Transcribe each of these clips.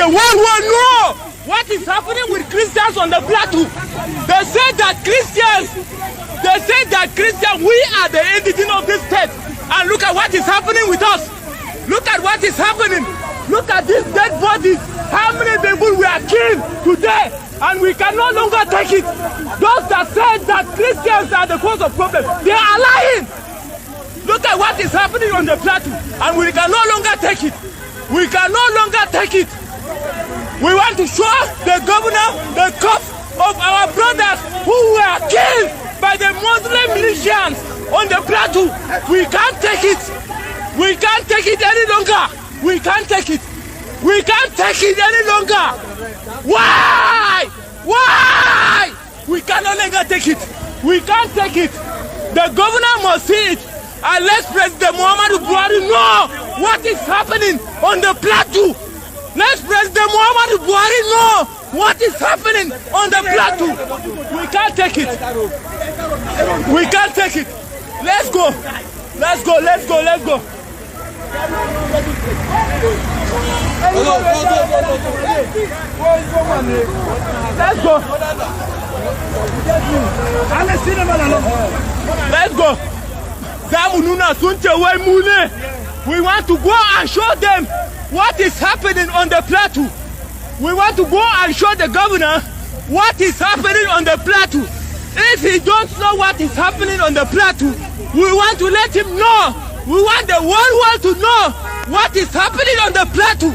the world will know what is happening with Christians on the plateau. They say that Christians, we are the entity of this state. And look at what is happening with us. Look at what is happening. Look at these dead bodies. How many people were killed today? And we can no longer take it. Those that said that Christians are the cause of problems, they are lying. Look at what is happening on the plateau. And we can no longer take it. We can no longer take it. We want to show the governor the cups of our brothers who were killed by the Muslim militias on the plateau. We can't take it. We can't take it any longer. We can't take it. We can't take it any longer. Why? Why? We can no longer take it. We can't take it. The governor must see it. And let's President Muhammadu Buhari know what is happening on the plateau. Let's President Muhammadu Buhari know what is happening on the plateau. We can't take it. We can't take it. Let's go. Let's go. Let's go. Let's go. Let's go. Let's go. We want to go and show them what is happening on the plateau. We want to go and show the governor what is happening on the plateau. If he don't know what is happening on the plateau, we want to let him know. We want the whole world to know what is happening on the plateau.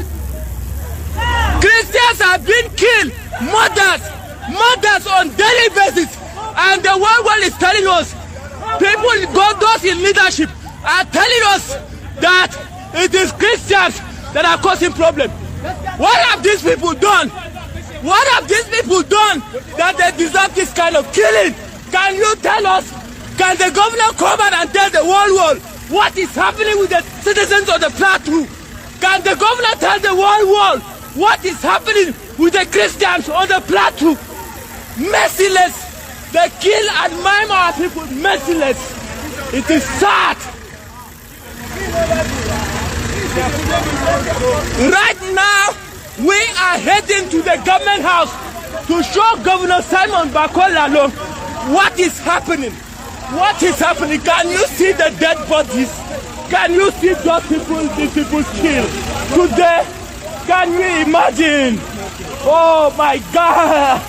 Christians have been killed, murders on daily basis, and the whole world is telling us. People, those in leadership, are telling us that it is Christians that are causing problems. What have these people done? What have these people done that they deserve this kind of killing? Can you tell us? Can the governor come out and tell the whole world what is happening with the citizens of the plateau? Can the governor tell the whole world what is happening with the Christians on the plateau? Merciless. They kill and maim our people, merciless. It is sad. Right now, we are heading to the government house to show Governor Simon Bakolalo what is happening. What is happening? Can you see the dead bodies? Can you see those people killed today? Can you imagine? Oh my God!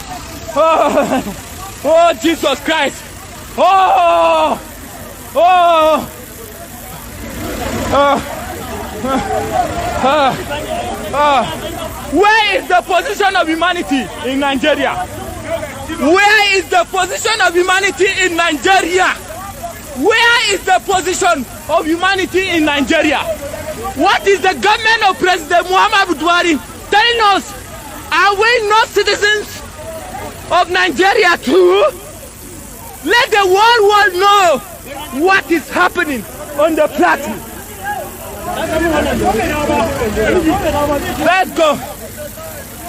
Oh Jesus Christ! Where is the position of humanity in Nigeria? Where is the position of humanity in Nigeria? Where is the position of humanity in Nigeria? What is the government of President Muhammadu Buhari telling us? Are we not citizens of Nigeria too? Let the whole world know what is happening on the plateau. Let's go.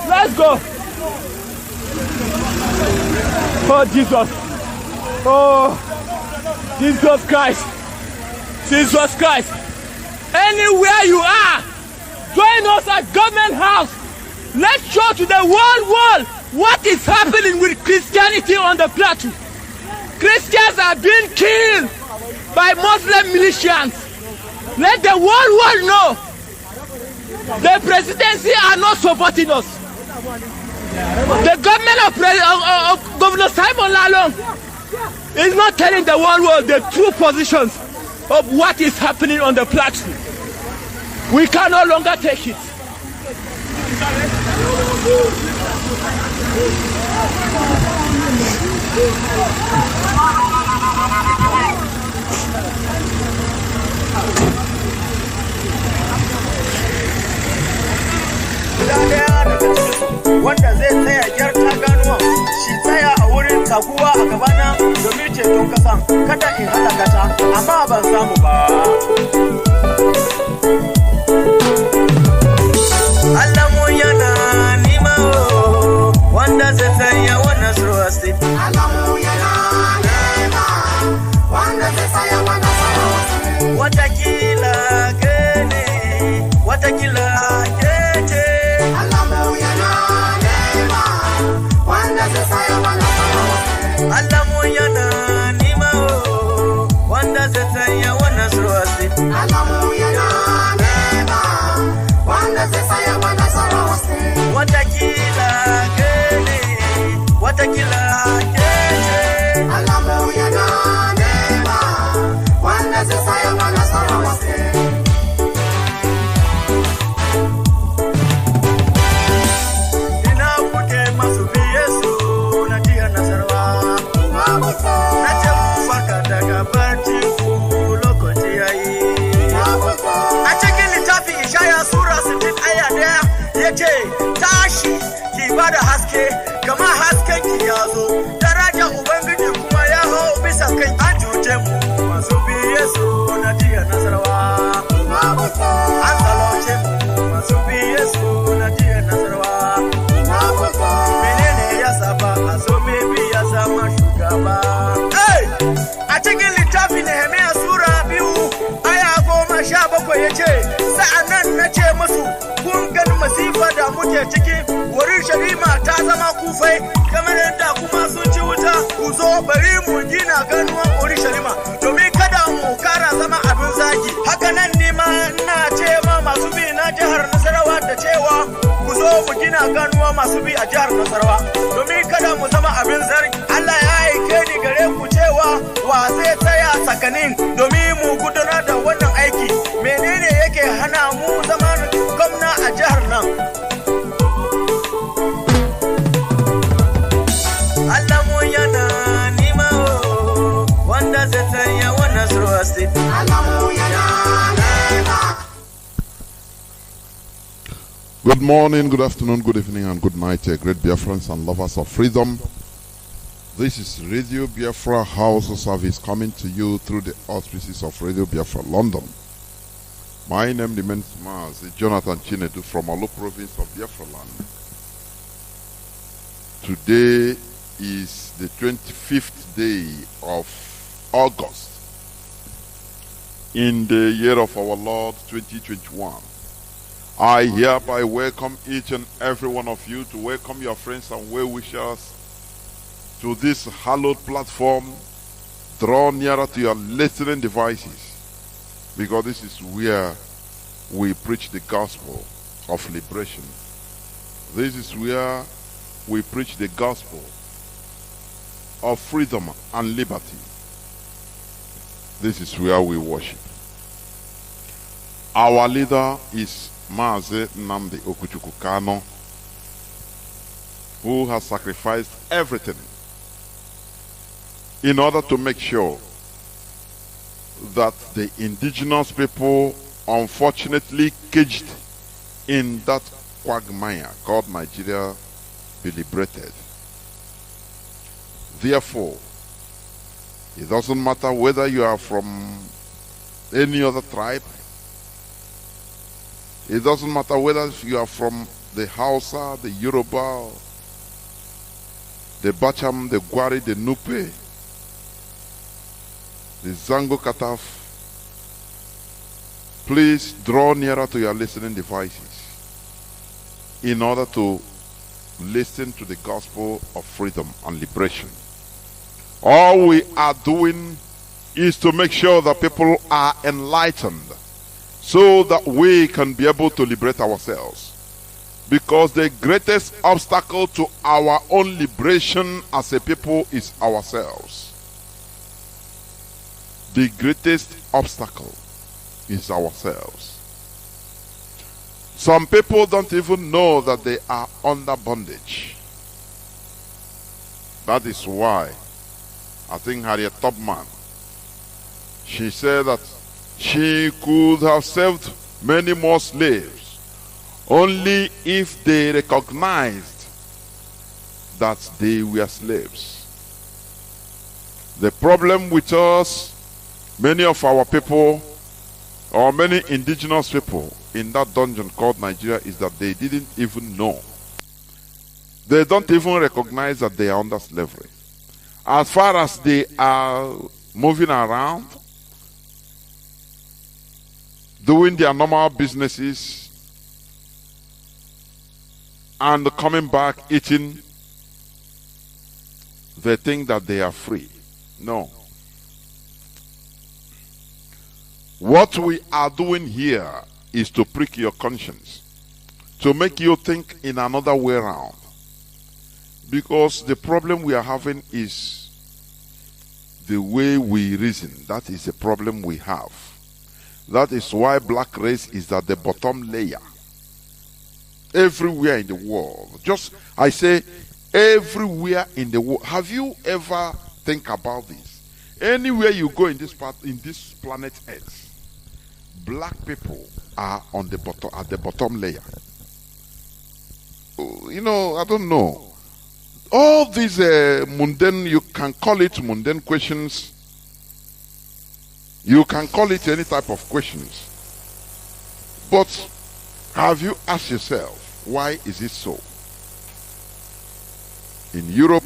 Let's go. Oh Jesus. Oh Jesus Christ. Jesus Christ. Anywhere you are, join us at government house. Let's show to the whole world what is happening with Christianity on the plateau. Christians are being killed by Muslim militias. Let the whole world know. The presidency are not supporting us. The government of Governor Simon Lalong is not telling the whole world the true positions of what is happening on the plateau. We can no longer take it. Wanda zai tsaya gyarta ganuwa shi tsaya a wurin taguwa a gabana domin ceton kasan kada in halaka ta amma ban samu ba. Allah mu yana nima wanda zai tsaya wannan surwasti. Allah mu yana nema wanda zai tsaya wannan surwasti. Watakila gene, watakila kete. Allah mu yace tashi ki bada haske kama hasken ki yazo daraja ubangiji kuma ya hau bisa kai an cuce mu masu biye su na jiya nasarawa an zaloce mu masu biye su na jiya nasarawa menene ya saba a so maybe ya zama shugaba a cikin littafin Nehemiya sura 2 aya 17 yace sa'annan nace musu kun gani masifa da muke ciki wurin sharima ta zama kufai kamar yadda kuma sun ci wuta ku zo bari mu gina ganuwan Urushalima domin kada mu kara zama abin zagi haka nan ne ma ina ce ma masu bi na jihar Nasarawa da cewa ku zo mu gina ganuwa masu bi a jihar Nasarawa domin kada mu zama abin zargi Allah ya aike ni gare ku cewa wa zai tsaya tsakanin domin mu gudanar da wannan aiki menene yake hana mu zama gwamna a jihar nan Allah mu yana nima wanda zai tsaya wannan Nasarawa state Allah mu yana nima. Good morning, good afternoon, good evening, and good night, great Biafrans and lovers of freedom. This is Radio Biafra HAUSA-SERVICE coming to you through the auspices of Radio Biafra London. My name remains Mazi, Jonathan Chinedu from Olu province of Biafra land. Today is the 25th day of August in the year of our Lord 2021. I hereby welcome each and every one of you to welcome your friends and well-wishers to this hallowed platform. Draw nearer to your listening devices, because this is where we preach the gospel of liberation. This is where we preach the gospel of freedom and liberty. This is where we worship. Our leader is Mazi Nnamdi Kanu, who has sacrificed everything in order to make sure that the indigenous people, unfortunately caged in that quagmire called Nigeria, be liberated. Therefore, it doesn't matter whether you are from any other tribe. It doesn't matter whether you are from the Hausa, the Yoruba, the Bacham, the Gwari, the Nupe, the Zango Kataf. Please draw nearer to your listening devices in order to listen to the gospel of freedom and liberation. All we are doing is to make sure that people are enlightened, so that we can be able to liberate ourselves. Because the greatest obstacle to our own liberation as a people is ourselves. The greatest obstacle is ourselves. Some people don't even know that they are under bondage. That is why I think Harriet Tubman, she said that she could have saved many more slaves only if they recognized that they were slaves. The problem with us, many of our people, or many indigenous people in that dungeon called Nigeria, is that they didn't even know. They don't even recognize that they are under slavery. As far as they are moving around, doing their normal businesses, and coming back eating, they think that they are free. No. What we are doing here is to prick your conscience, to make you think in another way around. Because the problem we are having is the way we reason. That is the problem we have. That is why black race is at the bottom layer. Everywhere in the world. Just, I say, everywhere in the world. Have you ever think about this? Anywhere you go in this planet Earth, black people are on the bottom, at the bottom layer. I don't know. All these mundane, you can call it mundane questions. You can call it any type of questions. But have you asked yourself, why is it so? In Europe,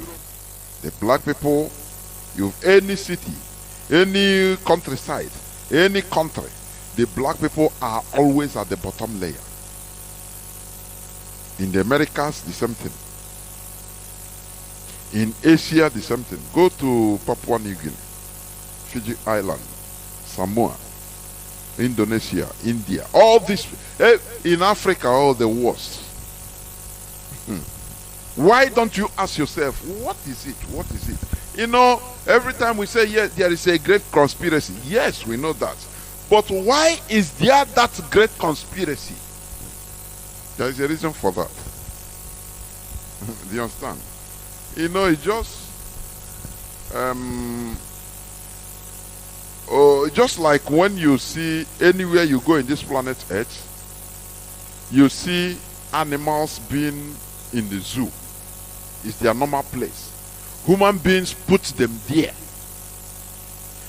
the black people, you've any city, any countryside, any country, the black people are always at the bottom layer. In the Americas, the same thing. In Asia, the same thing. Go to Papua New Guinea, Fiji Island, Samoa, Indonesia, India, all this. In Africa, all the worst. Why don't you ask yourself, what is it? What is it? Every time we say, yes, there is a great conspiracy. Yes, we know that. But why is there that great conspiracy? There is a reason for that. Do you understand? It just like when you see anywhere you go in this planet Earth, you see animals being in the zoo. It's their normal place. Human beings put them there.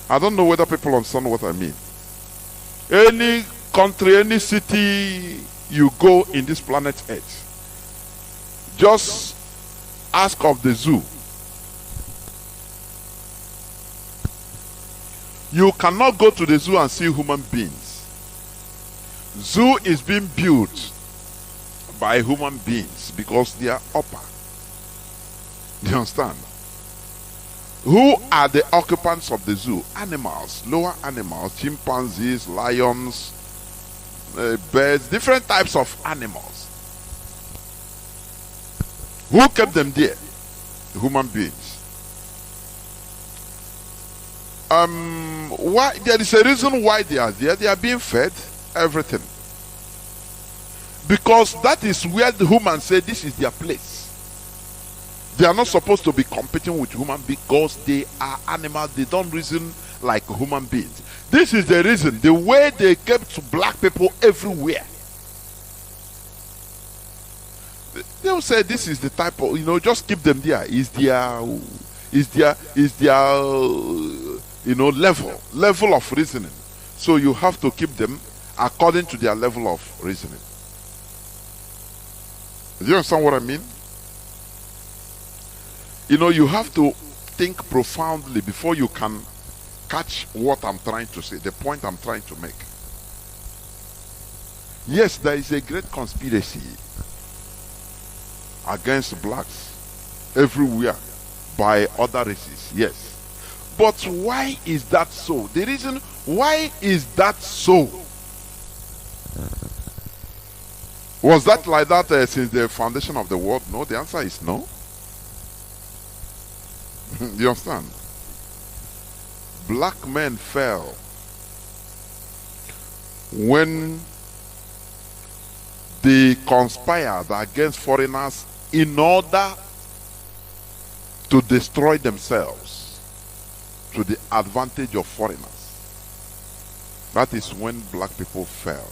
I don't know whether people understand what I mean. Any country, any city you go in this planet Earth, just ask of the zoo. You cannot go to the zoo and see human beings. Zoo is being built by human beings because they are upper. Do you understand? Who are the occupants of the zoo? Animals, lower animals, chimpanzees, lions, birds, different types of animals. Who kept them there? Human beings. Why? There is a reason why they are there. They are being fed everything. Because that is where the humans say this is their place. They are not supposed to be competing with human because they are animals. They don't reason like human beings. This is the reason. The way they kept black people everywhere. They will say this is the type of, just keep them there. Is their level of reasoning. So you have to keep them according to their level of reasoning. Do you understand what I mean? You have to think profoundly before you can catch what I'm trying to say, the point I'm trying to make. Yes, there is a great conspiracy against blacks everywhere by other races, yes. But why is that so? The reason why is that so? Was that like that since the foundation of the world? No, the answer is no. Do you understand? Black men fell when they conspired against foreigners in order to destroy themselves to the advantage of foreigners. That is when black people fell.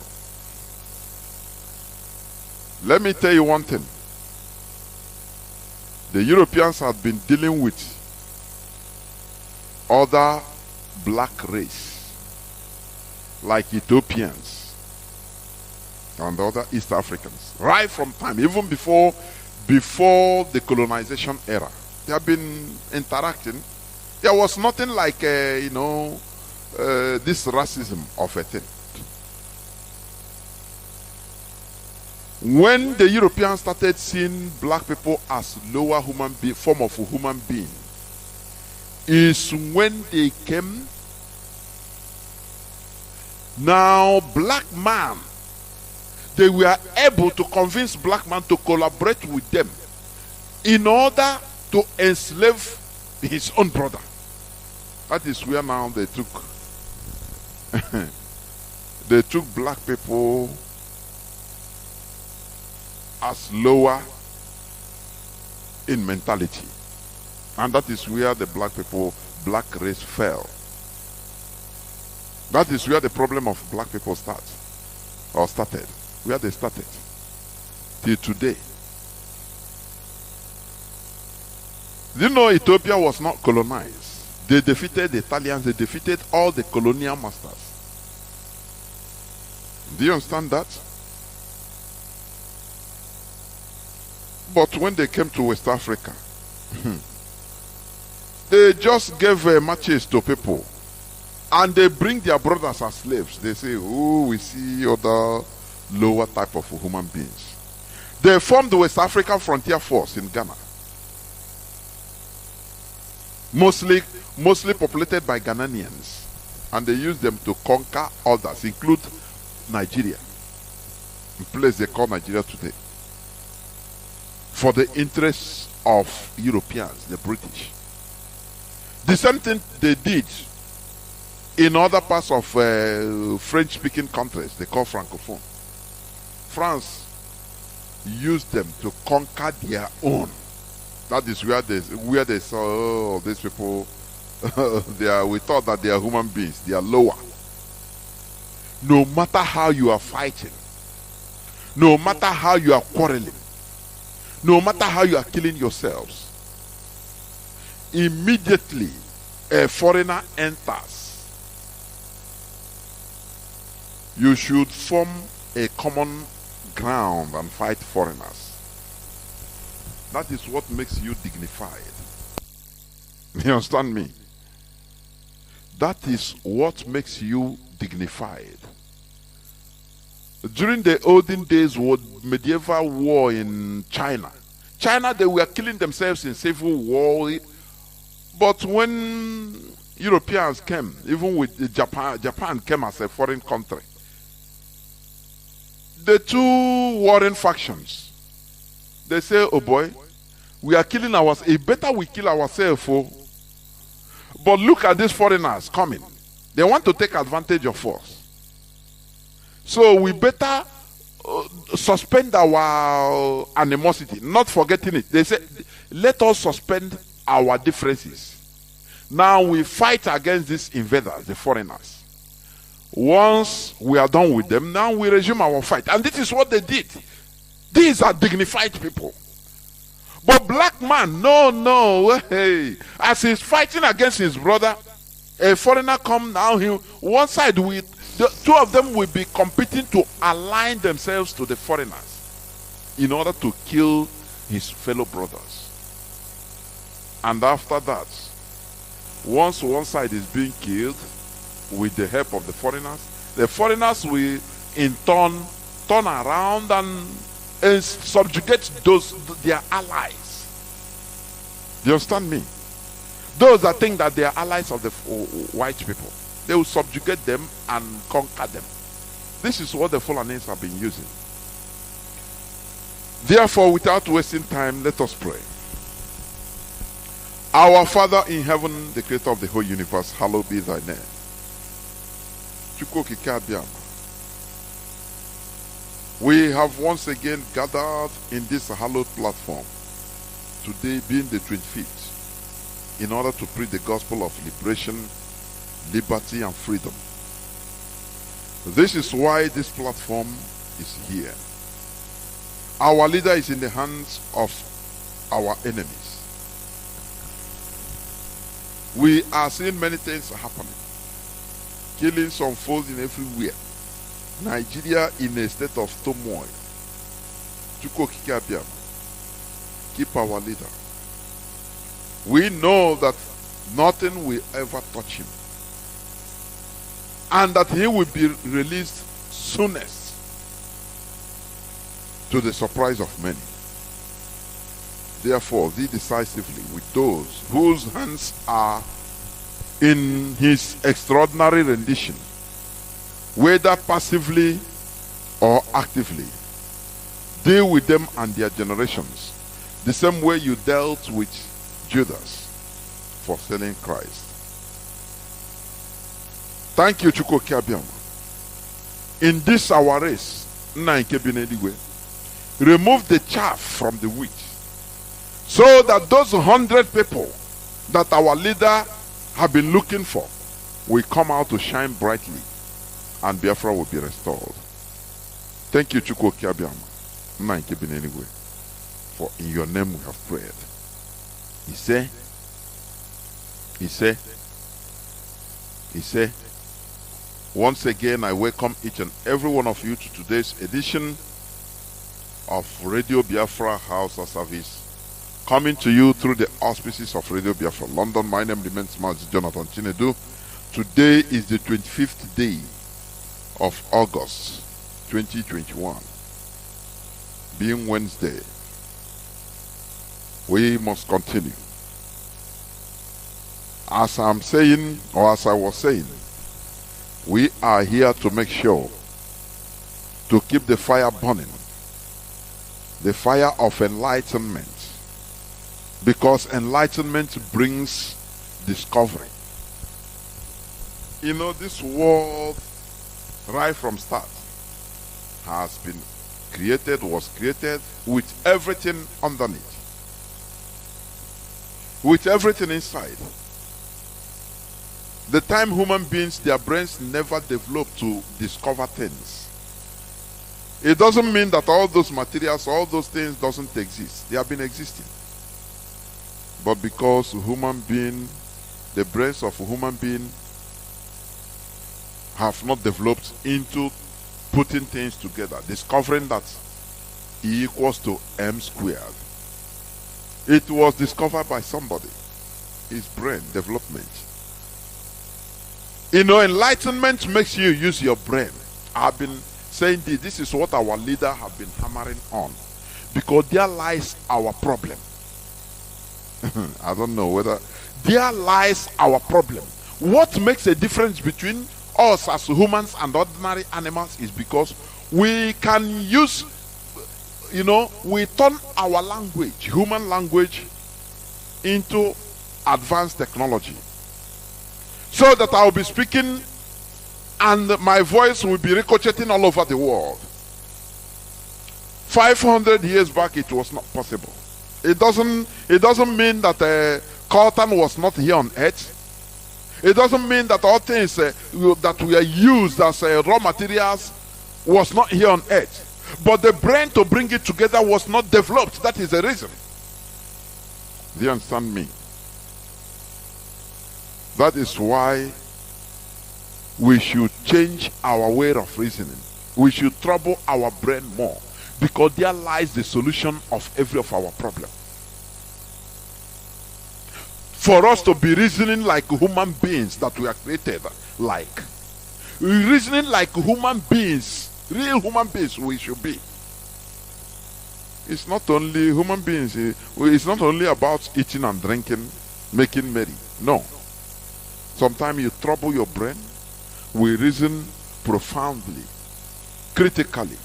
Let me tell you one thing. The Europeans have been dealing with other black race like Ethiopians and other East Africans right from time, even before the colonization era. They have been interacting. There was nothing like this racism of a thing. When the Europeans started seeing black people as lower form of a human being, is when they came. Now, black man, they were able to convince black man to collaborate with them in order to enslave his own brother. That is where now they took they took black people as lower in mentality. And that is where the black race fell. That is where the problem of black people started. Where they started. Till today. Do you know Ethiopia was not colonized? They defeated the Italians, they defeated all the colonial masters. Do you understand that? But when they came to West Africa, they just gave matches to people. And they bring their brothers as slaves. They say, oh, we see other lower type of human beings. They formed the West African Frontier Force in Ghana. Mostly populated by Ghanaians. And they used them to conquer others, include Nigeria. A place they call Nigeria today. For the interests of Europeans, the British. The same thing they did in other parts of French-speaking countries, they call Francophone. France used them to conquer their own. That is where they saw these people. We thought that they are human beings. They are lower. No matter how you are fighting, no matter how you are quarreling, no matter how you are killing yourselves, immediately a foreigner enters, you should form a common ground and fight foreigners. That is what makes you dignified. You understand me? That is what makes you dignified. During the olden days, medieval war in China, they were killing themselves in civil war. But when Europeans came, even with Japan came as a foreign country, the two warring factions, they say, oh boy, we are killing ourselves. It better we kill ourselves. But look at these foreigners coming. They want to take advantage of us. So we better suspend our animosity, not forgetting it. They say, let us suspend our differences. Now we fight against these invaders, the foreigners. Once we are done with them, now we resume our fight. And this is what they did. These are dignified people. But black man, no, hey. As he's fighting against his brother, a foreigner come now, one side with the two of them will be competing to align themselves to the foreigners in order to kill his fellow brothers. And after that, once one side is being killed with the help of the foreigners will in turn around and subjugate their allies. Do you understand me? Those that think that they are allies of the white people, they will subjugate them and conquer them. This is what the Fulanis have been using. Therefore, without wasting time, let us pray. Our Father in heaven, the creator of the whole universe, hallowed be thy name. We have once again gathered in this hallowed platform, today being the 25th, in order to preach the gospel of liberation, liberty and freedom. This is why this platform is here. Our leader is in the hands of our enemies. We are seeing many things happening. Killings unfolding everywhere. Nigeria in a state of turmoil. Keep our leader. We know that nothing will ever touch him. And that he will be released soonest, to the surprise of many. Therefore, deal decisively with those whose hands are in his extraordinary rendition, whether passively or actively. Deal with them and their generations the same way you dealt with Judas for selling Christ. Thank you, Chukwu Kiabiama. In this our race, remove the chaff from the wheat, so that those 100 people that our leader have been looking for will come out to shine brightly, and Biafra will be restored. Thank you, Chukwu Kiabiama. For in your name we have prayed. He said, once again, I welcome each and every one of you to today's edition of Radio Biafra HAUSA-SERVICE, coming to you through the auspices of Radio Biafra London. My name remains Mazi Chinedu. Today is the 25th day of August 2021, being Wednesday. We must continue. As I'm saying, or as I was saying, we are here to make sure to keep the fire burning, the fire of enlightenment, because enlightenment brings discovery. You know, this world, right from start, has been created, was created with everything underneath, with everything inside. The time human beings, their brains never developed to discover things. It doesn't mean that all those materials, all those things doesn't exist. They have been existing. But because human being, the brains of a human being have not developed into putting things together, discovering that E equals to M squared. It was discovered by somebody. His brain development. You know, enlightenment makes you use your brain. I've been saying this. This is what our leader have been hammering on. Because there lies our problem. I don't know whether... There lies our problem. What makes a difference between us as humans and ordinary animals is because we can use, you know, we turn our language, human language, into advanced technology. So that I will be speaking and my voice will be ricocheting all over the world. 500 years back it was not possible. It doesn't mean that cotton was not here on earth. It doesn't mean that all things that were used as raw materials was not here on earth. But the brain to bring it together was not developed. That is the reason. Do you understand me? That is why we should change our way of reasoning. We should trouble our brain more, because there lies the solution of every of our problem. For us to be reasoning like human beings that we are created like. Reasoning like human beings, real human beings we should be. It's not only human beings, it's not only about eating and drinking, making merry. No. Sometimes you trouble your brain. We reason profoundly, critically.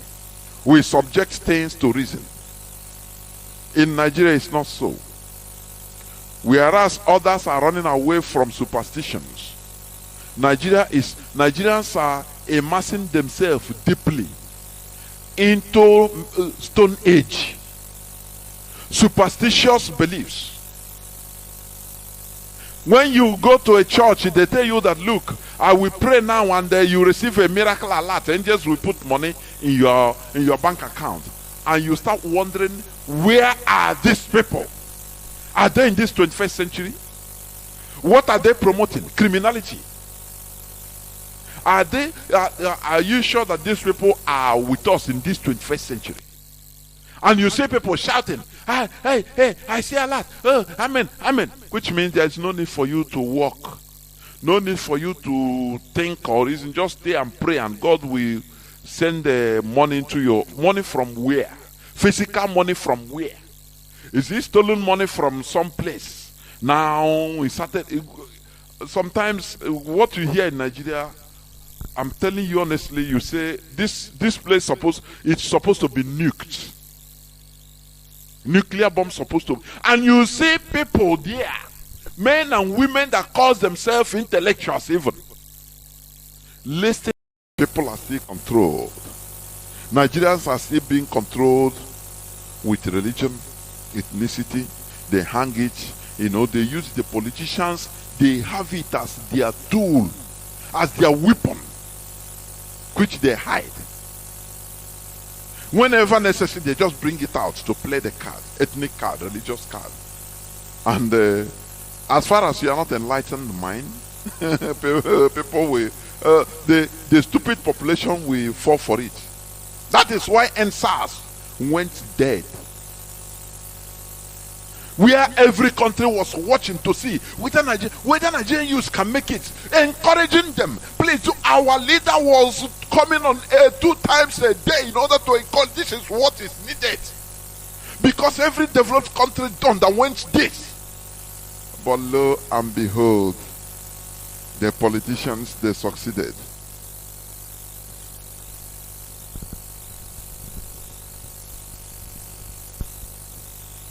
We subject things to reason. In Nigeria, it's not so. Whereas others are running away from superstitions, Nigerians are immersing themselves deeply into Stone Age, superstitious beliefs. When you go to a church, they tell you that, look, I will pray now and you receive a miracle alert. Angels will put money in your bank account. And you start wondering, where are these people? Are they in this 21st century? What are they promoting? Criminality. Are you sure that these people are with us in this 21st century? And you see people shouting, hey, I see a lot. Amen, amen. Which means there's no need for you to walk. No need for you to think or reason. Just stay and pray and God will send the money to your... Money from where? Physical money from where? Is it stolen money from some place? Now, we started... Sometimes what you hear in Nigeria, I'm telling you honestly, you say, this place it's supposed to be nuked. Nuclear bomb supposed to, and you see people there, men and women that call themselves intellectuals even. Listen, people are still controlled. Nigerians are still being controlled with religion, ethnicity. They hang it, you know, they use the politicians, they have it as their tool, as their weapon, which they hide. Whenever necessary, they just bring it out to play the card, ethnic card, religious card. And as far as you are not enlightened mind, people will, the stupid population will fall for it. That is why NSAS went dead. Where every country was watching to see whether Nigerian youth can make it, encouraging them. Please, our leader was coming on air 2 times a day in order to encourage. This is what is needed, because every developed country underwent this. But lo and behold, the politicians, they succeeded.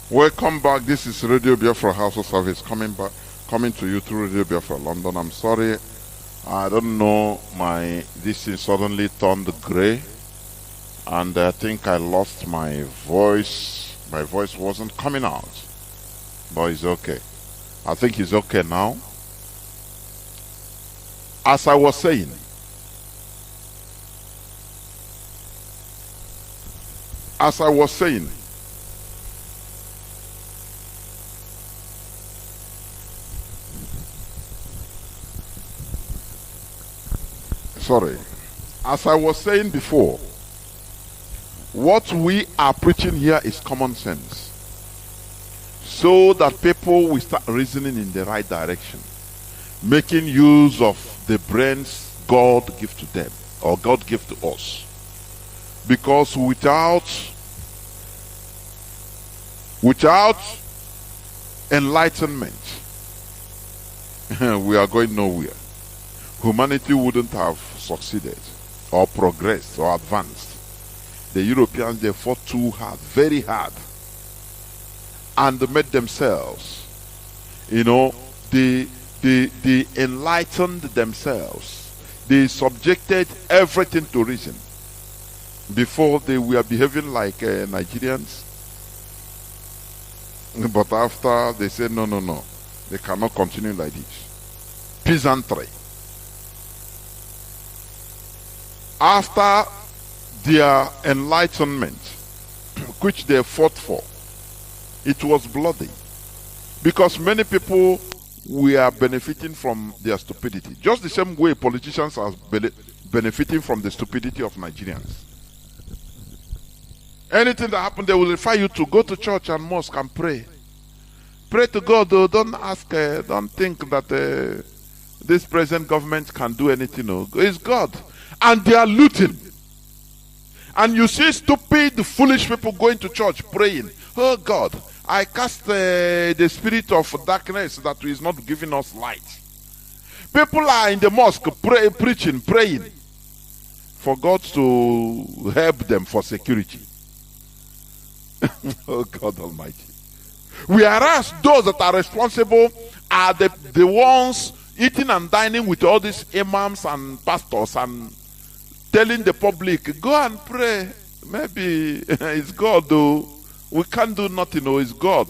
Welcome back. This is Radio Biafra HAUSA-SERVICE coming to you through Radio Biafra London. I'm sorry, I don't know, this thing suddenly turned gray, and I think I lost my voice. My voice wasn't coming out, but it's okay. I think it's okay now. As I was saying, as I was saying before, what we are preaching here is common sense, so that people will start reasoning in the right direction, making use of the brains God gives to them, or God gives to us. Because without enlightenment, we are going nowhere. Humanity wouldn't have succeeded or progressed or advanced. The Europeans, they fought too hard, very hard, and made themselves, they enlightened themselves. They subjected everything to reason. Before, they were behaving like Nigerians, but after, they said no, they cannot continue like this. Peasantry. After their enlightenment, which they fought for, it was bloody, because many people were benefiting from their stupidity, just the same way politicians are benefiting from the stupidity of Nigerians. Anything that happens, they will refer you to go to church and mosque and pray. Pray to God, though. Don't ask, don't think that this present government can do anything. No, it's God. And they are looting. And you see stupid, foolish people going to church praying. Oh God, I cast the spirit of darkness that is not giving us light. People are in the mosque preaching, praying for God to help them for security. Oh God Almighty. Whereas those that are responsible are the ones eating and dining with all these imams and pastors and telling the public, go and pray. Maybe it's God, though. We can't do nothing, no, it's God.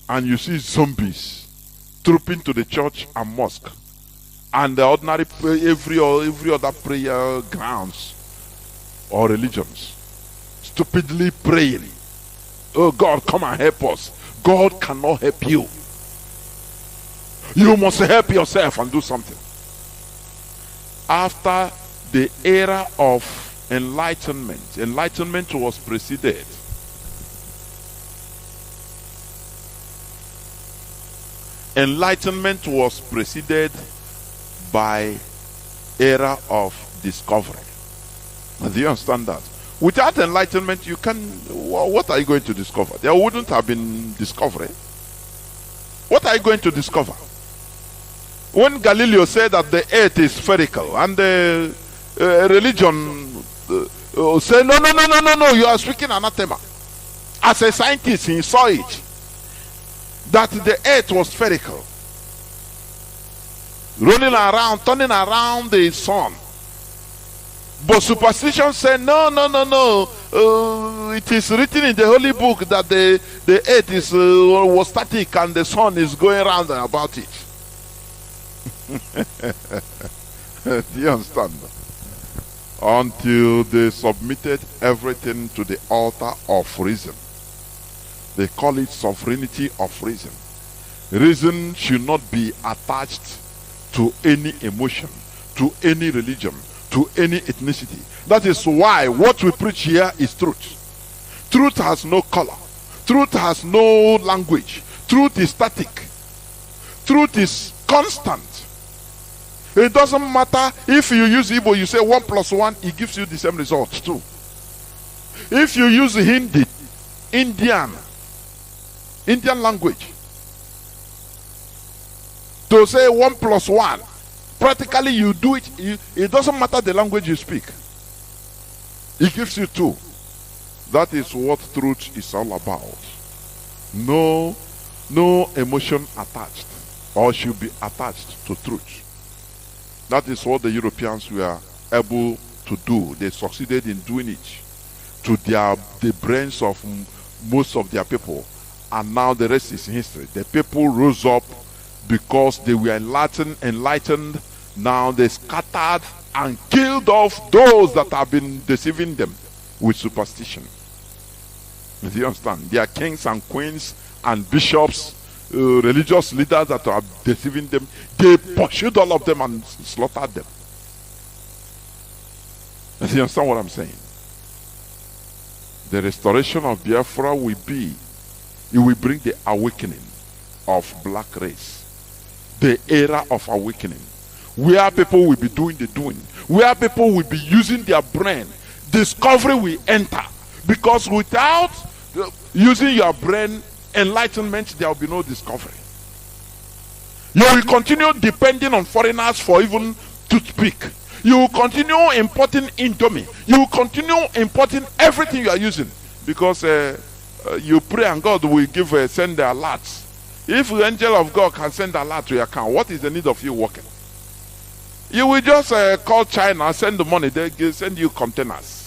And you see zombies trooping to the church and mosque and the ordinary every other prayer grounds or religions, stupidly praying. Oh God, come and help us. God cannot help you. You must help yourself and do something. After the era of enlightenment was preceded by era of discovery. Do you understand that? Without enlightenment, you can. What are you going to discover? There wouldn't have been discovery. What are you going to discover? When Galileo said that the earth is spherical, and the religion said, no, you are speaking anathema. As a scientist, he saw it, that the earth was spherical, rolling around, turning around the sun. But superstition said, no. It is written in the holy book that the earth was static and the sun is going around and about it. Do you understand? Until they submitted everything to the altar of reason. They call it sovereignty of reason. Reason should not be attached to any emotion, to any religion, to any ethnicity. That is why what we preach here is truth. Truth has no color. Truth has no language. Truth is static. Truth is constant. It doesn't matter if you use Igbo, you say 1 + 1, it gives you the same result too. If you use Hindi, Indian language, to say 1 + 1, practically you do it, it doesn't matter the language you speak. It gives you 2. That is what truth is all about. No emotion attached, or should be attached to truth. That is what the Europeans were able to do. They succeeded in doing it to the brains of most of their people. And now the rest is history. The people rose up because they were enlightened. Now they scattered and killed off those that have been deceiving them with superstition. Do you understand? Their kings and queens and bishops, religious leaders that are deceiving them, they pursued all of them and slaughtered them. Do you understand what I'm saying? The restoration of Biafra will be, it will bring the awakening of black race. The era of awakening, where people will be doing the doing, where people will be using their brain. Discovery will enter, because without using your brain, enlightenment, there will be no discovery. You will continue depending on foreigners for even toothpick. You will continue importing Indomie. You will continue importing everything you are using, because you pray and God will send the alerts. If the angel of God can send alert to your account, what is the need of you working? You will just call China, send the money, they send you containers.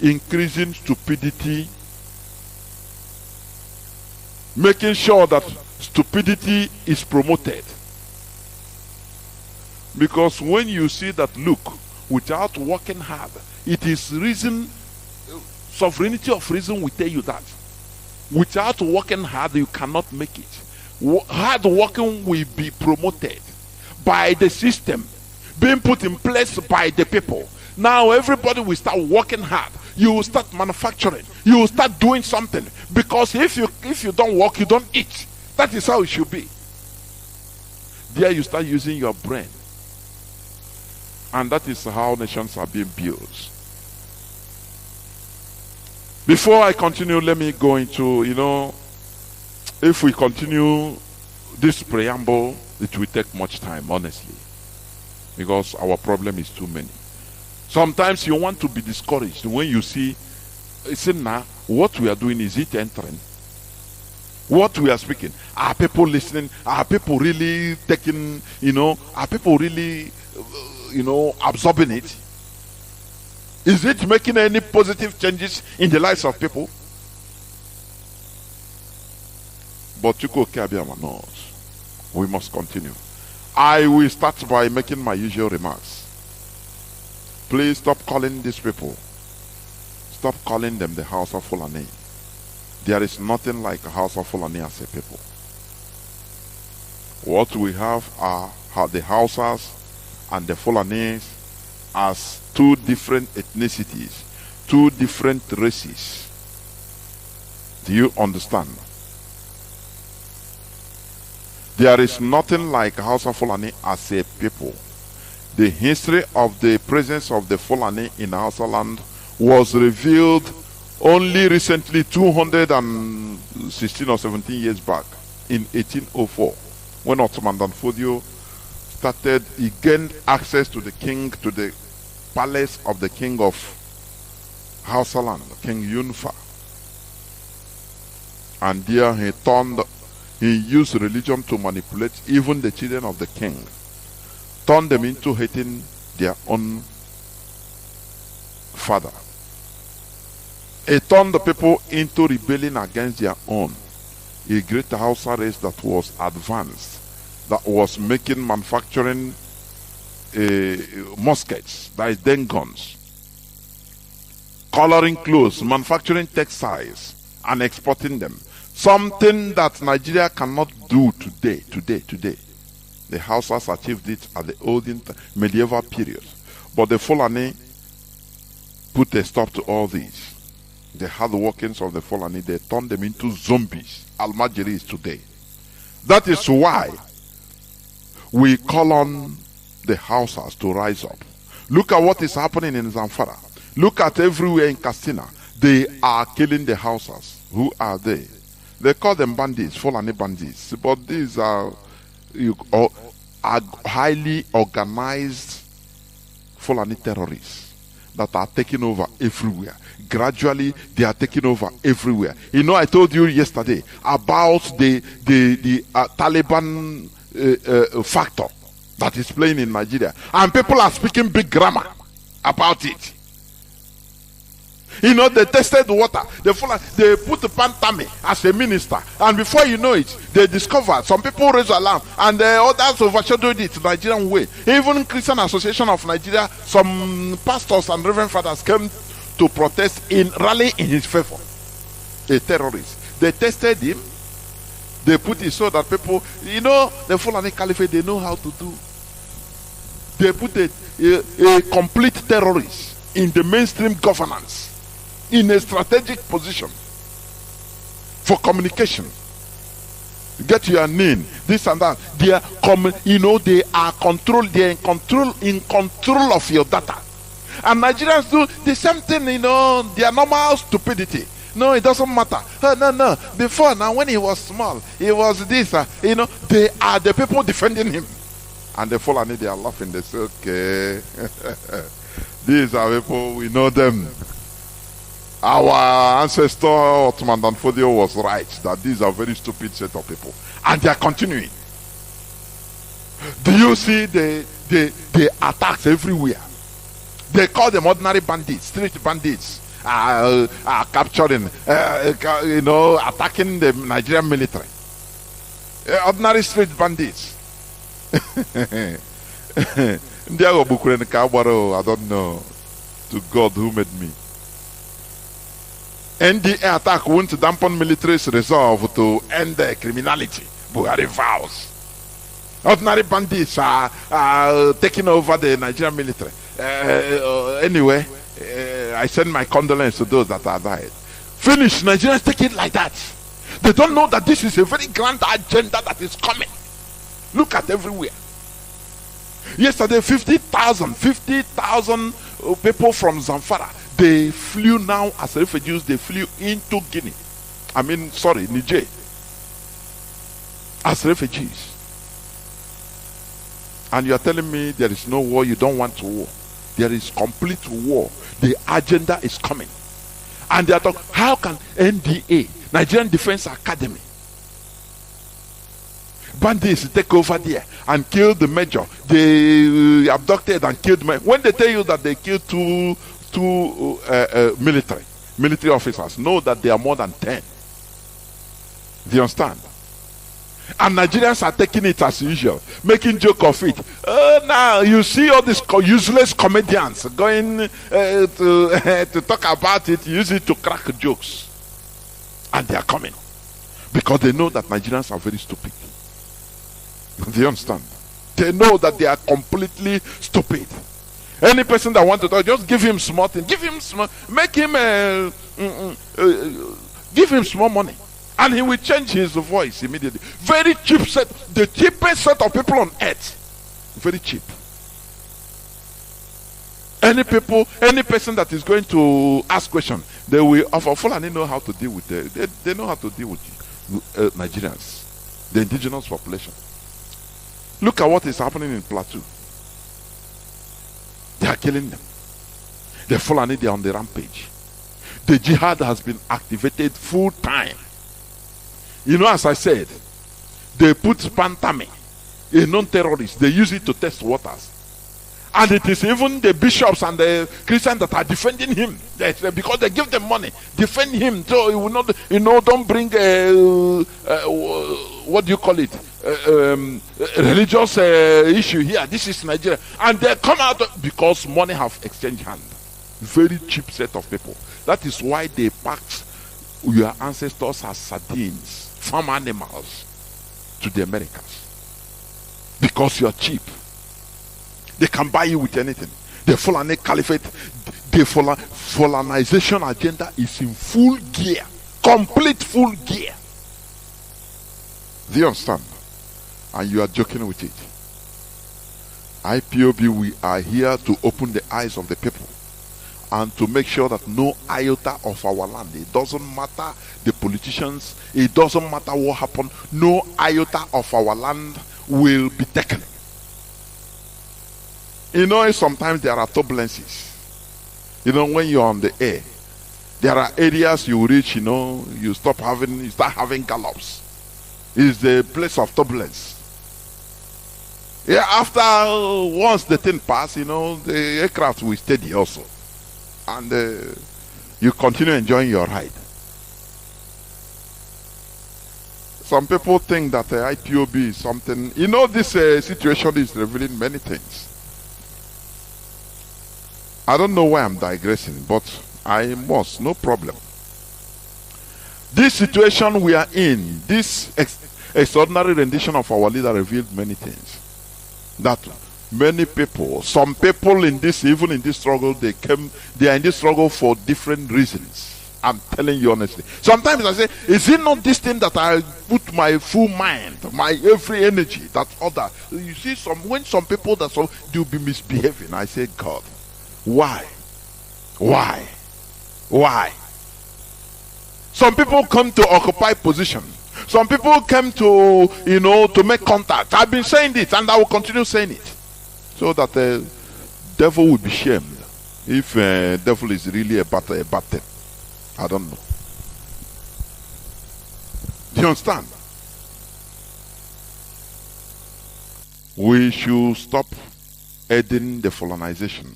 Increasing stupidity, making sure that stupidity is promoted. Because when you see that, look, without working hard, it is reason, sovereignty of reason will tell you that. Without working hard, you cannot make it. Hard working will be promoted by the system, being put in place by the people. Now everybody will start working hard. You will start manufacturing. You will start doing something. Because if you don't work, you don't eat. That is how it should be. There you start using your brain. And that is how nations are being built. Before I continue, let me go into, if we continue this preamble, it will take much time, honestly. Because our problem is too many. Sometimes you want to be discouraged when you see, now, what we are doing, is it entering? What we are speaking, are people listening? Are people really taking, are people really, absorbing it? Is it making any positive changes in the lives of people? But we must continue. I will start by making my usual remarks. Please stop calling these people. Stop calling them the House of Fulani. There is nothing like a House of Fulani as a people. What we have are the Hausas and the Fulanis as two different ethnicities, two different races. Do you understand? There is nothing like House of Fulani as a people. The history of the presence of the Fulani in Hausa land was revealed only recently, 216 or 17 years back, in 1804, when Ottoman Danfodio started. He gained access to the king, to the palace of the king of Hausa land, King Yunfa. And there he used religion to manipulate even the children of the king, turned them into hating their own father. He turned the people into rebelling against their own. A great Hausa race that was advanced, that was making manufacturing muskets, that is then guns, coloring clothes, manufacturing textiles, and exporting them. Something that Nigeria cannot do today. The Hausas achieved it at the olden medieval period. But the Fulani put a stop to all these. The hard workings of the Fulani, they turned them into zombies, Almajiris today. That is why we call on the Hausas to rise up. Look at what is happening in Zamfara. Look at everywhere in Katsina. They are killing the Hausas. Who are they? They call them bandits, Fulani bandits. But these are highly organized Fulani terrorists that are taking over everywhere. Gradually, they are taking over everywhere. You know, I told you yesterday about the Taliban factor that is playing in Nigeria. And people are speaking big grammar about it. You know, they tested the water. They put the Pantame as a minister. And before you know it, they discovered some people raised alarm. And others overshadowed it the Nigerian way. Even Christian Association of Nigeria, some pastors and reverend fathers came to protest in rally in his favor. A terrorist. They tested him. They put it so that people, you know, the Fulani Caliphate, they know how to do. They put a complete terrorist in the mainstream governance, in a strategic position for communication. Get your name, this and that. They are they are in control of your data. And Nigerians do the same thing, their normal stupidity. No, it doesn't matter. No. Before, now, when he was small, he was this. They are the people defending him. And the Fulani, they are laughing. They say, okay, these are people, we know them. Our ancestor, Ottoman Danfodio, was right that these are very stupid set of people. And they are continuing. Do you see the attacks everywhere? They call them ordinary bandits, street bandits. Capturing, attacking the Nigerian military. Ordinary street bandits. I don't know. To God who made me. NDA attack won't dampen military's resolve to end the criminality. Buhari vows. Ordinary bandits are taking over the Nigerian military. Anyway, I send my condolences to those that are died. Finish. Nigerians take it like that. They don't know that this is a very grand agenda that is coming. Look at everywhere. Yesterday, 50,000 people from Zamfara, they flew now as refugees. They flew into Niger, as refugees. And you are telling me there is no war, you don't want war. There is complete war. The agenda is coming. And they are talking, how can NDA, Nigerian Defense Academy, bandits take over there and kill the major? They abducted and killed men. When they tell you that they killed two military officers, know that they are more than 10. Do you understand? And Nigerians are taking it as usual, making joke of it. Now you see all these useless comedians going to talk about it, use it to crack jokes. And they are coming. Because they know that Nigerians are very stupid. Do you understand? They know that they are completely stupid. Any person that wants to talk, just give him small thing. Give him small, make him, give him small money. And he will change his voice immediately. Very cheap set, the cheapest set of people on earth. Very cheap. Any person that is going to ask questions, they will offer. Fulani know how to deal with they know how to deal with Nigerians, the indigenous population. Look at what is happening in Plateau. They are killing them. The Fulani, they are on the rampage. The jihad has been activated full time. You know, as I said, they put Pantame, a non-terrorist, they use it to test waters. And it is even the bishops and the Christians that are defending him. Because they give them money. Defend him. So he will not, don't bring, what do you call it? Religious issue here. This is Nigeria. And they come out because money have exchanged hand. Very cheap set of people. That is why they packed your ancestors as sardines, farm animals to the Americans. Because you're cheap. They can buy you with anything. The Fulani Caliphate, the Fulanization agenda is in full gear. Complete full gear. Do you understand? And you are joking with it. IPOB, we are here to open the eyes of the people and to make sure that no iota of our land, it doesn't matter the politicians, it doesn't matter what happened, no iota of our land will be taken. You know, sometimes there are turbulences. You know, when you're on the air, there are areas you reach, you know, you start having gallops. It's the place of turbulence. Yeah, after once the thing pass, you know, the aircraft will steady also. And you continue enjoying your ride. Some people think that the IPOB is something, you know, this situation is revealing many things. I don't know why I'm digressing, but I must, no problem. This situation we are in, this extraordinary rendition of our leader revealed many things. That many people, some people in this, even in this struggle, they are in this struggle for different reasons. I'm telling you honestly. Sometimes I say, is it not this thing that I put my full mind, my every energy, that other? You see, when some people that they'll be misbehaving, I say, God, why? Why? Why? Some people come to occupy position. Some people came to, you know, to make contact. I've been saying it and I will continue saying it. So that the devil will be shamed. If devil is really a bad thing. I don't know. Do you understand? We should stop aiding the Fulanization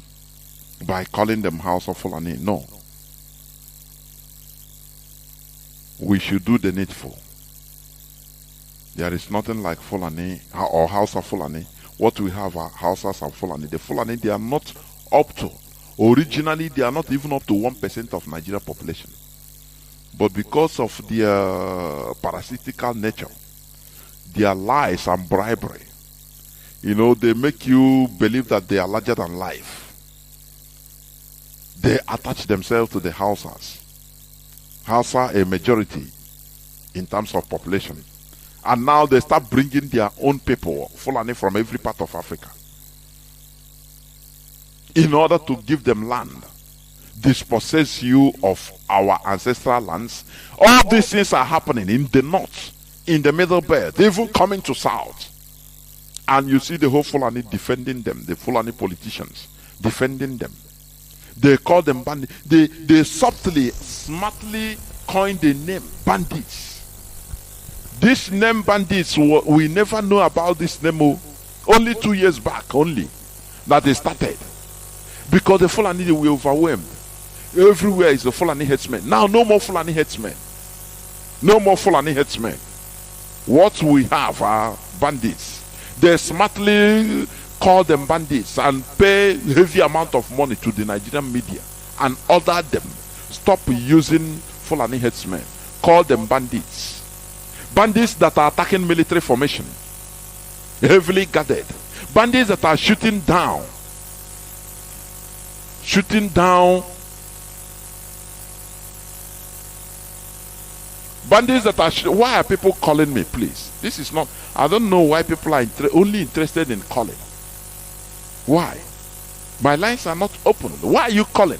by calling them House of Fulani. No. We should do the needful. There is nothing like Fulani or House of Fulani. What we have are Hausas and Fulani. The Fulani, they are not up to, originally they are not even up to 1% of Nigeria population. But because of their parasitical nature, their lies and bribery, you know, they make you believe that they are larger than life. They attach themselves to the Hausas. Hausa a majority in terms of population. And now they start bringing their own people, Fulani, from every part of Africa, in order to give them land, dispossess you of our ancestral lands. All these things are happening in the north, in the middle belt, even coming to south. And you see the whole Fulani defending them, the Fulani politicians defending them. They call them bandits. They subtly, smartly coined the name bandits. This name bandits, we never know about this name. Only 2 years back, only, that they started. Because the Fulani were overwhelmed. Everywhere is the Fulani headsmen. Now, no more Fulani headsmen. No more Fulani headsmen. What we have are bandits. They smartly call them bandits and pay heavy amount of money to the Nigerian media and order them stop using Fulani headsmen. Call them bandits. Bandits that are attacking military formation, heavily guarded. Bandits that are shooting down bandits that are why are people calling me, please? This is not, I don't know why people are only interested in calling. Why? My lines are not open. Why are you calling?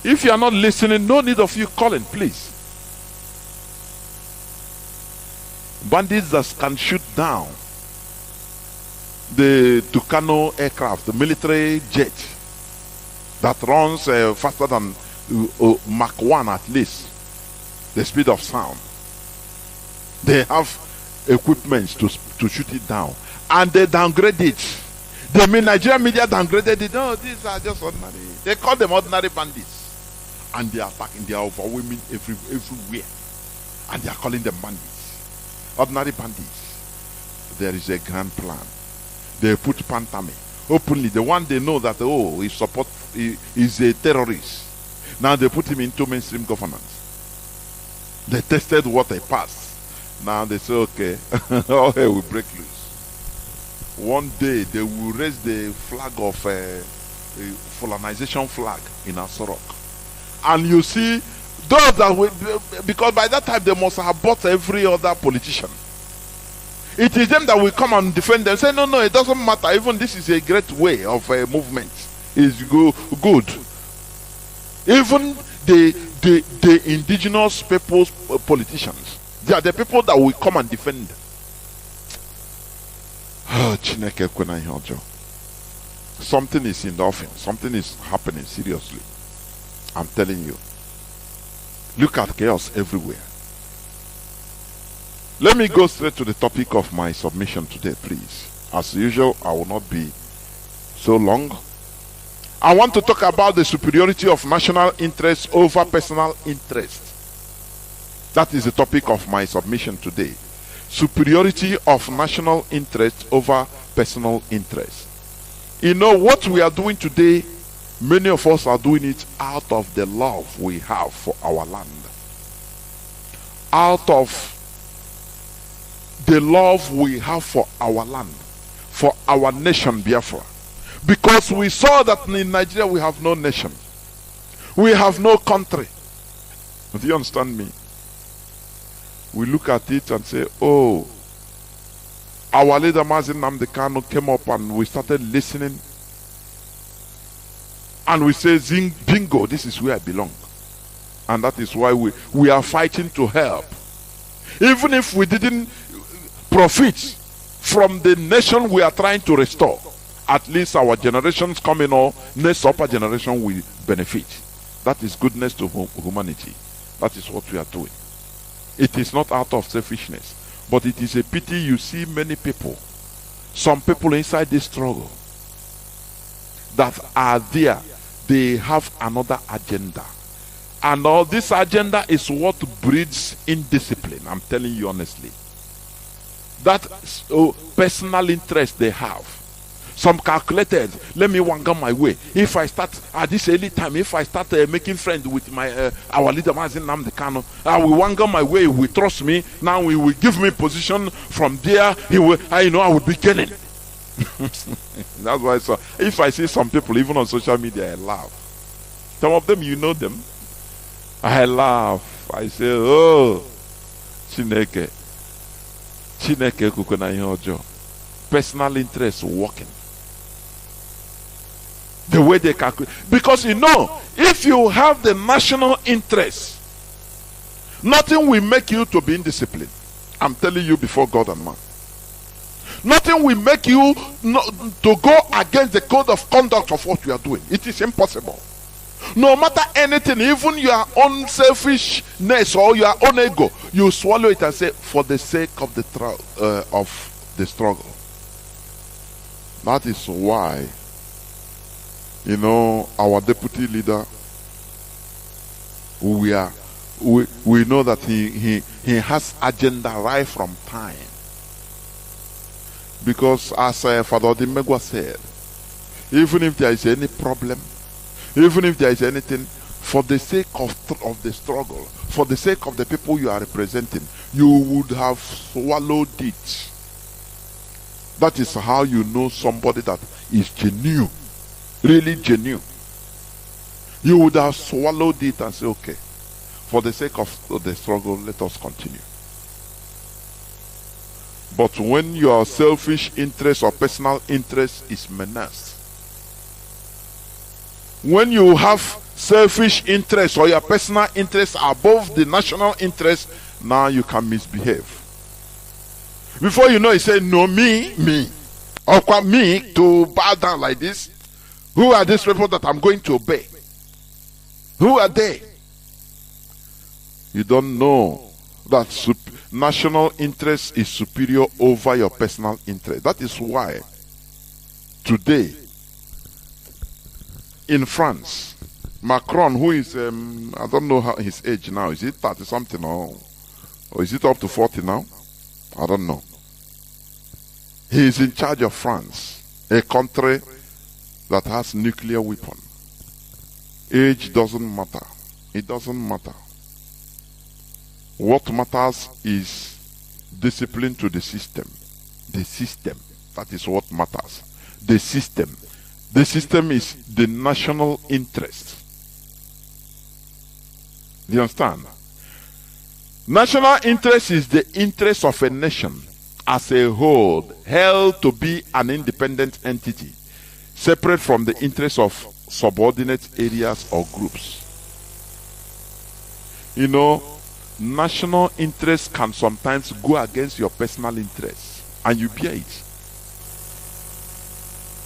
If you are not listening, no need of you calling, please. Bandits that can shoot down the Kanu aircraft, the military jet that runs faster than Mach 1 at least, the speed of sound. They have equipment to shoot it down, and they downgrade it. The Nigerian media downgraded it. No, these are just ordinary. They call them ordinary bandits, and they are attacking. They are overwhelming everywhere, and they are calling them bandits. Ordinary bandits. There is a grand plan. They put Pantame openly. The one they know that, oh, he is a terrorist. Now they put him into mainstream governance. They tested what they passed. Now they say, okay, all hell will break loose. One day they will raise the flag of a colonization flag in Asorok. And you see, those that will, because by that time they must have bought every other politician. It is them that will come and defend them. Say, no, no, it doesn't matter. Even this is a great way of a movement. It's good. Even the indigenous people's politicians, they are the people that will come and defend. Something is in the offing. Something is happening seriously. I'm telling you. Look at chaos everywhere. Let me go straight to the topic of my submission today, please. As usual, I will not be so long. I want to talk about the superiority of national interest over personal interest. That is the topic of my submission today. Superiority of national interest over personal interest. You know what we are doing today, many of us are doing it out of the love we have for our land. Out of the love we have for our land, for our nation Biafra. Because we saw that in Nigeria we have no nation. We have no country. Do you understand me? We look at it and say, oh, our leader Mazi Nnamdi Kanu came up and we started listening. And we say, bingo, this is where I belong. And that is why we are fighting to help. Even if we didn't profit from the nation we are trying to restore, at least our generations coming on, next upper generation will benefit. That is goodness to humanity. That is what we are doing. It is not out of selfishness, but it is a pity you see many people, some people inside this struggle that are there, they have another agenda. And all this agenda is what breeds indiscipline. I'm telling you honestly. That personal interest they have. Some calculated, let me wanga my way. If I start at this early time, if I start making friends with my our leader Mazi Nnamdi Kanu, I will wanga my way. He will trust me. Now he will give me position. From there, he will. I will be gaining. That's why. So if I see some people even on social media, I laugh. Some of them, you know them. I laugh. I say, oh, Chineke kukuna yojo. Personal interest working. The way they calculate. Because you know, if you have the national interest, nothing will make you to be indisciplined. I'm telling you before God and man. Nothing will make you to go against the code of conduct of what you are doing. It is impossible. No matter anything, even your own selfishness or your own ego, you swallow it and say, for the sake of the struggle. That is why, you know, our deputy leader, we know that he has agenda right from time. Because as Father Dimegwa said, even if there is any problem, even if there is anything, for the sake of the struggle, for the sake of the people you are representing, you would have swallowed it. That is how you know somebody that is genuine, really genuine. You would have swallowed it and say, okay, for the sake of the struggle, let us continue. But when your selfish interest or personal interest is menaced, when you have selfish interest or your personal interest above the national interest, now you can misbehave. Before you know, he said, no, me. Or me to bow down like this. Who are these people that I'm going to obey? Who are they? You don't know that national interest is superior over your personal interest. That is why today in France, Macron, who is, I don't know his age now. Is it 30 something or is it up to 40 now? I don't know. He is in charge of France, a country that has nuclear weapon. Age doesn't matter. It doesn't matter. What matters is discipline to the system. The system. That is what matters. The system. The system is the national interest. Do you understand? National interest is the interest of a nation as a whole, held to be an independent entity, separate from the interests of subordinate areas or groups. You know, national interest can sometimes go against your personal interests, and you bear it.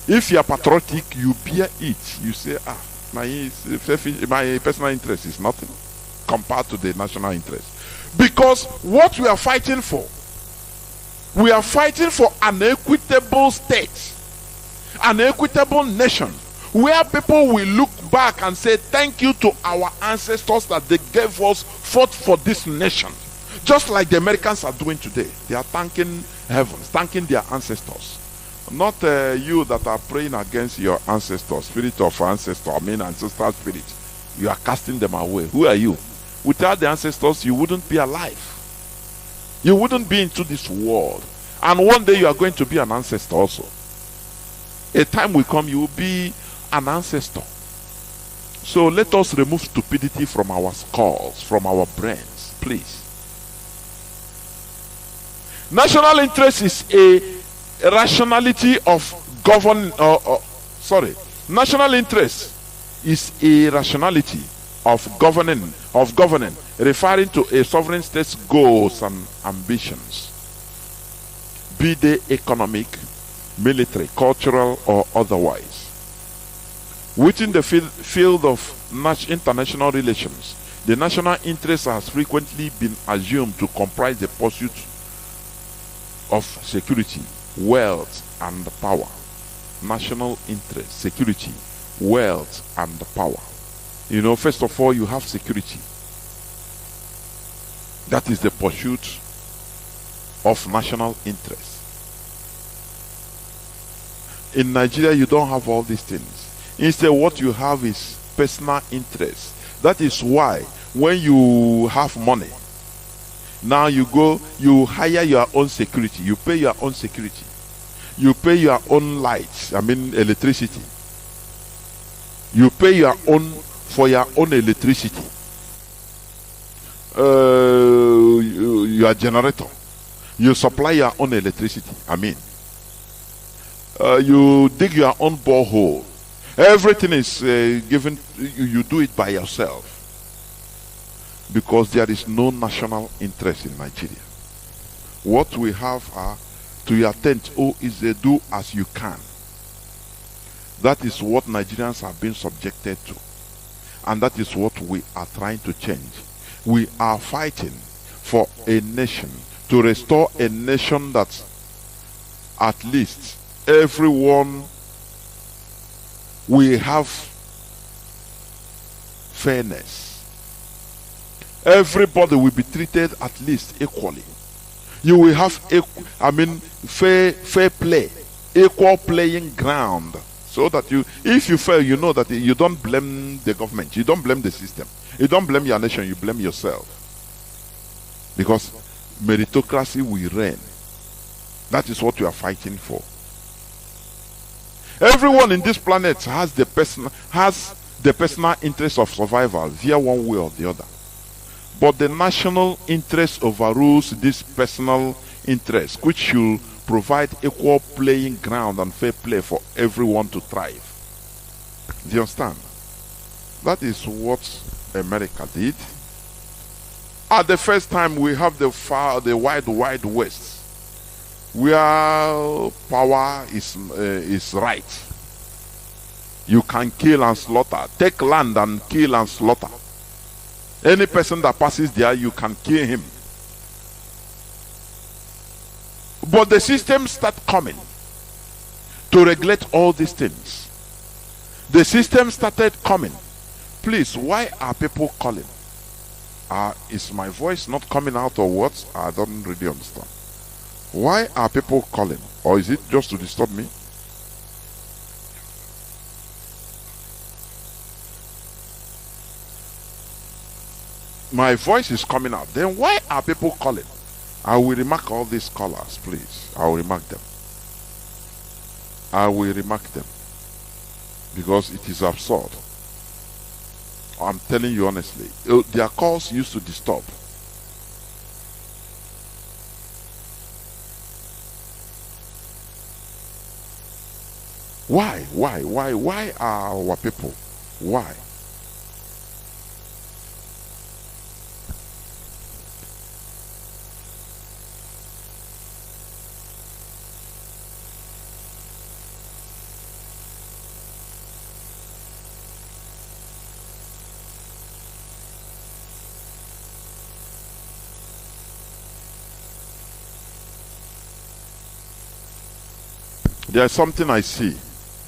If you are patriotic, you bear it. You say, my personal interest is nothing compared to the national interest. Because what we are fighting for, we are fighting for an equitable state, an equitable nation, where people will look back and say thank you to our ancestors that they gave us, fought for this nation. Just like the Americans are doing today. They are thanking heavens, thanking their ancestors. Not you that are praying against your ancestors, spirit of ancestor, ancestral spirit. You are casting them away. Who are you? Without the ancestors, you wouldn't be alive. You wouldn't be into this world. And one day you are going to be an ancestor also. A time will come, you will be an ancestor. So let us remove stupidity from our skulls, from our brains, please. National interest is a rationality of national interest is a rationality of governing, referring to a sovereign state's goals and ambitions, be they economic, military, cultural, or otherwise. Within the field of international relations, the national interest has frequently been assumed to comprise the pursuit of security, wealth, and power. National interest, security, wealth, and power. You know, first of all, you have security. That is the pursuit of national interest. In Nigeria, you don't have all these things. Instead, what you have is personal interest. That is why when you have money, now you go, you hire your own security. You pay your own security. You pay your own lights, electricity. You pay your own for your own electricity, your generator. You supply your own electricity. You dig your own borehole. Everything is given. You do it by yourself because there is no national interest in Nigeria. What we have are to your tent. Is a do as you can. That is what Nigerians have been subjected to. And that is what we are trying to change. We are fighting for a nation, to restore a nation that at least everyone will have fairness. Everybody will be treated at least equally. You will have fair play, equal playing ground. So that if you fail, you know that you don't blame the government, you don't blame the system, you don't blame your nation, you blame yourself. Because meritocracy will reign. That is what you are fighting for. Everyone in this planet has the personal interest of survival via one way or the other. But the national interest overrules this personal interest, which should provide equal playing ground and fair play for everyone to thrive. Do you understand? That is what America did. At the first time, we have the wide west, where power is right. You can kill and slaughter. Take land and kill and slaughter. Any person that passes there, you can kill him. But the system start coming to regulate all these things. The system started coming. Please, why are people calling? Is my voice not coming out or what? I don't really understand. Why are people calling? Or is it just to disturb me? my voice is coming out, then why are people calling? I will remark all these callers, please. I will remark them. I will remark them. Because it is absurd. I'm telling you honestly. Their calls used to disturb. Why? Why are our people? Why? There's something I see.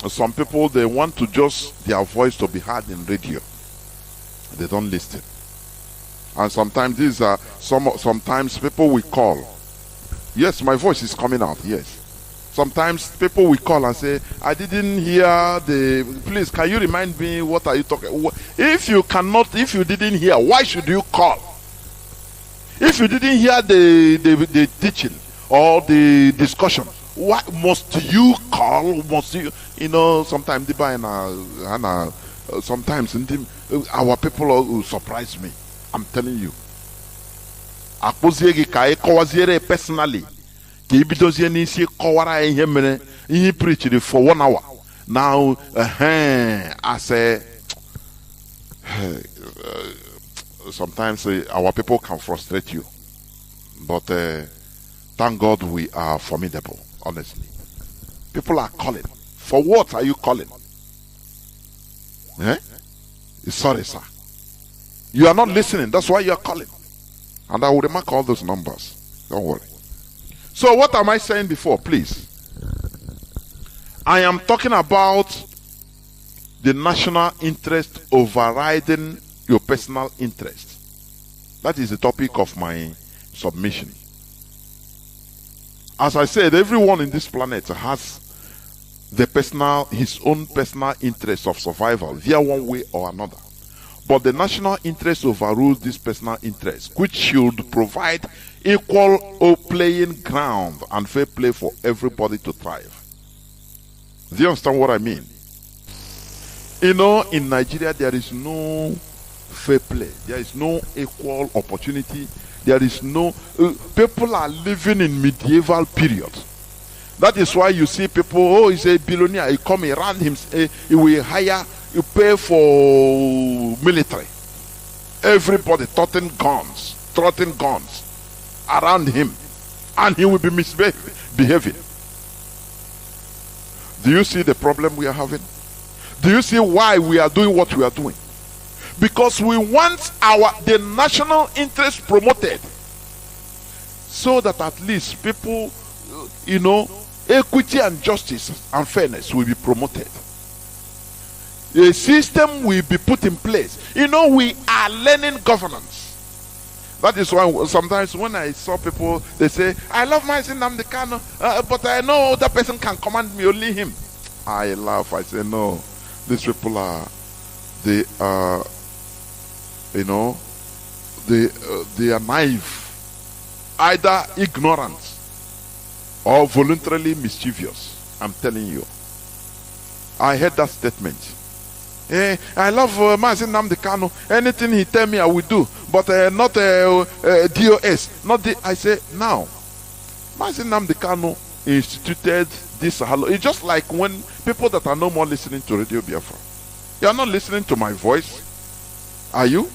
Some people, they want to just their voice to be heard in radio. They don't listen. And sometimes these are sometimes people will call. Yes, my voice is coming out. Yes. Sometimes people will call and say, I didn't hear the, please can you remind me, what are you talking? If you cannot, if you didn't hear, why should you call? If you didn't hear the teaching or the discussion, why must you call? Must you? You know, sometimes sometimes our people will surprise me. I'm telling you. Personally, he preached for 1 hour. Now, I say, sometimes our people can frustrate you, but thank God we are formidable. Honestly, people are calling. For what are you calling? Sorry, sir. You are not listening. That's why you are calling. And I will remark all those numbers. Don't worry. So what am I saying before? Please. I am talking about the national interest overriding your personal interest. That is the topic of my submission. As I said, everyone in this planet has his own personal interest of survival via one way or another. But the national interest overrules this personal interest, which should provide equal playing ground and fair play for everybody to thrive. Do you understand what I mean? You know, in Nigeria, there is no fair play. There is no equal opportunity. There is no people are living in medieval period. That is why you see people, oh, he's a billionaire, he come around him, he will hire, you pay for military. Everybody trotting guns around him, and he will be misbehaving. Do you see the problem we are having? Do you see why we are doing what we are doing? Because we want the national interest promoted, so that at least people, you know, equity and justice and fairness will be promoted. A system will be put in place. You know, we are learning governance. That is why sometimes when I saw people, they say, I love Mazi Nnamdi Kanu, but I know that person can command me, only him. I laugh. I say, no, these people are, they are, you know, they are naive, either ignorant or voluntarily mischievous. I'm telling you. I heard that statement. I love Mazi Nnamdi Kanu. Anything he tell me I will do, but not DOS. Not the. I say now, Mazi Nnamdi Kanu instituted this. It's just like when people that are no more listening to Radio Biafra. You are not listening to my voice, are you?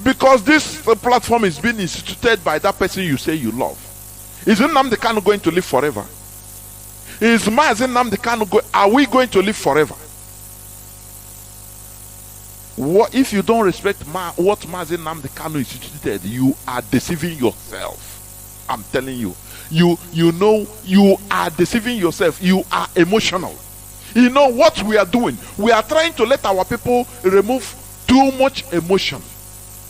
Because this platform is being instituted by that person you say you love. Is Nnamdi Kanu going to live forever? Is Mazi Nnamdi Kanu are we going to live forever? What if you don't respect what Mazi Nnamdi Kanu instituted? You are deceiving yourself. I'm telling you. You know you are deceiving yourself. You are emotional. You know what we are doing? We are trying to let our people remove too much emotion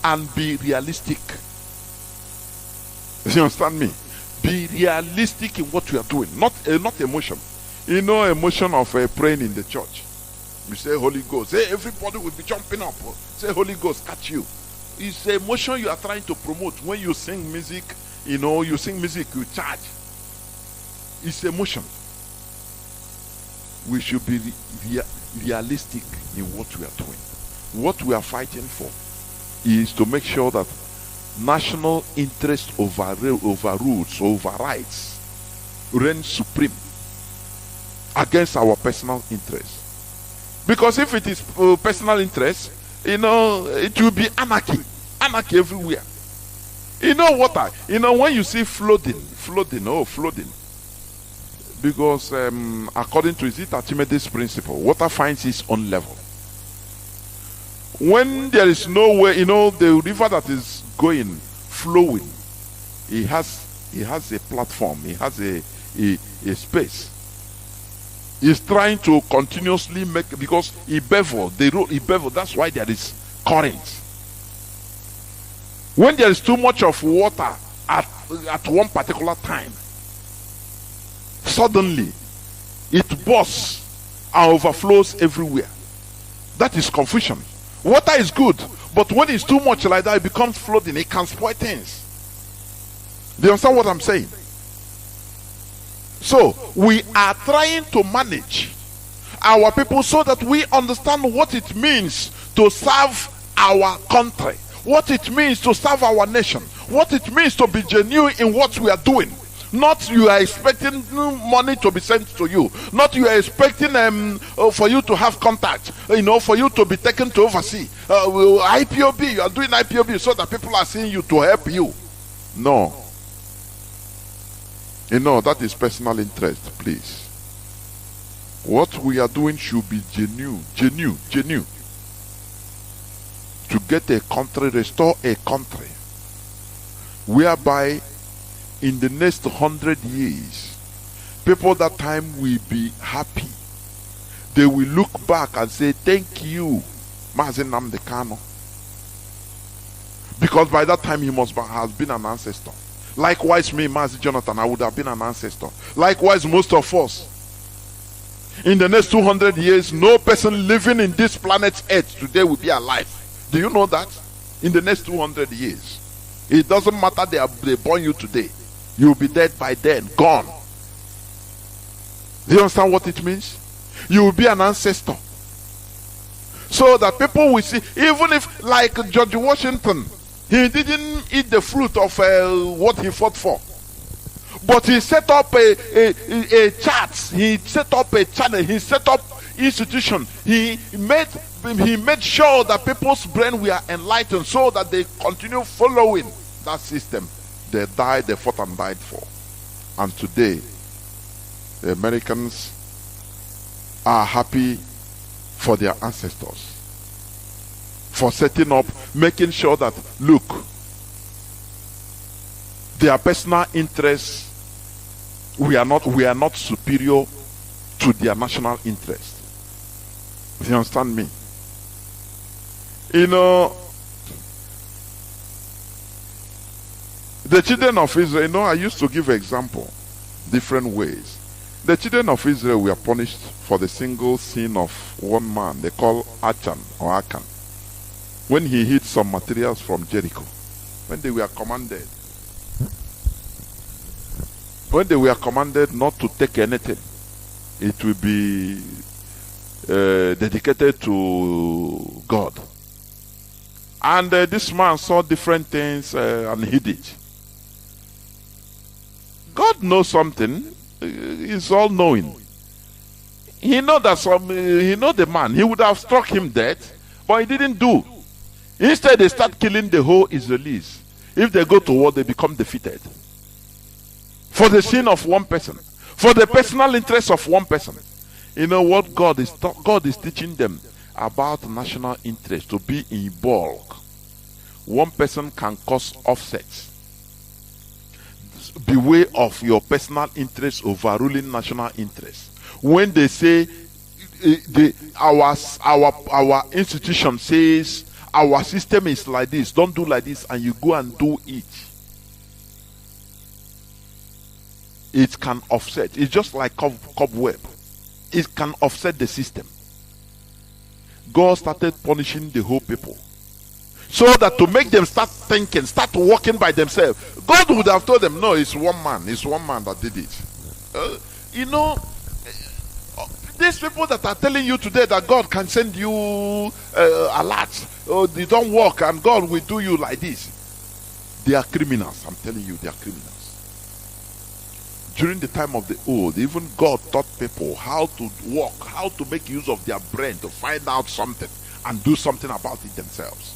and be realistic. You understand me? Be realistic in what you are doing, not emotion. You know, emotion of praying in the church. You say Holy Ghost, say everybody will be jumping up. Say Holy Ghost, catch you. it's a emotion you are trying to promote. When you sing music, you sing music, you charge. It's emotion. We should be realistic in what we are doing. What we are fighting for is to make sure that national interest overrides, reigns supreme against our personal interest. Because if it is personal interest, it will be anarchy everywhere. When you see flooding, because according to Chinedu's principle, water finds its own level. When there is no way, the river that is flowing, it has a platform, it has a space. It's trying to continuously make, because it bevel, that's why there is current. When there is too much of water at one particular time, suddenly it bursts and overflows everywhere. That is confusion. Water is good, but when it's too much like that, it becomes flooding. It can spoil things. Do you understand what I'm saying? So we are trying to manage our people so that we understand what it means to serve our country, what it means to serve our nation, what it means to be genuine in what we are doing. Not you are expecting money to be sent to you. Not you are expecting for you to have contact. For you to be taken to overseas. IPOB, you are doing IPOB so that people are seeing you to help you. No. That is personal interest, please. What we are doing should be genuine. To get a country, restore a country, whereby in the next 100 years, people that time will be happy. They will look back and say, thank you, Mazi Nnamdi Kanu. Because by that time he must have been an ancestor. Likewise me, Mazi Jonathan, I would have been an ancestor. Likewise most of us. In the next 200 years, no person living in this planet Earth today will be alive. Do you know that? In the next 200 years. It doesn't matter they born you today. You will be dead by then, gone. Do you understand what it means? You will be an ancestor. So that people will see, even if, like George Washington, he didn't eat the fruit of what he fought for. But he set up a chart, he set up a channel, he set up institution. He made sure that people's brain were enlightened so that they continue following that system. They died, they fought and died for. And today, the Americans are happy for their ancestors. For setting up, making sure that, look, their personal interests, we are not superior to their national interest. Do you understand me? The children of Israel, I used to give example, different ways. The children of Israel were punished for the single sin of one man, they call Achan or Akan, when he hid some materials from Jericho. When they were commanded not to take anything, it will be dedicated to God. And this man saw different things and hid it. God knows something. He's all knowing. He know that he know the man. He would have struck him dead, but he didn't do. Instead, they start killing the whole Israelis. If they go to war, they become defeated. For the sin of one person, for the personal interest of one person. You know what God is teaching them about national interest, to be in bulk. One person can cause offsets. Beware of your personal interest overruling national interest. When they say our institution says our system is like this, don't do like this, and you go and do it, it can offset. It's just like cobweb. It can offset the system. God started punishing the whole people. so that to make them start thinking, start walking by themselves. God would have told them, no, it's one man that did it. These people that are telling you today that God can send you alerts, or they don't work and God will do you like this, they are criminals. I'm telling you, they are criminals. During the time of the old, even God taught people how to walk, how to make use of their brain to find out something and do something about it themselves.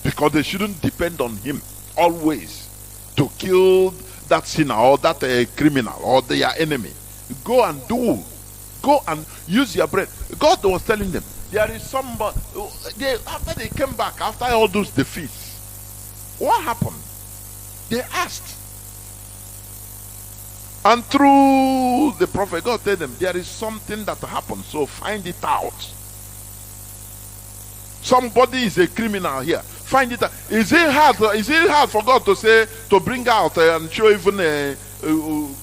Because they shouldn't depend on him always to kill that sinner or that criminal or their enemy. Go and use your brain. God was telling them, there is somebody, after they came back, after all those defeats, what happened? They asked. And through the prophet, God told them, there is something that happened, so find it out. Somebody is a criminal here. Find it out. Is it hard for God to say, to bring out and show even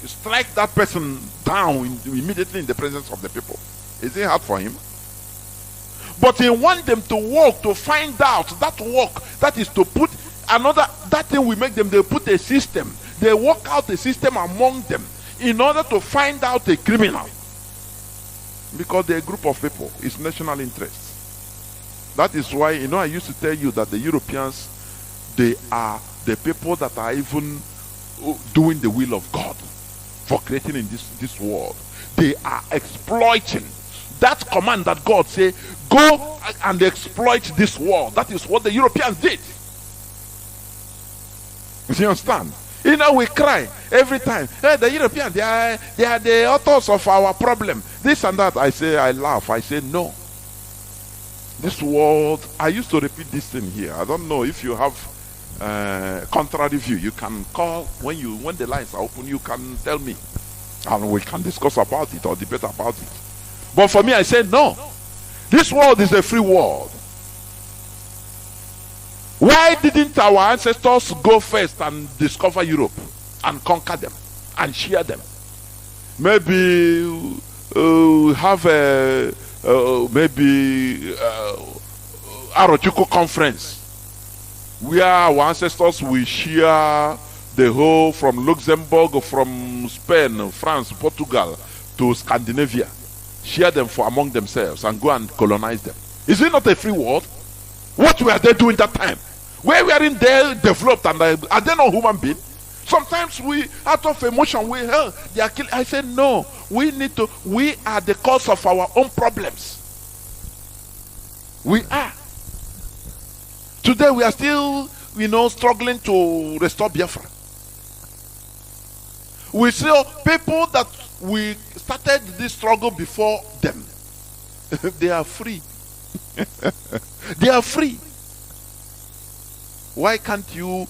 strike that person down immediately in the presence of the people? Is it hard for him? But he wants them to walk, to find out that walk, that is to put that thing will make them, they put a system. They work out a system among them in order to find out a criminal. Because they're a group of people. It's national interest. That is why, I used to tell you that the Europeans, they are the people that are even doing the will of God for creating in this world. They are exploiting that command that God said, go and exploit this world. That is what the Europeans did. You understand? We cry every time. Hey, the Europeans, they are the authors of our problem. This and that. I laugh. I say, no. This world, I used to repeat this thing here. I don't know if you have contrary view. You can call when the lines are open. You can tell me, and we can discuss about it or debate about it. But for me, I say no. This world is a free world. Why didn't our ancestors go first and discover Europe and conquer them and share them? Maybe have a Arochukwu conference where our ancestors will share the whole from Luxembourg, from Spain, France, Portugal to Scandinavia, share them among themselves and go and colonize them. Is it not a free world? What were they doing that time? Where we are in there developed, and are they not human beings? Sometimes we, out of emotion, they are killing. I say no. We are the cause of our own problems. We are. Today we are still, struggling to restore Biafra. We see people that we started this struggle before them. They are free. They are free. Why can't you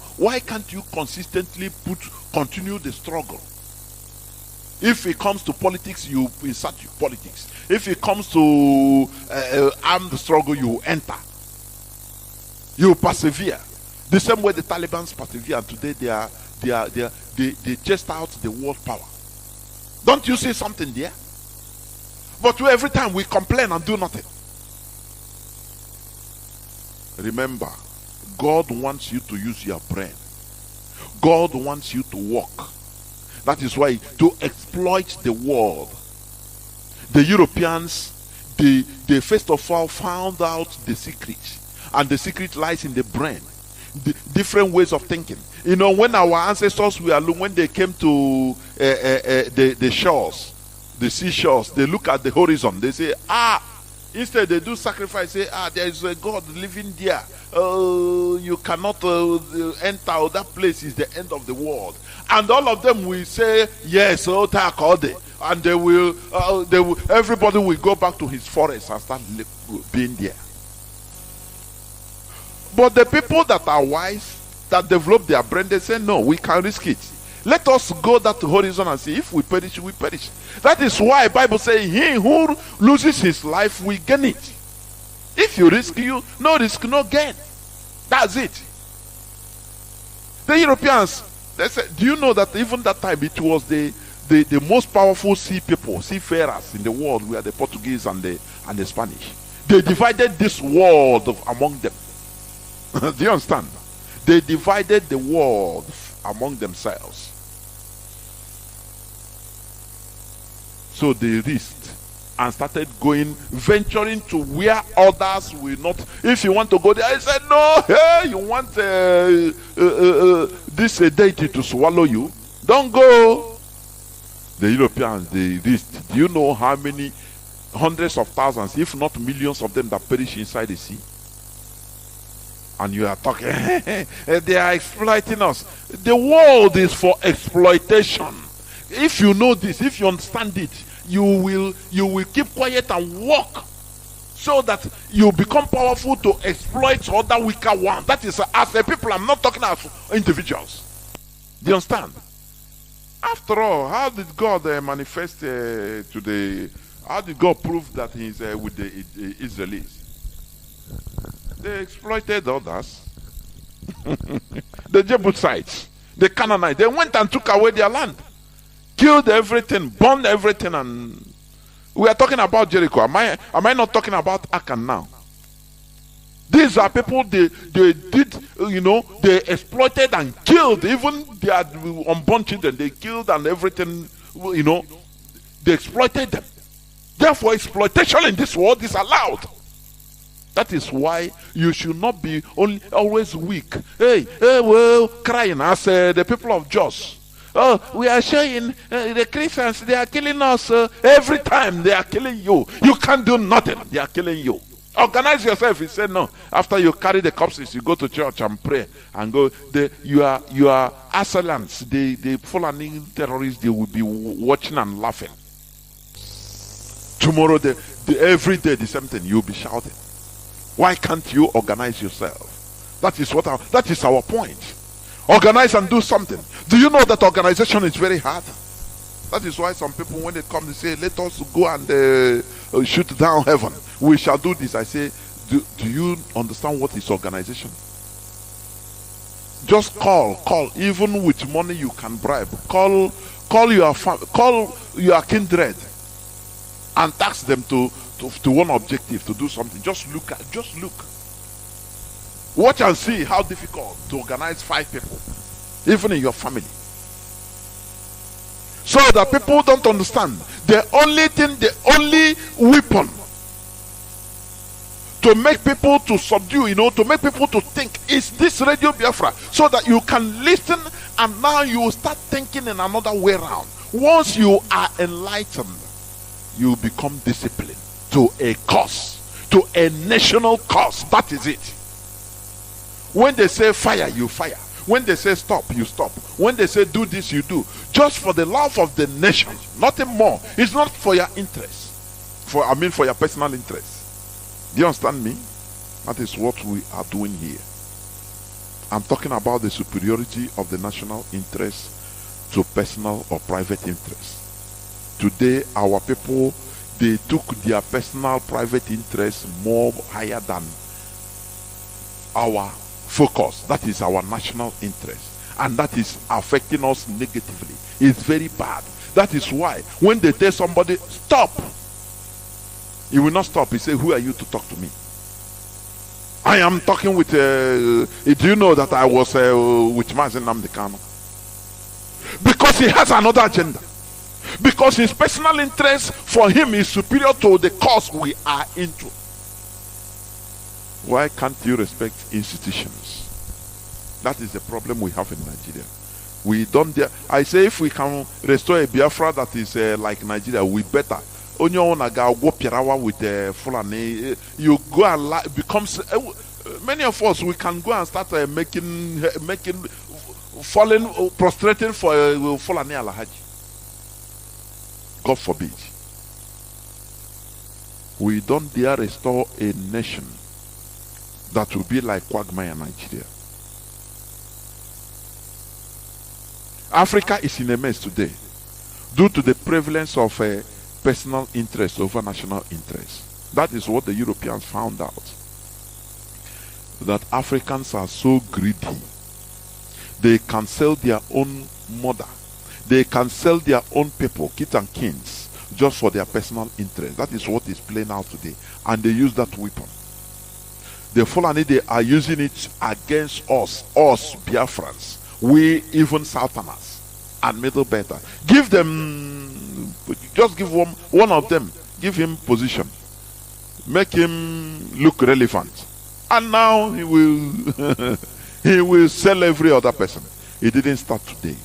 consistently continue the struggle? If it comes to politics, you insert politics. If it comes to armed struggle, you enter. You persevere. The same way the Taliban persevere, and today they chased out the world power. Don't you see something there? But every time we complain and do nothing. Remember, God wants you to use your brain. God wants you to walk. That is why, to exploit the world. The Europeans, they first of all found out the secret. And the secret lies in the brain. The different ways of thinking. When our ancestors when they came to the shores, the seashores, they look at the horizon. They say, instead they do sacrifice, say, there is a God living there. You cannot enter. That place is the end of the world. And all of them will say, yes, and they will, everybody will go back to his forest and start being there. But the people that are wise, that develop their brain, they say, no, we can risk it. Let us go that horizon and see, if we perish, we perish. That is why the Bible says, he who loses his life will gain it. If you risk, no risk, no gain. That's it. The Europeans, they said, do you know that even that time it was the most powerful seafarers in the world were the Portuguese and the Spanish. They divided this world among them. Do you understand? They divided the world among themselves. So they risked and started venturing to where others will not. If you want to go there, I said, no, hey, you want this deity to swallow you? Don't go. The Europeans, they risked. Do you know how many hundreds of thousands, if not millions of them that perish inside the sea? And you are talking, they are exploiting us. The world is for exploitation. If you know this, if you understand it, you will keep quiet and walk, so that you become powerful to exploit other weaker ones. That is, as a people, I'm not talking as individuals. Do you understand? After all, how did God manifest how did God prove that he's with the Israelis? They exploited others. The Jebusites, the Canaanites, they went and took away their land, killed everything, burned everything. And we are talking about Jericho. Am I not talking about Achan now? These are people they did, they exploited and killed. Even their unborn children, they killed and everything, they exploited them. Therefore, exploitation in this world is allowed. That is why you should not be always weak. Well, crying as the people of Jos. Oh, we are showing the Christians, they are killing us. Every time they are killing you. You can't do nothing. They are killing you. Organize yourself. He said no. After you carry the corpses, you go to church and pray and go. You are assailants. The Fulani terrorists, they will be watching and laughing. Tomorrow, every day the same thing. You'll be shouting. Why can't you organize yourself? That is our point. Organize and do something. Do you know that organization is very hard? That is why some people, when they come, they say, let us go and shoot down heaven. We shall do this. I say, do you understand what is organization? Just call. Even with money you can bribe. Call your kindred and tax them to one objective, to do something. Just look. Watch and see how difficult to organize 5 people, even in your family. So that people don't understand. The only weapon to make people to subdue, to make people to think is this Radio Biafra, so that you can listen and now you will start thinking in another way around. Once you are enlightened, you become disciplined to a cause, to a national cause. That is it. When they say fire, you fire. When they say stop, you stop. When they say do this, you do. Just for the love of the nation, nothing more. It's not for your interest. For your personal interest. Do you understand me? That is what we are doing here. I'm talking about the superiority of the national interest to personal or private interest. Today, our people, they took their personal private interest more higher than our focus. That is our national interest, and that is affecting us negatively. It's very bad. That is why when they tell somebody stop, he will not stop. He say, who are you to talk to me? I am talking with do you know that I was with Mazi Nnamdi Kanu? Because he has another agenda. Because his personal interest for him is superior to the cause we are into. Why can't you respect institutions? That is the problem we have in Nigeria. We don't dare. I say if we can restore a Biafra that is like Nigeria, we better. On your own, go Pirawa with Fulani. You go and becomes many of us. We can go and start falling, prostrating for Fulani Alahaji. God forbid. We don't dare restore a nation that will be like Quagmire Nigeria. Africa is in a mess today due to the prevalence of personal interest over national interest. That is what the Europeans found out. That Africans are so greedy. They can sell their own mother. They can sell their own people, kids and kings, just for their personal interest. That is what is playing out today. And they use that weapon. The Fulani, they are using it against us Biafrans, we even Southerners and Middle Beta. Give them, just give one of them, give him position, make him look relevant, and now he will he will sell every other person. It didn't start today.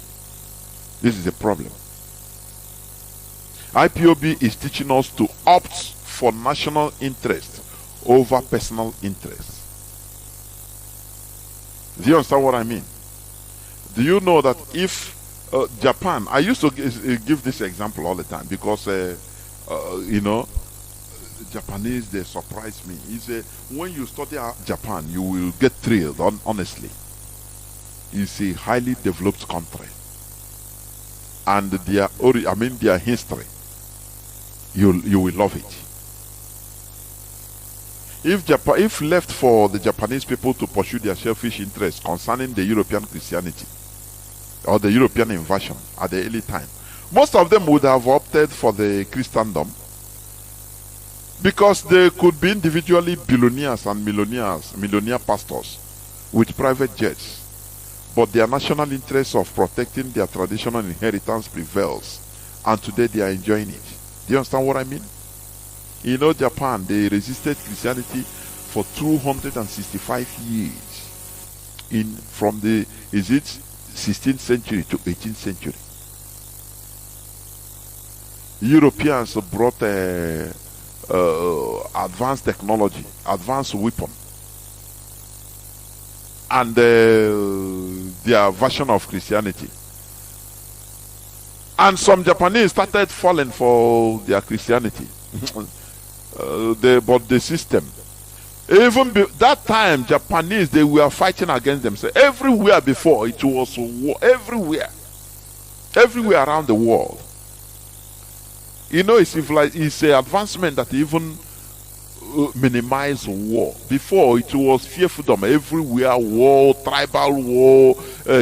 This is a problem. IPOB is teaching us to opt for national interest over personal interest. Do you understand what I mean? Do you know that if Japan, I used to give this example all the time because you know, Japanese, they surprise me. When you study Japan, you will get thrilled, honestly. It's a highly developed country, and their history, you will love it. If left for the Japanese people to pursue their selfish interests concerning the European Christianity or the European invasion at the early time, most of them would have opted for the Christendom, because they could be individually billionaires and millionaire pastors with private jets, but their national interest of protecting their traditional inheritance prevails, and today they are enjoying it. Do you understand what I mean? You know, Japan, they resisted Christianity for 265 years, from the 16th century to 18th century. Europeans brought advanced technology, advanced weapon, and their version of Christianity. And some Japanese started falling for their Christianity. But the system, even that time, Japanese, they were fighting against themselves. Everywhere before, it was war. Everywhere around the world. You know, it's an advancement that even minimize war. Before, it was fearful everywhere, war, tribal war,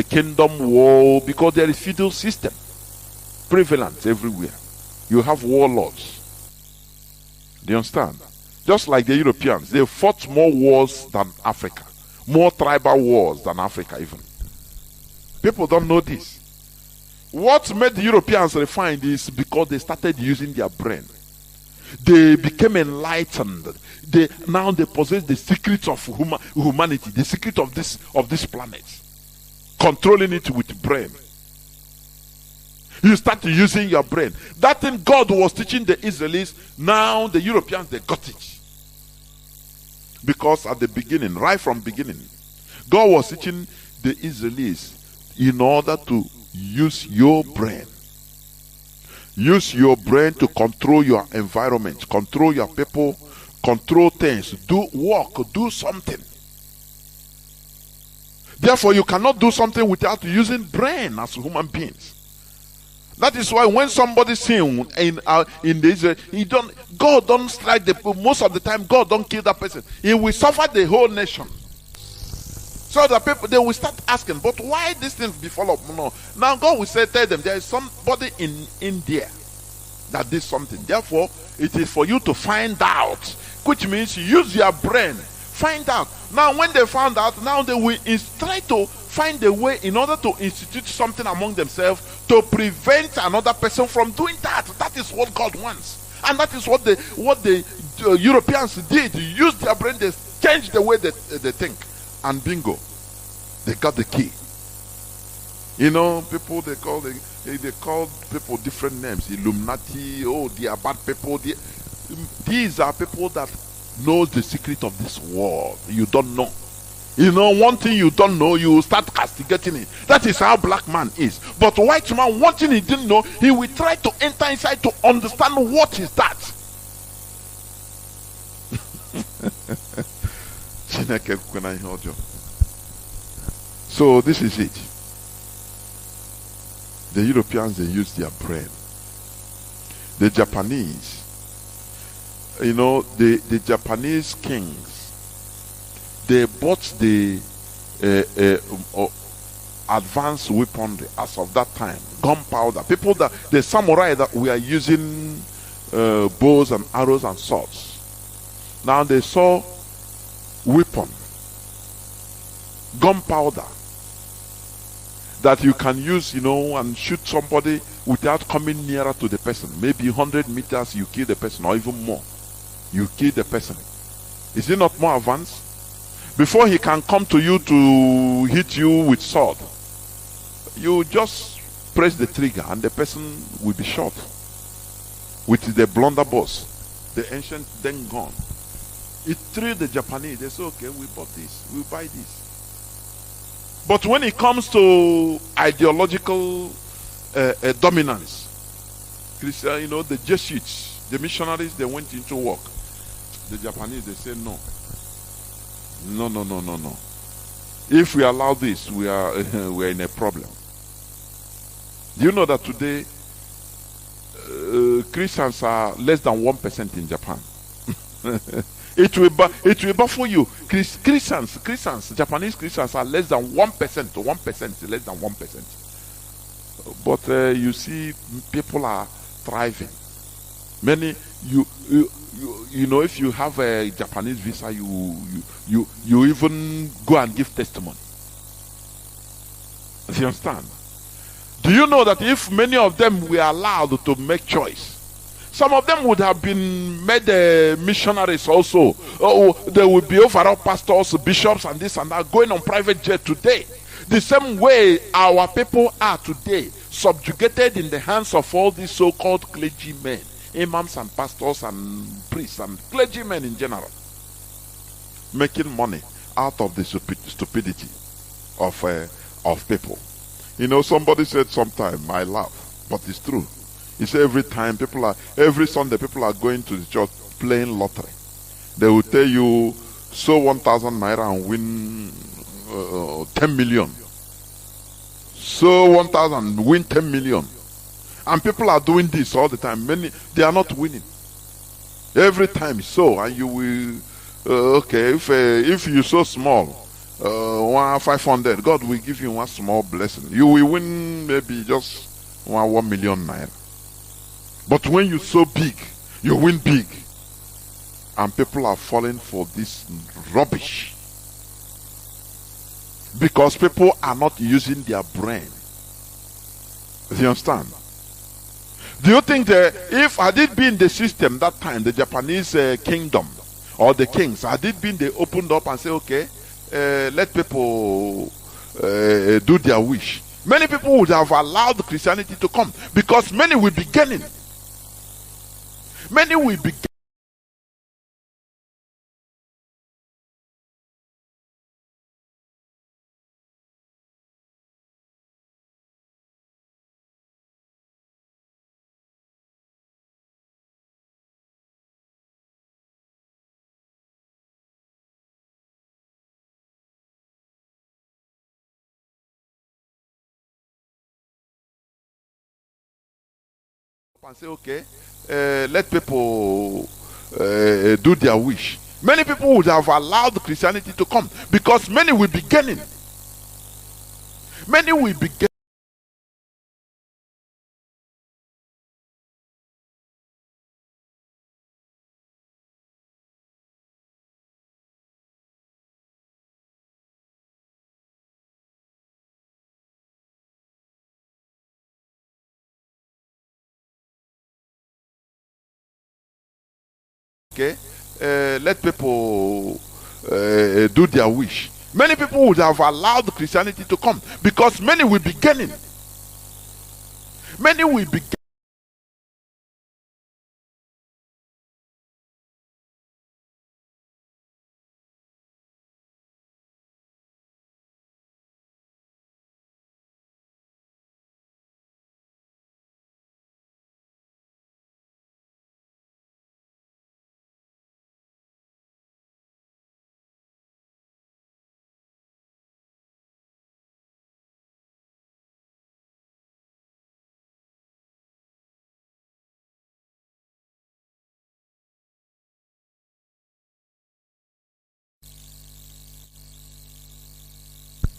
kingdom war, because there is feudal system prevalent everywhere. You have warlords. Do you understand? Just like the Europeans, they fought more wars than Africa, more tribal wars than Africa even. People don't know this. What made the Europeans refined is because they started using their brain. They became enlightened. Now they possess the secrets of humanity, the secret of this planet, controlling it with brain. You start using your brain. That thing God was teaching the Israelis, now the Europeans, they got it. Because at the beginning, right from beginning, God was teaching the Israelis in order to use your brain. Use your brain to control your environment, control your people, control things, do work, do something. Therefore, you cannot do something without using brain as human beings. That is why when somebody sins in the Israel, God don't strike the people. Most of the time, God don't kill that person. He will suffer the whole nation. So the people, they will start asking, but why these things befall up? No. Now God will tell them, there is somebody in India that did something. Therefore, it is for you to find out, which means use your brain. Find out. Now when they found out, now they will try to find a way in order to institute something among themselves to prevent another person from doing that. That is what God wants. And that is what the Europeans did. Use their brain, they changed the way they think. And bingo, they got the key. You know, people, they call people different names. Illuminati, oh, they are bad people. These are people that know the secret of this world. You don't know. You know, one thing you don't know, you start castigating it. That is how black man is. But white man, one thing he didn't know, he will try to enter inside to understand what is that. So this is it. The Europeans, they use their brain. The Japanese, you know, the Japanese kings, they bought the advanced weaponry as of that time, gunpowder. People that the samurai that were using bows and arrows and swords. Now they saw weapon, gunpowder, that you can use, and shoot somebody without coming nearer to the person. Maybe 100 meters, you kill the person, or even more. You kill the person. Is it not more advanced? Before he can come to you to hit you with sword, you just press the trigger and the person will be shot with the blunderbuss, the ancient then gone. It thrilled the Japanese. They say, okay, we bought this, we buy this. But when it comes to ideological dominance, Christian, the Jesuits, the missionaries, they went into work. The Japanese, they say no. No. If we allow this, we are in a problem. Do you know that today Christians are less than 1% in Japan? It will baffle you. Christians, Japanese Christians are less than 1%. 1%, less than 1%. But you see, people are thriving. Many, if you have a Japanese visa, you even go and give testimony. Do you understand? Do you know that if many of them were allowed to make choice, some of them would have been made missionaries also. There would be overall pastors, bishops, and this and that, going on private jet today. The same way our people are today, subjugated in the hands of all these so-called clergymen, imams and pastors and priests and clergymen in general, making money out of the stupidity of people. Somebody said sometime, I laugh, but it's true. He said every Sunday people are going to the church playing lottery. They will tell you, sow 1,000 naira and win 10 million. Sow 1,000, win 10 million. And people are doing this all the time. Many, they are not winning. Every time sow, and you will, if you sow small, 500, God will give you one small blessing. You will win maybe just 1 million naira. But when you sow big, you win big. And people are falling for this rubbish. Because people are not using their brain. Do you understand? Do you think that if had it been the system that time, the Japanese kingdom or the kings, had it been they opened up and say, okay, let people do their wish, many people would have allowed Christianity to come, because many will be gaining. Many will be and say, okay, let people do their wish. Many people would have allowed Christianity to come, because many will be gaining. Many will be gaining. Okay, let people do their wish. Many people would have allowed Christianity to come, because many will be gaining. Many will be gaining.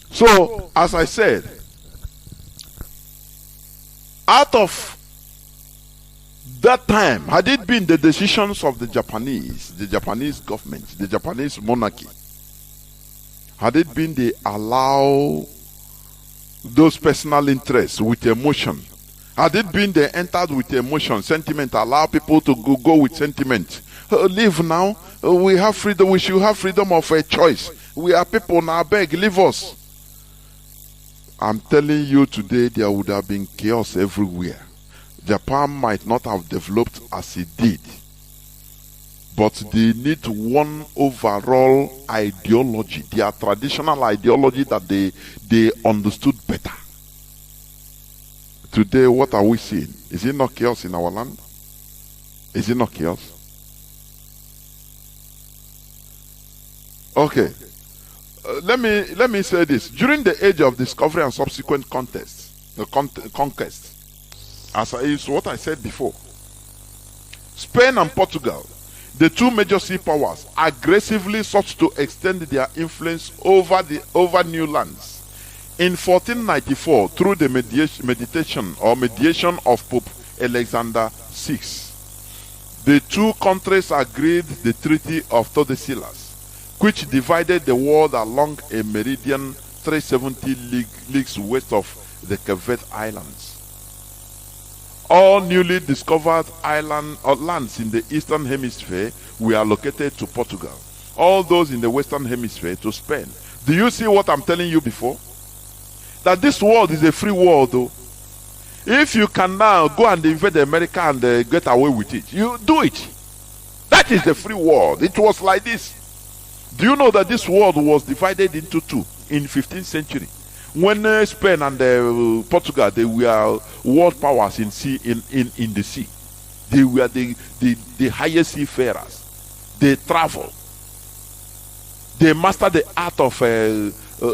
So, as I said, out of that time, had it been the decisions of the Japanese government, the Japanese monarchy, Had it been they allow those personal interests with emotion, had it been they entered with emotion, sentiment, allow people to go with sentiment. Live now. We have freedom. We should have freedom of a choice. We are people now. Beg, leave us. I'm telling you today, there would have been chaos everywhere. Japan might not have developed as it did, but they need one overall ideology, their traditional ideology that they understood better. Today, what are we seeing? Is it not chaos in our land? Is it not chaos? Okay. Let me say this. During the age of discovery and subsequent conquest, as is what I said before, Spain and Portugal, the two major sea powers, aggressively sought to extend their influence over new lands. In 1494, through the mediation of Pope Alexander VI, the two countries agreed the Treaty of Tordesillas, which divided the world along a meridian 370 leagues west of the Cape Verde Islands. All newly discovered lands in the Eastern Hemisphere were allocated to Portugal. All those in the Western Hemisphere to Spain. Do you see what I'm telling you before? That this world is a free world, though. If you can now go and invade America and get away with it, you do it. That is the free world. It was like this. Do you know that this world was divided into two in 15th century? When Spain and Portugal, they were world powers in the sea. They were the highest seafarers. They traveled. They mastered the art of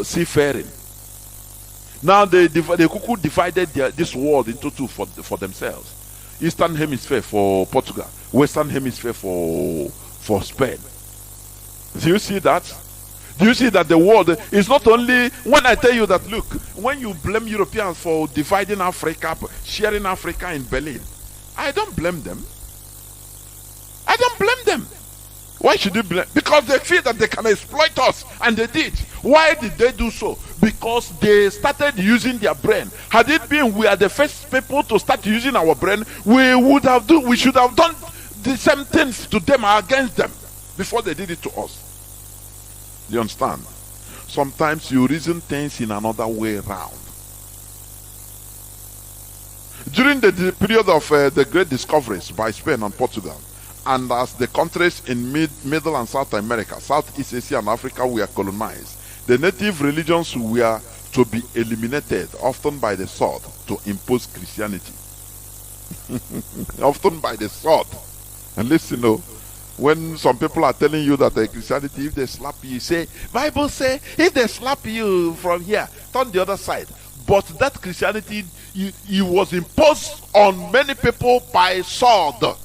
seafaring. Now they divided this world into two for themselves. Eastern Hemisphere for Portugal, Western Hemisphere for Spain. Do you see that? Do you see that the world is not only, when I tell you that, look, when you blame Europeans for dividing Africa, sharing Africa in Berlin, I don't blame them. I don't blame them. Why should you blame? Because they feel that they can exploit us, and they did. Why did they do so? Because they started using their brain. Had it been we are the first people to start using our brain, we should have done the same thing to them or against them before they did it to us. Do you understand? Sometimes you reason things in another way around. During the period of the great discoveries by Spain and Portugal, and as the countries in Middle and South America, Southeast Asia and Africa were colonized, the native religions were to be eliminated, often by the sword, to impose Christianity. Often by the sword. And listen, when some people are telling you that Christianity, if they slap you, say, Bible say, if they slap you from here, turn the other side. But that Christianity, it was imposed on many people by sword.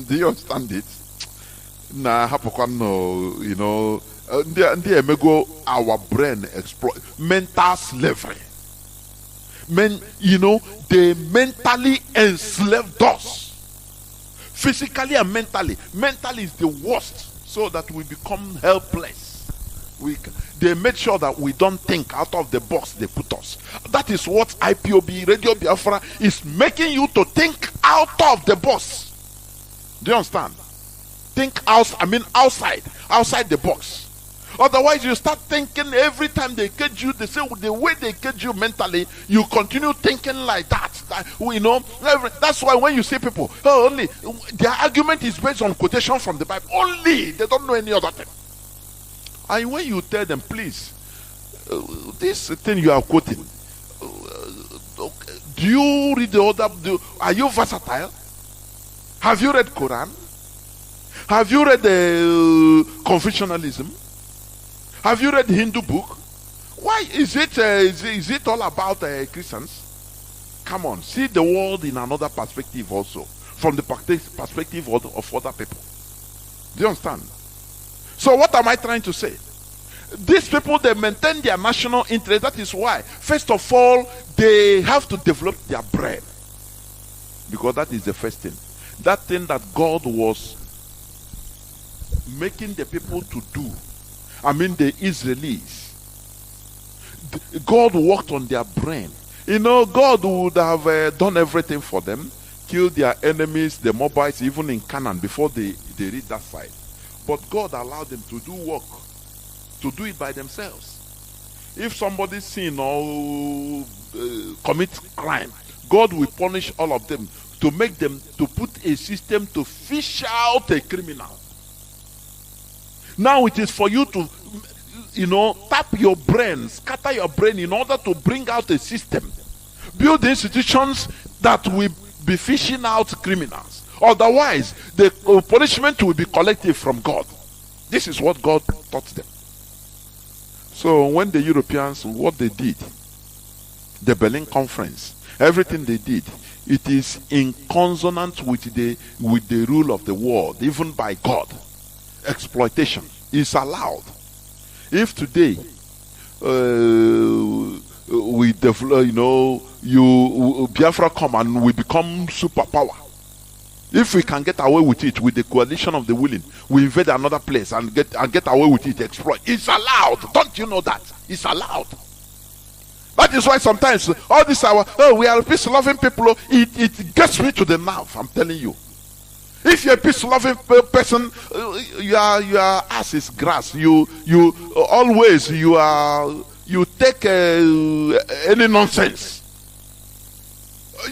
Do you understand it? Nah, you know, our brain exploit mental slavery. They mentally enslaved us. Physically and mentally. Mentally is the worst, so that we become helpless. They made sure that we don't think out of the box they put us. That is what IPOB, Radio Biafra, is making you to think out of the box. Do you understand? Think outside the box. Otherwise, you start thinking every time they cage you, they say the way they cage you mentally, you continue thinking like that. That's why when you see people, only their argument is based on quotation from the Bible. Only they don't know any other thing. And when you tell them, please, this thing you are quoting, do you read the other? Are you versatile? Have you read Quran? Have you read the Confucianism? Have you read the Hindu book? Why is it all about Christians? Come on, see the world in another perspective also, from the perspective of other people. Do you understand? So what am I trying to say? These people, they maintain their national interest. That is why, first of all, they have to develop their brain, because that is the first thing. That thing that God was making the people to do, the Israelis. God worked on their brain. You know, God would have done everything for them, killed their enemies, the Moabites, even in Canaan, before they reached that side. But God allowed them to do work, to do it by themselves. If somebody sin or commit crime, God will punish all of them to make them, to put a system to fish out a criminal. Now it is for you to, tap your brain, scatter your brain in order to bring out a system. Build institutions that will be fishing out criminals. Otherwise, the punishment will be collective from God. This is what God taught them. So when the Europeans, what they did, the Berlin Conference, everything they did, it is in consonance with the rule of the world, even by God. Exploitation is allowed. If today Biafra come and we become superpower, if we can get away with it with the coalition of the willing, we invade another place and get away with it, exploit. It's allowed. Don't you know that? It's allowed. That is why sometimes all this we are peace-loving people. It gets me to the nerve. I'm telling you. If you're a peace-loving person, your ass is grass. You always you take any nonsense.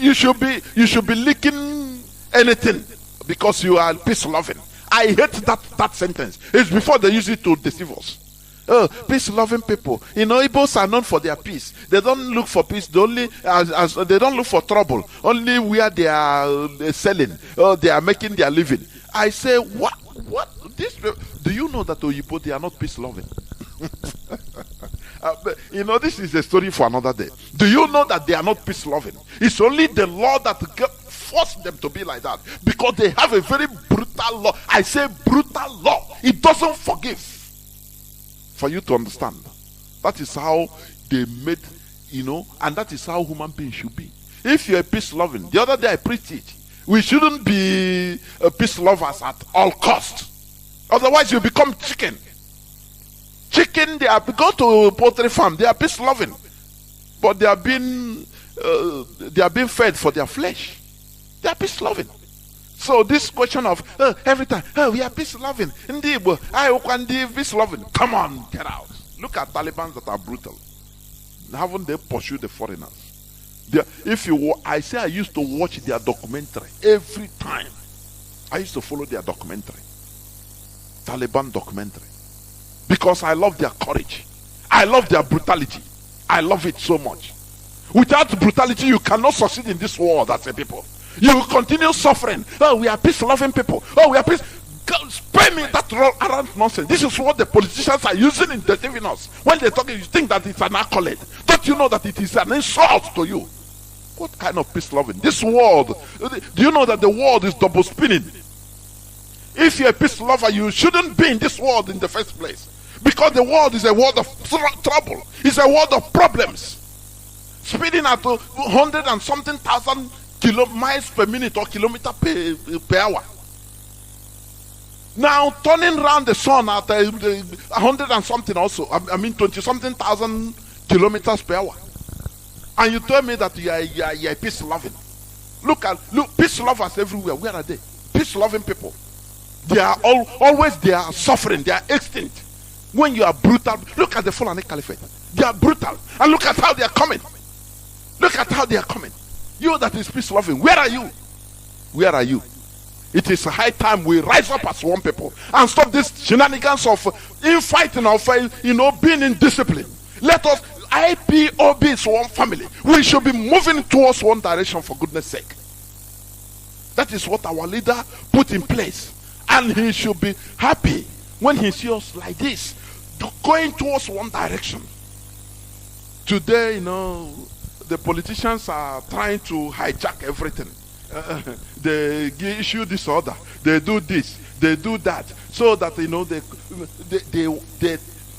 You should be licking anything because you are peace-loving. I hate that sentence. It's before they use it to deceive us. Oh, peace-loving people. Igbos are known for their peace. They don't look for peace. They only they don't look for trouble. Only where they are selling. They are making their living. I say, what? Do you know that Oyibo, they are not peace-loving? This is a story for another day. Do you know that they are not peace-loving? It's only the law that forced them to be like that, because they have a very brutal law. I say brutal law. It doesn't forgive. For you to understand, that is how they made, and that is how human beings should be. If you're a peace loving, the other day I preached it. We shouldn't be peace lovers at all costs. Otherwise, you become chicken. Chicken, go to a poultry farm. They are peace loving, but they are being fed for their flesh. They are peace loving. So this question of every time, we are peace loving. Indeed, I can be peace loving. Come on, get out. Look at Taliban that are brutal. Haven't they pursued the foreigners? I say I used to watch their documentary every time. I used to follow their documentary, Taliban documentary, because I love their courage. I love their brutality. I love it so much. Without brutality, you cannot succeed in this world as a people. You will continue suffering. Oh, we are peace-loving people. Oh, we are peace. Spare me that around nonsense. This is what the politicians are using in deceiving us. When they talk, you think that it's an accolade. Don't you know that it is an insult to you? What kind of peace-loving? This world. Do you know that the world is double spinning? If you're a peace lover, you shouldn't be in this world in the first place. Because the world is a world of trouble. It's a world of problems. Spinning at 100 and something thousand miles per minute or kilometer per hour. Now turning around the sun at 100 and something also. 20 something thousand kilometers per hour. And you tell me that you are peace loving. Look, peace lovers everywhere. Where are they? Peace loving people. They are always they are suffering. They are extinct. When you are brutal, look at the Fulani Caliphate. They are brutal. And look at how they are coming. Look at how they are coming. You that is peace loving, where are you? Where are you? It is high time we rise up as one people and stop this shenanigans of infighting, of being in discipline. Let us, IPOB is one family. We should be moving towards one direction, for goodness sake. That is what our leader put in place, and he should be happy when he sees us like this, going towards one direction. Today, the politicians are trying to hijack everything. They issue this order. They do this. They do that. So that they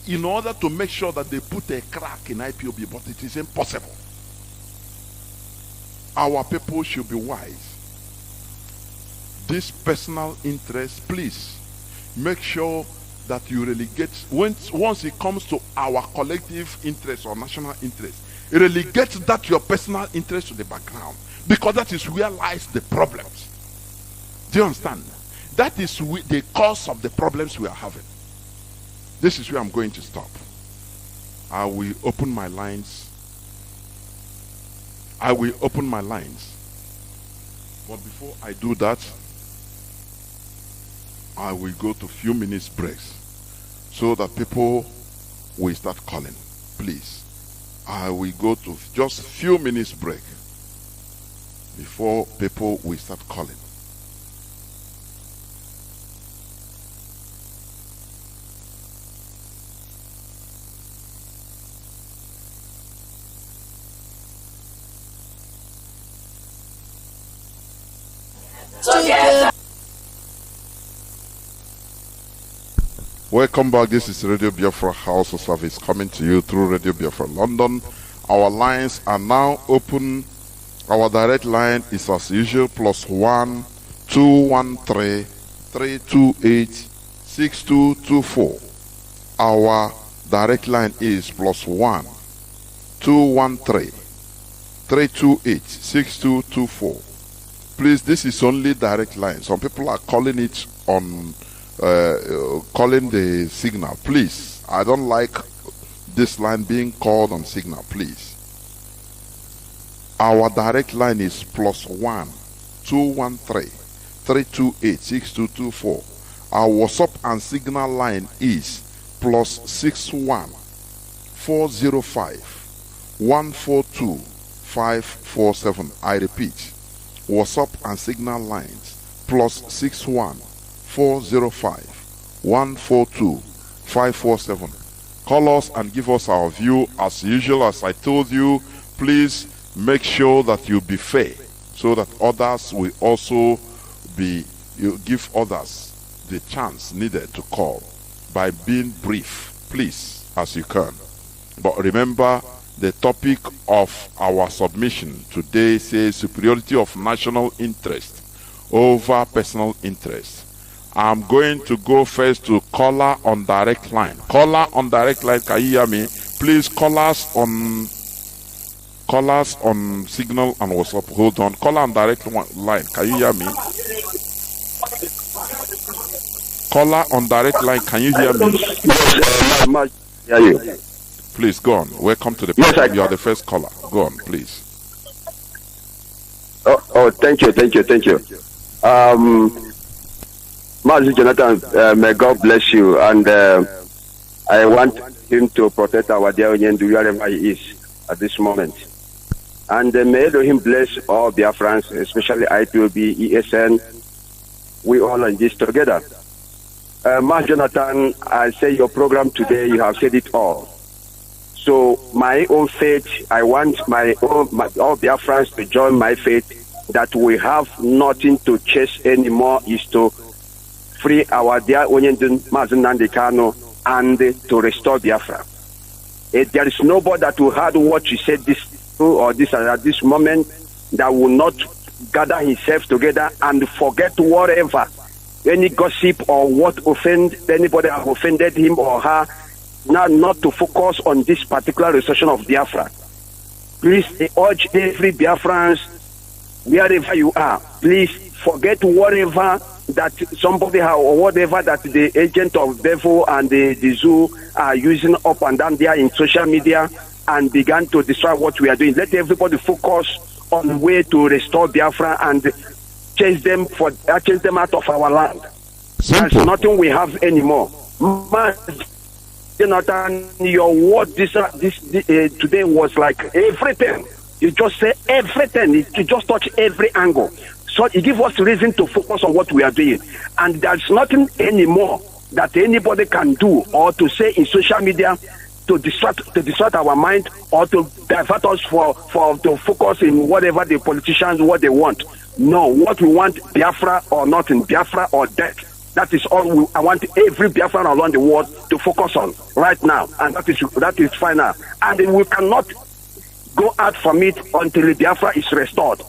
in order to make sure that they put a crack in IPOB, but it is impossible. Our people should be wise. This personal interest, please make sure that you relegate, once it comes to our collective interest or national interest, you relegate that your personal interest to the background, because that is where lies the problems. Do you understand? That is the cause of the problems we are having. This is where I'm going to stop. I will open my lines. But before I do that, I will go to few minutes breaks so that people will start calling. Please, I will go to just few minutes break before people will start calling. Welcome back. This is Radio Biafra HAUSA-SERVICE coming to you through Radio Biafra London. Our lines are now open. Our direct line is as usual +1 213 328 6224. Our direct line is +1 213 328 6224. Please, this is only direct line. Some people are calling it on calling the signal. Please, I don't like this line being called on signal. Please, our direct line is +1 213 328 6224. Our WhatsApp and signal line is +61 405 142 547. I repeat, WhatsApp and signal lines +61 405 142 547. Call us and give us our view as usual. As I told you, please make sure that you be fair so that others will also be, you give others the chance needed to call by being brief, please, as you can. But remember, the topic of our submission today says superiority of national interest over personal interest. I'm going to go first to caller on direct line. Caller on direct line, can you hear me? Please call us on signal and WhatsApp. Hold on. Caller on direct line, can you hear me? Caller on direct line, can you hear me? Yes, hear you. Please go on. Welcome to the program. You are the first caller. Go on, please. Thank you. Mazi Jonathan, may God bless you, and I want him to protect our dear Nnamdi wherever he is at this moment. And may Elohim bless all Biafrans, especially IPOB, ESN. We all in this together. Mazi Jonathan, I say your program today, you have said it all. So my own faith, I want all Biafrans to join my faith that we have nothing to chase anymore, is to free our dear Mazi Nnamdi Kanu and to restore Biafra. There is nobody that will heard what you said at this moment that will not gather himself together and forget whatever, any gossip or what offend anybody have offended him or her, now not to focus on this particular restoration of Biafra. Please urge every Biafrans, wherever you are, please forget whatever that somebody or whatever that the agent of devil and the zoo are using up and down there in social media and began to destroy what we are doing. Let everybody focus on the way to restore Biafra and chase them out of our land. There's nothing we have anymore. Jonathan, your word today was like everything. You just say everything. You just touch every angle. So it gives us reason to focus on what we are doing. And there's nothing anymore that anybody can do or to say in social media to distract our mind or to divert us to focus in whatever the politicians, what they want. No, what we want, Biafra or not in Biafra or death. That is all I want every Biafran around the world to focus on right now. And that is final. And we cannot go out from it until Biafra is restored.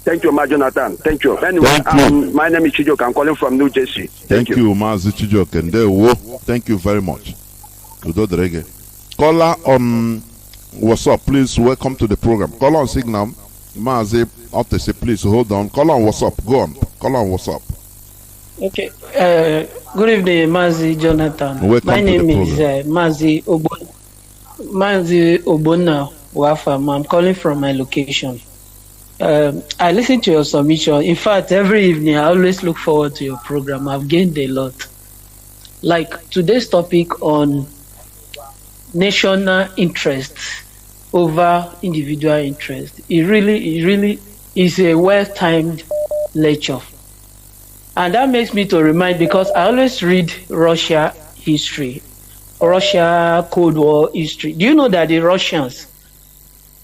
Thank you, Ma Jonathan. Thank you. Anyway, Thank you. My name is Chijok. I'm calling from New Jersey. Thank you, Mazi Chijok. Thank you very much. Caller on WhatsApp, please. Welcome to the program. Caller on Signal. Mazi Otese, please hold on. Caller on WhatsApp. Go on. Caller on WhatsApp. Okay. Good evening, Mazi Jonathan. Welcome My name to the is Mazi Obona Wafam. I'm calling from my location. I listen to your submission. In fact, every evening I always look forward to your program. I've gained a lot. Like today's topic on national interest over individual interest. It really is a well-timed lecture. And that makes me to remind, because I always read Russia history, Russia Cold War history. Do you know that the Russians,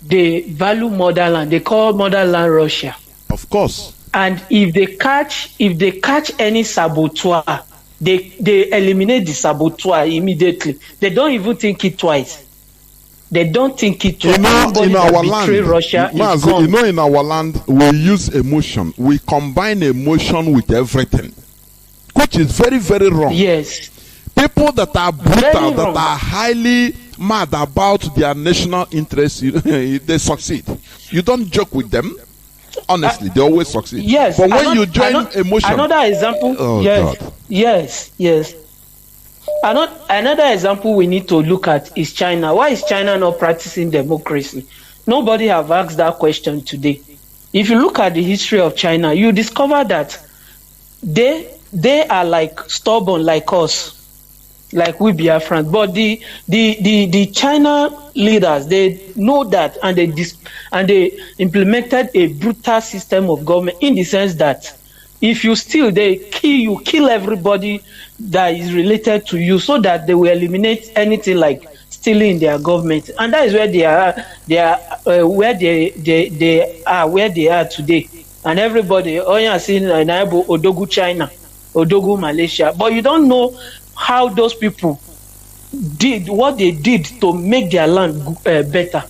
they value motherland? They call motherland Russia. Of course. And if they catch any saboteur, they eliminate the saboteur immediately. They don't even think it twice. They don't think it twice. In our land, Russia is Mazi, gone. in our land, we use emotion. We combine emotion with everything, which is very, very wrong. Yes. People that are brutal, that wrong. are highly mad about their national interests, they succeed. You don't joke with them. Honestly, they always succeed. Yes. But when you join emotion. Another example. Oh, yes. God. Yes. Another example we need to look at is China. Why is China not practicing democracy? Nobody have asked that question today. If you look at the history of China, you discover that they are like stubborn like us, like we Biafrans. But the China leaders, they know that, and they implemented a brutal system of government, in the sense that if you steal, they kill everybody that is related to you, so that they will eliminate anything like stealing in their government. And that is where they are today. And everybody, oh yeah, seen Odogu China, Odogu Malaysia, but you don't know how those people did what they did to make their land better.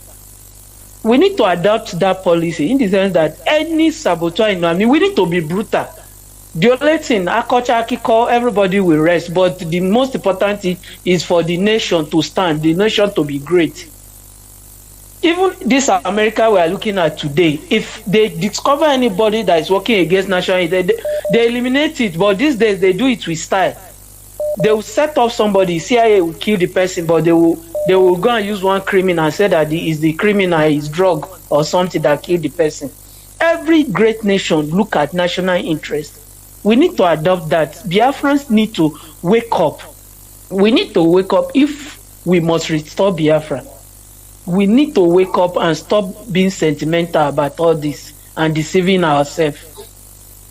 We need to adopt that policy, in the sense that any saboteur we need to be brutal. The only thing, everybody will rest, but the most important thing is for the nation to stand, the nation to be great. Even this America we are looking at today, if they discover anybody that is working against national interest, they eliminate it. But these days they do it with style. They will set up somebody, CIA will kill the person, but they will go and use one criminal and say that the criminal is drug or something that killed the person. Every great nation look at national interest. We need to adopt that. Biafrans need to wake up. We need to wake up if we must restore Biafra. We need to wake up and stop being sentimental about all this and deceiving ourselves.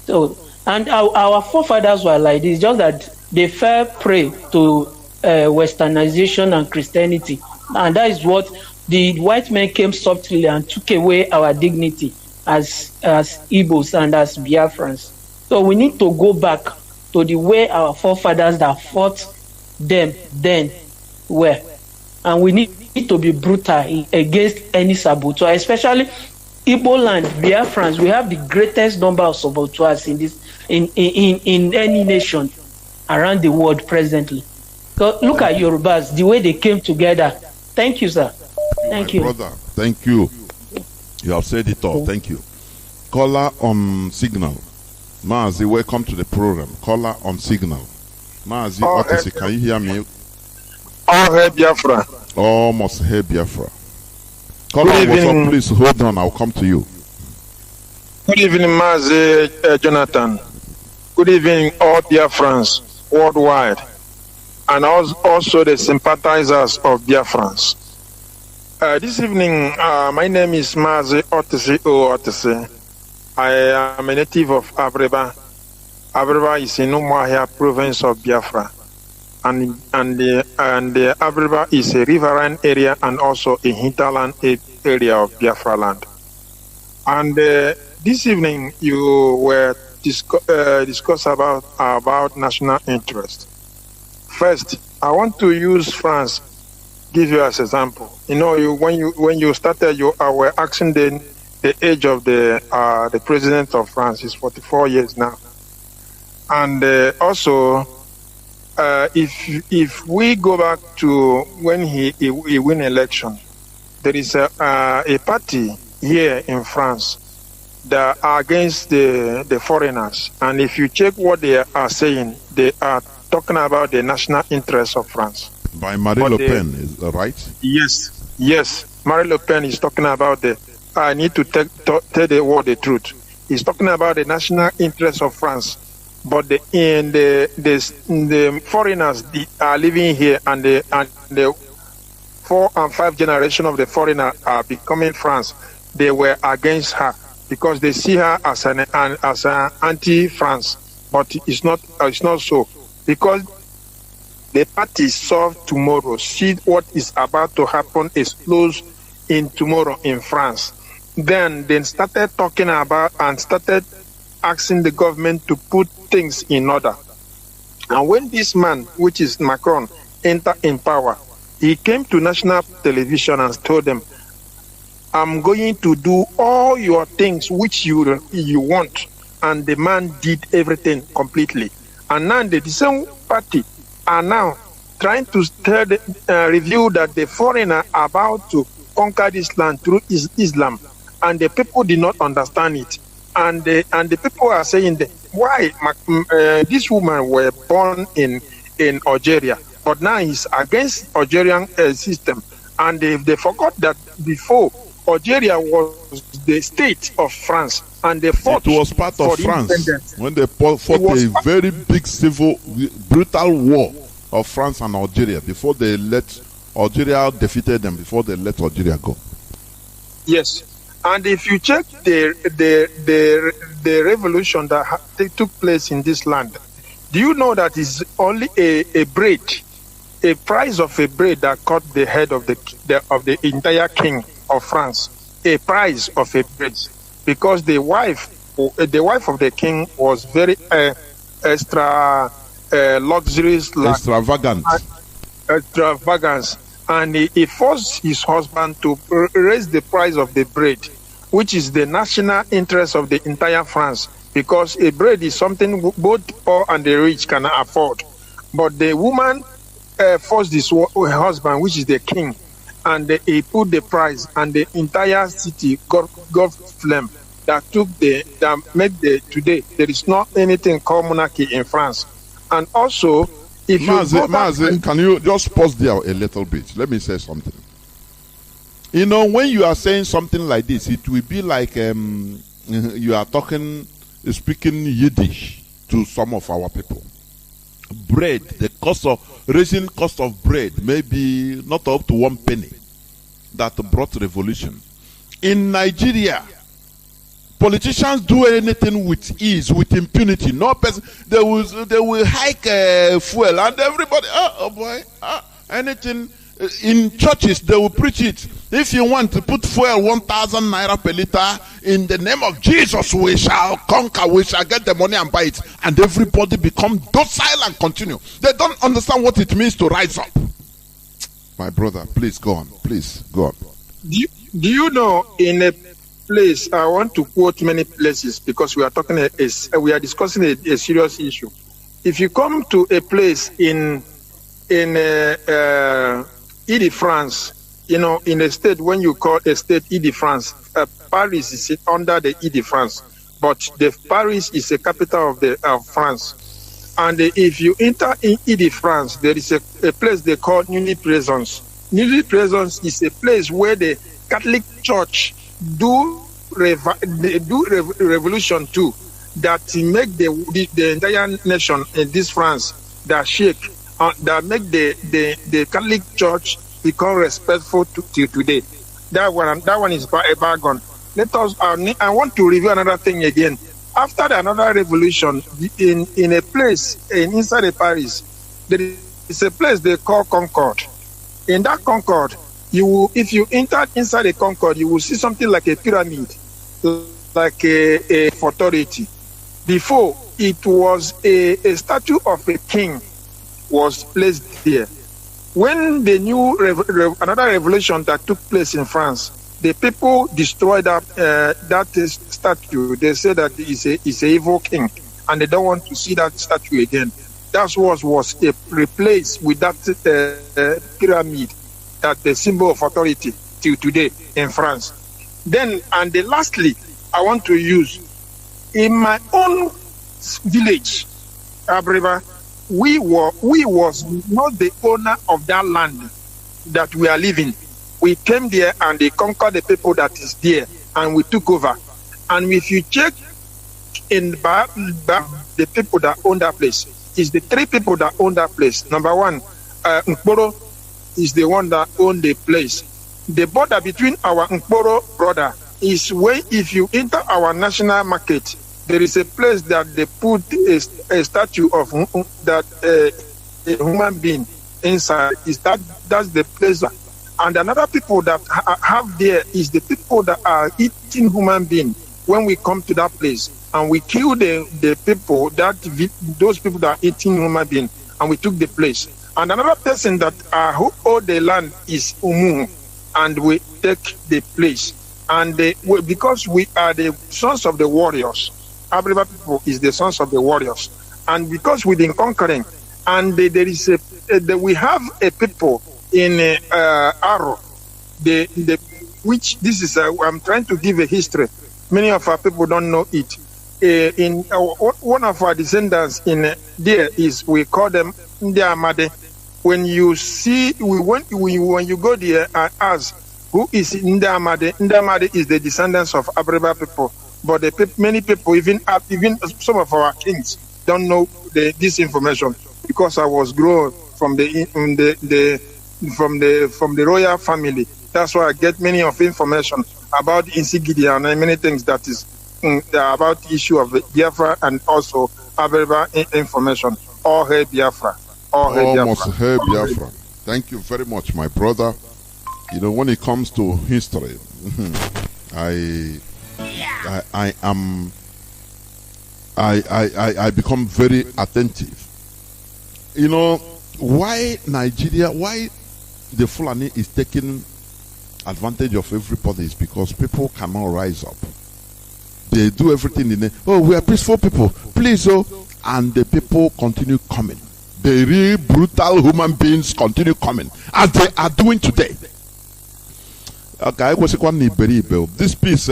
So, and our forefathers were like this, just that they fell prey to westernization and Christianity. And that is what the white men came softly and took away our dignity as Igbos and as Biafrans. So we need to go back to the way our forefathers that fought them then were. And we need to be brutal against any saboteur, especially Igbo land, Biafrans. We have the greatest number of saboteurs in any nation around the world presently. So look at Yorubas, the way they came together. Thank you, sir. Thank you. Brother, thank you. You have said it all. Thank you. Caller on Signal. Mazi, welcome to the program. Caller on Signal. Mazi, can you hear me? Hey, Biafra. Almost hey, Biafra. Caller on WhatsApp, please hold on. I'll come to you. Good evening, Mazi Jonathan. Good evening, all Biafrans worldwide, and also the sympathizers of Biafrans. This evening, my name is Mazi Otese. I am a native of Abreba. Abreba is in Umuahia province of Biafra, and the Abreba is a riverine area and also a hinterland area of Biafra land. And this evening, you were discuss about national interest. First, I want to use France, give you as example. You know, when you started, I were asking the the age of the president of France is 44 years now. And also, if we go back to when he win election, there is a party here in France that are against the foreigners. And if you check what they are saying, they are talking about the national interest of France. By Marine Le Pen, is that right? Yes. Marine Le Pen is talking about I need to tell the world the truth. He's talking about the national interest of France. But the foreigners are living here, and the 4 and 5 generation of the foreigner are becoming France. They were against her because they see her as an anti-France. But it's not so, because the party saw tomorrow, see what is about to happen explode in tomorrow in France. Then they started talking about and started asking the government to put things in order. And when this man, which is Macron, entered in power, he came to national television and told them, I'm going to do all your things which you want. And the man did everything completely. And now the same party are now trying to review that the foreigner are about to conquer this land through Islam. And the people did not understand it. And the people are saying that why this woman were born in Algeria, but now he's against Algerian system. And they forgot that before Algeria was the state of France, and they fought. It was part of France when they fought a very big brutal war of France and Algeria before they let Algeria defeated them, before they let Algeria go. Yes. And if you check the revolution that took place in this land, do you know that it's only a braid, a price of a braid that cut the head of the entire king of France, a price of a braid, because the wife of the king was very luxurious, extravagance, and he forced his husband to raise the price of the braid, which is the national interest of the entire France, because a braid is something both poor and the rich can afford. But the woman forced his husband, which is the king, and he put the price, and the entire city got flame. That made today there is not anything called monarchy in France. And also, if Mazi, can you just pause there a little bit? Let me say something. You know, when you are saying something like this, it will be like you are speaking Yiddish to some of our people. Bread, raising cost of bread, maybe not up to 1 penny, that brought revolution. In Nigeria, politicians do anything with ease, with impunity. No person, they will hike fuel, and everybody, anything. In churches, they will preach it. If you want to put fuel 1,000 naira per liter, in the name of Jesus, we shall conquer, we shall get the money and buy it. And everybody become docile and continue. They don't understand what it means to rise up. My brother, please go on. Please go on. Do you know, in a place, I want to quote many places because we are discussing a serious issue. If you come to a place in Ile-de-France, you know, in a state, when you call a state Ile-de-France, Paris is under the Ile-de-France, but the Paris is the capital of France. And if you enter in Ile-de-France, there is a place they call Neuilly-Plaisance. Neuilly-Plaisance is a place where the Catholic Church do revolution too, that make the entire nation in this France that shake. That make the Catholic Church become respectful till today. That one is a bargain. Let us. I want to review another thing again. After another revolution, in a place inside the Paris, there is a place they call Concorde. In that Concorde, if you enter inside the Concorde, you will see something like a pyramid, like a authority. Before, it was a statue of a king was placed there. When the new another revolution that took place in France, The people destroyed that statue. They say that it's an evil king, and they don't want to see that statue again. That was replaced with that pyramid, that the symbol of authority till today in France. Then, lastly, I want to use, in my own village, Abriva, we was not the owner of that land that we are living. We came there and they conquered the people that is there, and we took over. And if you check in the people that own that place, it's the three people that own that place. Number one, Nkporo is the one that owned the place. The border between our Nkporo brother is where, if you enter our national market, there is a place that they put a statue of a human being inside. That's the place. And another people that have there is the people that are eating human being. When we come to that place and we kill the people, those people that are eating human being, and we took the place. And another person that who owned the land is Umu, and we take the place. And because we are the sons of the warriors, Abriva people is the sons of the warriors. And because we've been conquering, and there is we have a people in Aro, which this is I'm trying to give a history. Many of our people don't know it. In one of our descendants in there is, we call them Ndiamade. When you see, when you go there and ask who is Nnamdi, Nnamdi is the descendants of Abriva people. But many people, even some of our kings, don't know this information, because I was grown from the royal family. That's why I get many of information about Insigidi and many things that is about the issue of Biafra, and also Abriva information. All hail Biafra. Almost hail Biafra. Thank you very much, my brother. You know, when it comes to history, I become very attentive. You know, why Nigeria, why the Fulani is taking advantage of everybody is because people cannot rise up. They do everything in we are peaceful people, please, and the people continue coming. The real brutal human beings continue coming, as they are doing today. Okay, this peace,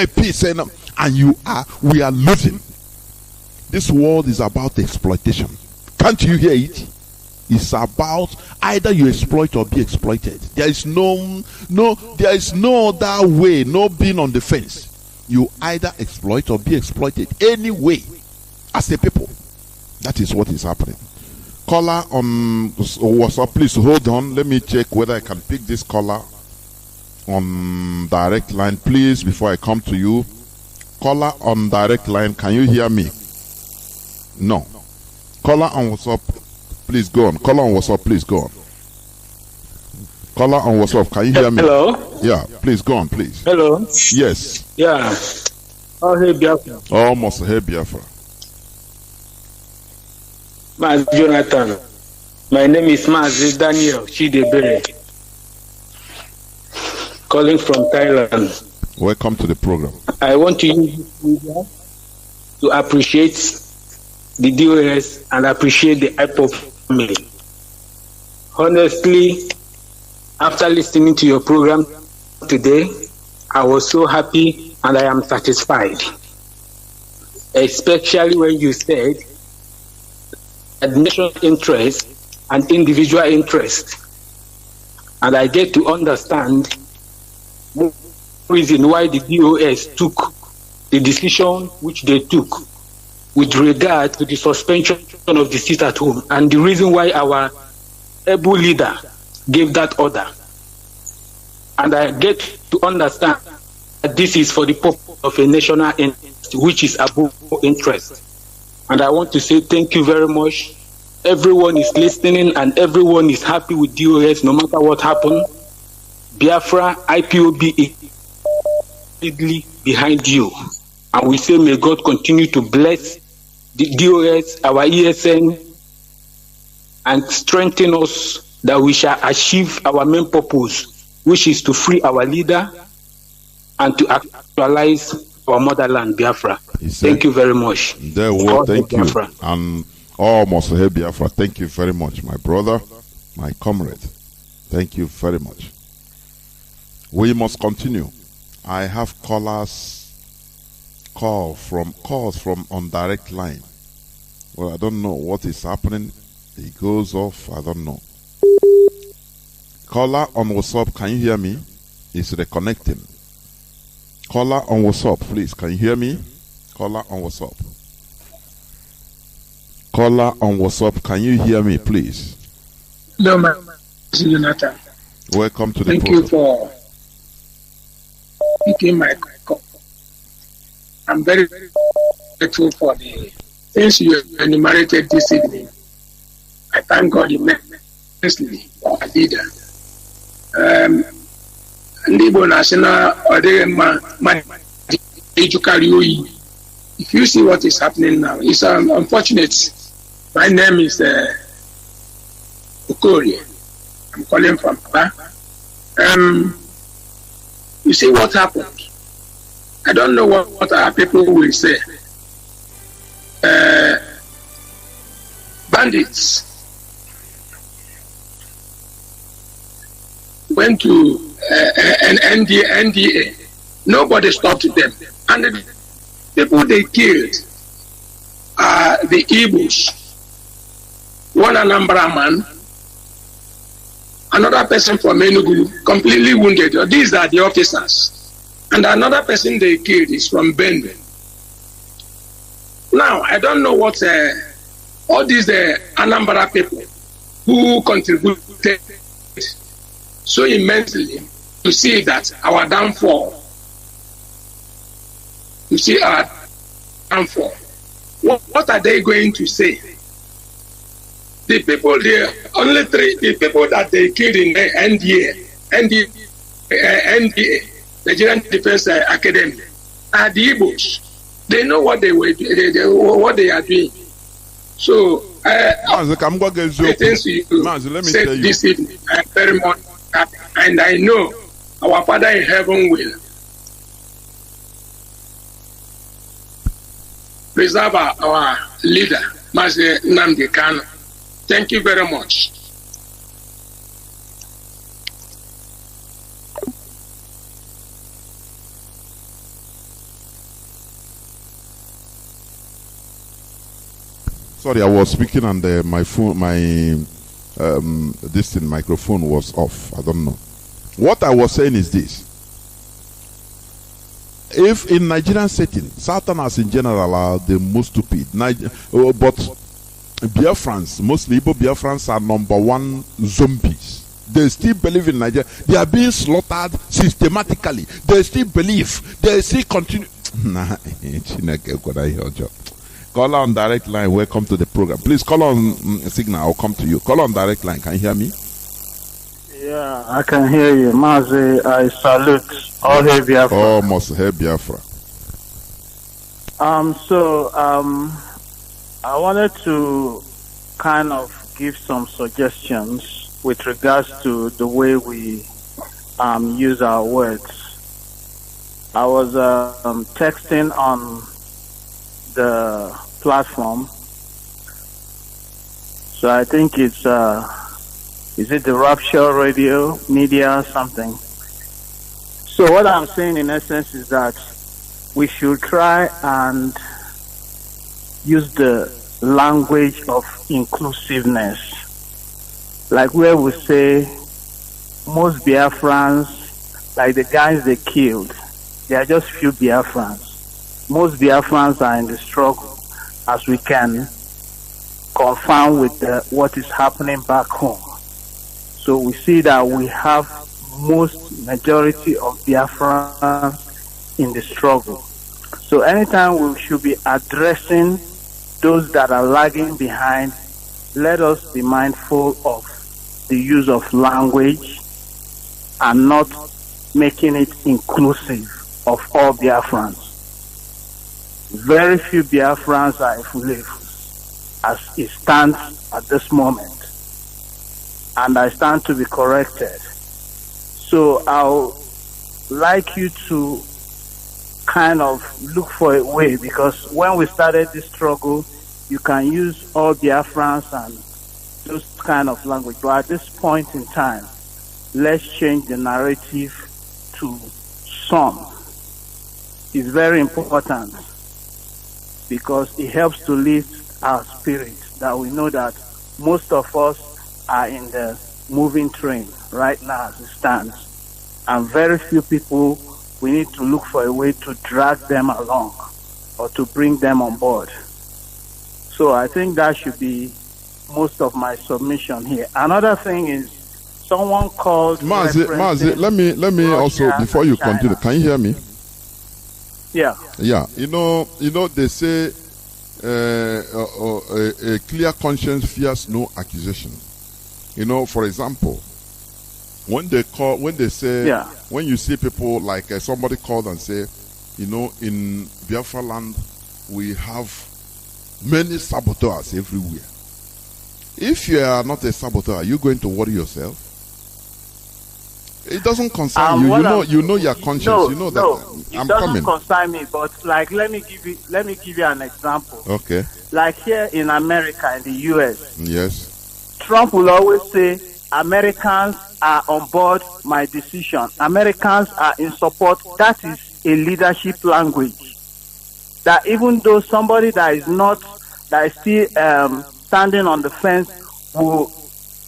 peace, and we are losing. This world is about exploitation. Can't you hear it? It's about either you exploit or be exploited. There is no other way, no being on the fence. You either exploit or be exploited. Anyway, as a people, that is what is happening. Caller on WhatsApp, please hold on. Let me check whether I can pick this caller on direct line, please, before I come to you. Caller on direct line, can you hear me? No. Caller on WhatsApp, please go on. Caller on WhatsApp, please go on. Caller on WhatsApp, can you hear me? Hello? Yeah, please go on, please. Hello? Yes. Yeah. Oh, hey, Biafra. Almost hey, Biafra. Mazi Jonathan. My name is Mazi Daniel Chidebere. Calling from Thailand. Welcome to the program. I want to use this media to appreciate the DOS and appreciate the IPOP family. Honestly, after listening to your program today, I was so happy and I am satisfied. Especially when you said that national interest and individual interest. And I get to understand the reason why the DOS took the decision which they took with regard to the suspension of the sit at home, and the reason why our able leader gave that order. And I get to understand that this is for the purpose of a national interest, which is above interest. And I want to say thank you very much. Everyone is listening and everyone is happy with DOS no matter what happened. Biafra, IPOB is behind you. And we say may God continue to bless the DOS, our ESN, and strengthen us that we shall achieve our main purpose, which is to free our leader and to actualize our motherland, Biafra. Thank you very much. Thank you. And almost here, Biafra. Thank you very much, my brother, my comrade. Thank you very much. We must continue. I have calls from on direct line. Well, I don't know what is happening. It goes off. I don't know. Caller on WhatsApp, can you hear me? It's reconnecting. Caller on WhatsApp, please. Can you hear me? Caller on WhatsApp. Caller on WhatsApp, can you hear me, please? Hello, Mazi Jonathan. Welcome to the program. Thank you for picking my call. I'm very grateful for the things you enumerated this evening. I thank God immensely for our leader. Ndibo National if you see what is happening now, it's unfortunate. My name is Okori. I'm calling from Papa. You see what happened? I don't know what our people will say. Bandits went to an NDA. Nobody stopped them. And the people they killed are the Igbos. One Anambra man, another person from Enugu, completely wounded. These are the officers. And another person they killed is from Benue. Now, I don't know what all these Anambra people who contributed so immensely to see that our downfall, to see our downfall. What are they going to say? The people there, only the people that they killed in the NDA, Nigerian Defense Academy, are the Igbos. They know what they were, what they are doing. So, Mazi, let me tell you. This evening, I am very much happy, and I know our Father in heaven will preserve our leader, Mazi Nnamdi Kanu. Thank you very much. Sorry, I was speaking and my phone, microphone was off. I don't know. What I was saying is this: if in Nigerian setting, Southerners in general are the most stupid, but Biafrans, mostly Igbo Biafrans, are #1 zombies. They still believe in Nigeria. They are being slaughtered systematically. They still believe. They still continue. Call on direct line. Welcome to the program. Please call on signal. I'll come to you. Call on direct line. Can you hear me? Yeah, I can hear you. Mazi, I salute all hail Biafra. Almost hail Biafra. I wanted to kind of give some suggestions with regards to the way we use our words. I was texting on the platform, so I think it's is it the Rapture Radio Media or something? So what I'm saying in essence is that we should try and use the language of inclusiveness, like where we say most Biafrans, like the guys they killed, they are just few Biafrans. Most Biafrans are in the struggle, as we can confirm with what is happening back home. So we see that we have most majority of Biafrans in the struggle. So anytime we should be addressing those that are lagging behind, let us be mindful of the use of language and not making it inclusive of all Biafrans. Very few Biafrans are Ifulefus as it stands at this moment, and I stand to be corrected. So I'll like you to kind of look for a way, because when we started this struggle, you can use all Biafrans and those kind of language. But at this point in time, let's change the narrative to some. It's very important because it helps to lift our spirit, that we know that most of us are in the moving train right now as it stands. And very few people, we need to look for a way to drag them along or to bring them on board. So I think that should be most of my submission here. Another thing is, someone called Mazi, let me also, before you continue, can you hear me? Yeah. Yeah. You know, they say a clear conscience fears no accusation. You know, for example, when they say, when you see people like somebody called and say, you know, in Biafra land, we have many saboteurs everywhere. If you are not a saboteur, are you going to worry yourself? It doesn't concern you. You know your conscience. No, you know that it doesn't concern me. But like, let me give you an example. Okay. Like here in America, in the U.S. Yes. Trump will always say, Americans are on board my decision. Americans are in support. That is a leadership language. That even though somebody that is still standing on the fence will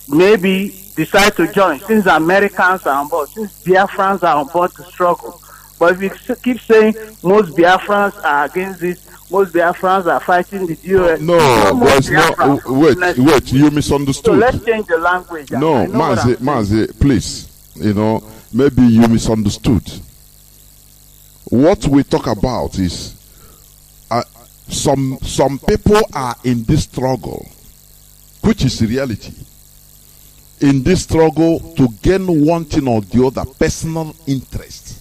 maybe decide to join, since Americans are on board, since Biafrans are on board to struggle. But if you keep saying most Biafrans are against this, most Biafrans are fighting the US. No, there's no. Wait, you misunderstood. So let's change the language. No, Mazi, please. You know, maybe you misunderstood. What we talk about is some people are in this struggle, which is reality. In this struggle to gain one thing or the other, personal interest.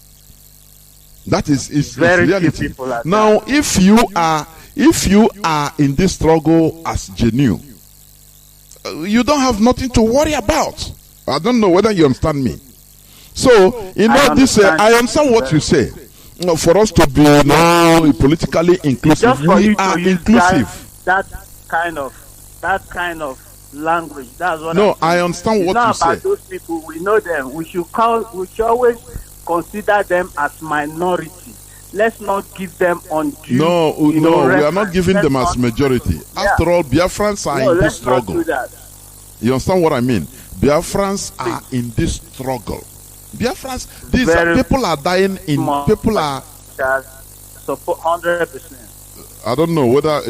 That is reality. Now, if you are in this struggle as genuine, you don't have nothing to worry about. I don't know whether you understand me. So, you know, I understand what you say. For us to be now politically inclusive, we are inclusive. That kind of language. That's what. No, I understand what you say. About those people, we know them. We should always consider them as minority. Let's not give them undue. No, we are not giving them as majority. After all, Biafrans are in this struggle. Not do that. You understand what I mean? Biafrans are in this struggle. Biafrans, people are dying in. People are. Support 100%. I don't know whether.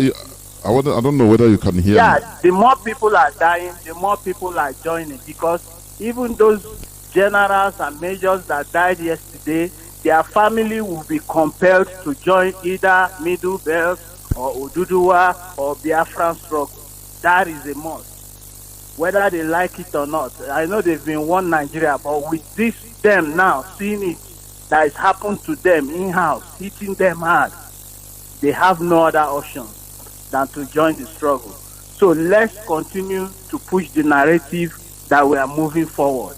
I don't know whether you can hear me. Yeah, the more people are dying, the more people are joining, because even those generals and majors that died yesterday, their family will be compelled to join either Middle Belt or Oduduwa or Biafran struggle. That is a must, whether they like it or not. I know they've been one Nigeria, but with them now seeing it that has happened to them in-house, hitting them hard, they have no other option than to join the struggle. So let's continue to push the narrative that we are moving forward.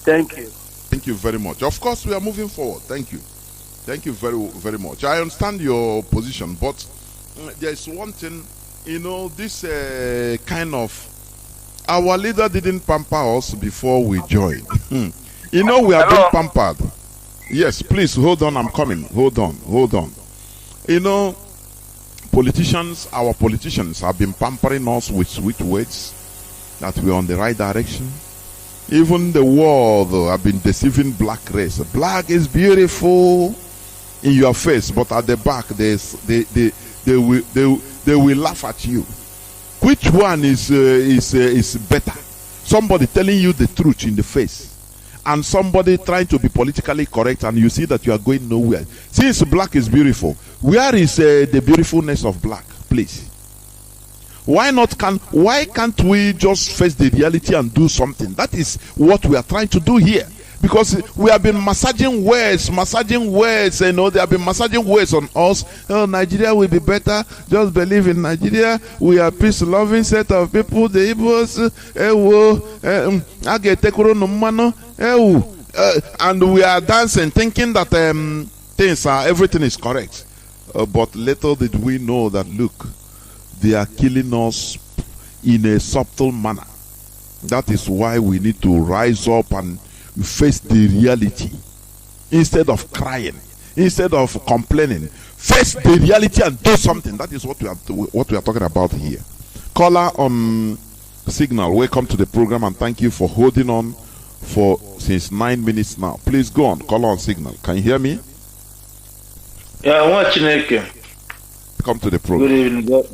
Thank you. Thank you very much. Of course, we are moving forward. Thank you. Thank you very, very much. I understand your position, but there is one thing, you know, this kind of, our leader didn't pamper us before we joined. You know, we are being pampered. Yes, please, hold on, I'm coming. Hold on. You know, our politicians have been pampering us with sweet words that we're on the right direction. Even the world have been deceiving black race. Black is beautiful in your face, but at the back they will laugh at you. Which one is better? Somebody telling you the truth in the face, and somebody trying to be politically correct, and you see that you are going nowhere. Since black is beautiful, where is the beautifulness of black? Please. Why can't we just face the reality and do something? That is what we are trying to do here. Because we have been massaging words, you know, they have been massaging words on us. Oh, Nigeria will be better. Just believe in Nigeria. We are peace-loving set of people. The Igbos, And we are dancing, thinking that everything is correct. But little did we know that, look, they are killing us in a subtle manner. That is why we need to rise up and face the reality. Instead of crying, instead of complaining, face the reality and do something. That is what we are talking about here. Caller on signal, welcome to the program and thank you for holding on since 9 minutes now. Please go on. Caller on signal. Can you hear me? Yeah, I want to come to the program. Good evening, God.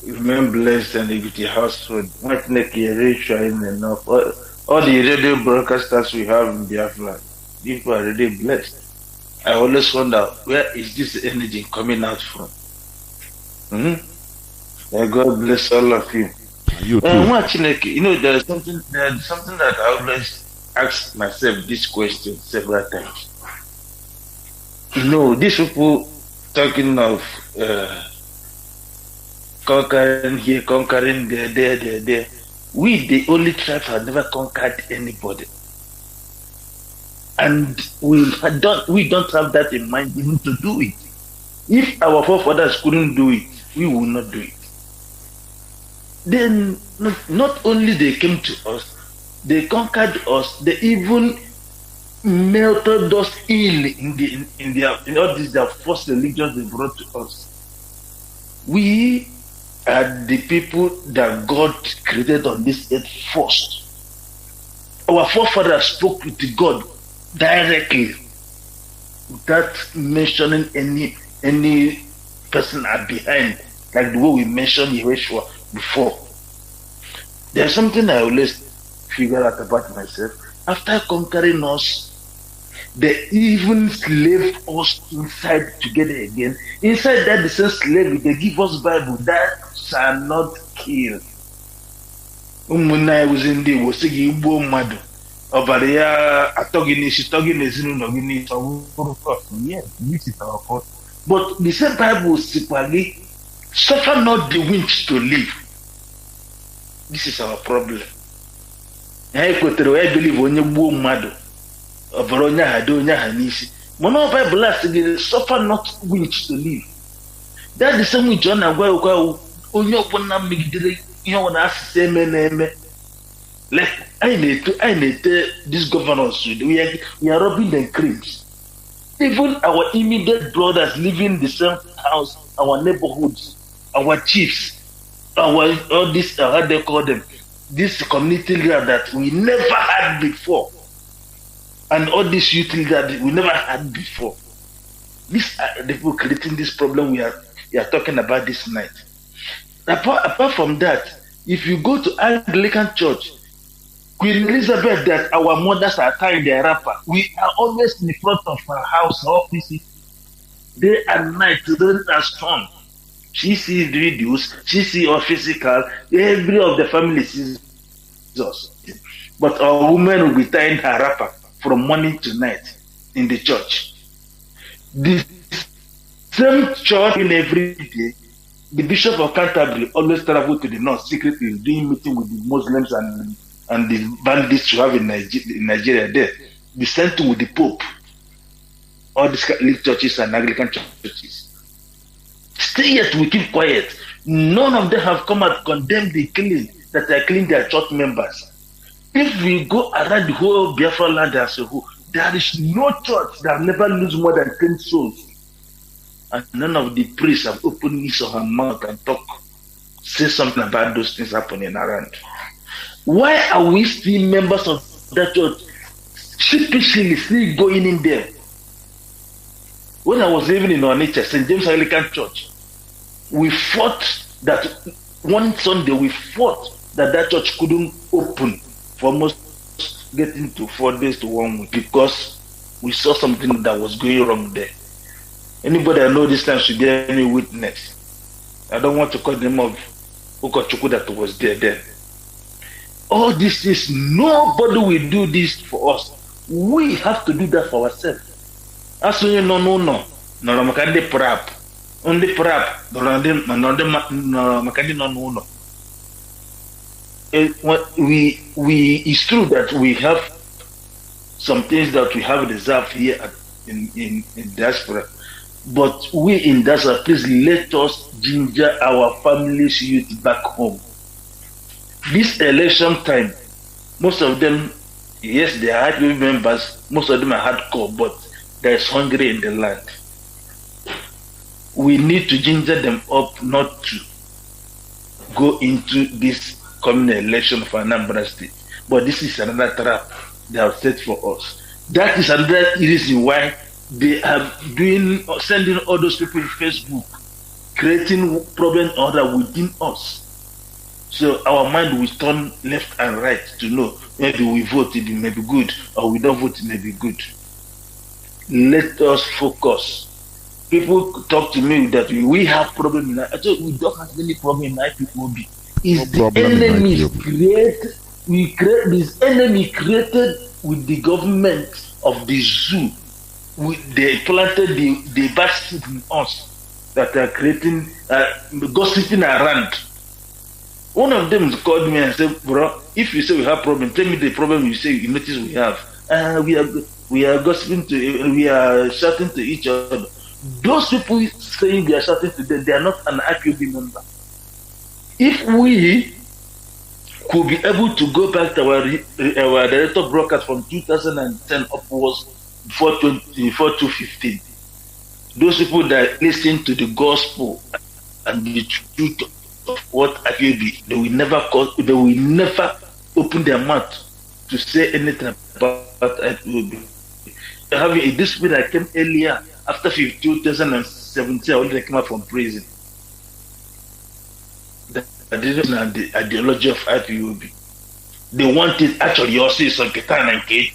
Remain blessed and with your household. What make you reassuring enough? All the radio broadcasters we have in Biafra, people are really blessed. I always wonder, where is this energy coming out from? God bless all of you. You too. There's something that I always ask myself this question several times. These people talking of conquering here, conquering there. We, the only tribe, have never conquered anybody. And we don't have that in mind even to do it. If our forefathers couldn't do it, we will not do it. Then not only they came to us, they conquered us, they even melted us in all these their first religions they brought to us. We are the people that God created on this earth first. Our forefathers spoke with God directly without mentioning any person behind, like the way we mentioned Yeshua before. There's something I always figure out about myself. After conquering us, they even slave us inside together again. Inside that the same slavery, they give us Bible that shall not kill. Umunai was in the Wosigi Igbo Madu. Obaria Atogini, Shitogini, Zinogini, yes, this is our fault. But the same Bible simply suffer not the winds to live. This is our problem. I believe when you go mad. Oboronya Hadonya Hanisi. Mono Bible again, suffer not winds to live. That the same with John Agua Onyo Pona Migdre, you know, when I say name. Like I need these governors, we are robbing them creams. Even our immediate brothers living in the same house, our neighborhoods, our chiefs, all this how they call them, this community leader that we never had before, and all this youth leader that we never had before. These are the people creating this problem we are talking about this night. Apart from that, if you go to Anglican Church, Queen Elizabeth, that our mothers are tying their wrapper, we are always in front of her house offices, day and night, children are strong. She sees videos, she sees our physical, every of the family sees us. But our women will be tying her wrapper from morning to night in the church. The same church in every day, the Bishop of Canterbury always travel to the north secretly, doing meeting with the Muslims and the bandits you have in Nigeria there. The same thing with the Pope. All these Catholic churches and Anglican churches. Still yet we keep quiet. None of them have come and condemned the killing that are killing their church members. If we go around the whole Biafra land as a whole, there is no church that never lose more than 10 souls. And none of the priests have opened his or her mouth and say something about those things happening around. Why are we still members of that church sheepishly still going in there? When I was living in Onitsha, St. James Anglican Church, we fought that one Sunday that church couldn't open for almost getting to 4 days to 1 week because we saw something that was going wrong there. Anybody I know this time should get any witness. I don't want to call them of Ukochukwu that was there. All this is, nobody will do this for us. We have to do that for ourselves. As you know, no. Makandi prap. Only prap. Makandi no. It's true that we have some things that we have reserved here in diaspora. But we in diaspora, please let us ginger our families' youth back home. This election time, most of them, yes, they are IPOB members, most of them are hardcore, but there is hunger in the land. We need to ginger them up not to go into this coming election for Anambra State. But this is another trap they have set for us. That is another reason why they are sending all those people in Facebook, creating problem order within us. So our mind will turn left and right to know maybe we vote, it may be good, or we don't vote, it may be good. Let us focus. People talk to me that we have problem in I thought we don't have any problem in IPOB. Is the enemy create this enemy created with the government of the zoo? They planted the bad seed in us that are creating gossiping around. One of them called me and said, "Bro, if you say we have problem, tell me the problem you say you notice we have. We are gossiping we are shouting to each other." Those people saying they are shouting to them, they are not an IPOB member. If we could be able to go back to our director broadcast from 2010 upwards before 2015, those people that listen to the gospel and the truth of what IPOB, they will never open their mouth to say anything about IPOB. Having a dispute that came earlier after 2017, when they came out from prison. That is the ideology of IPOB. They want it actually also is on Ketan and Kate.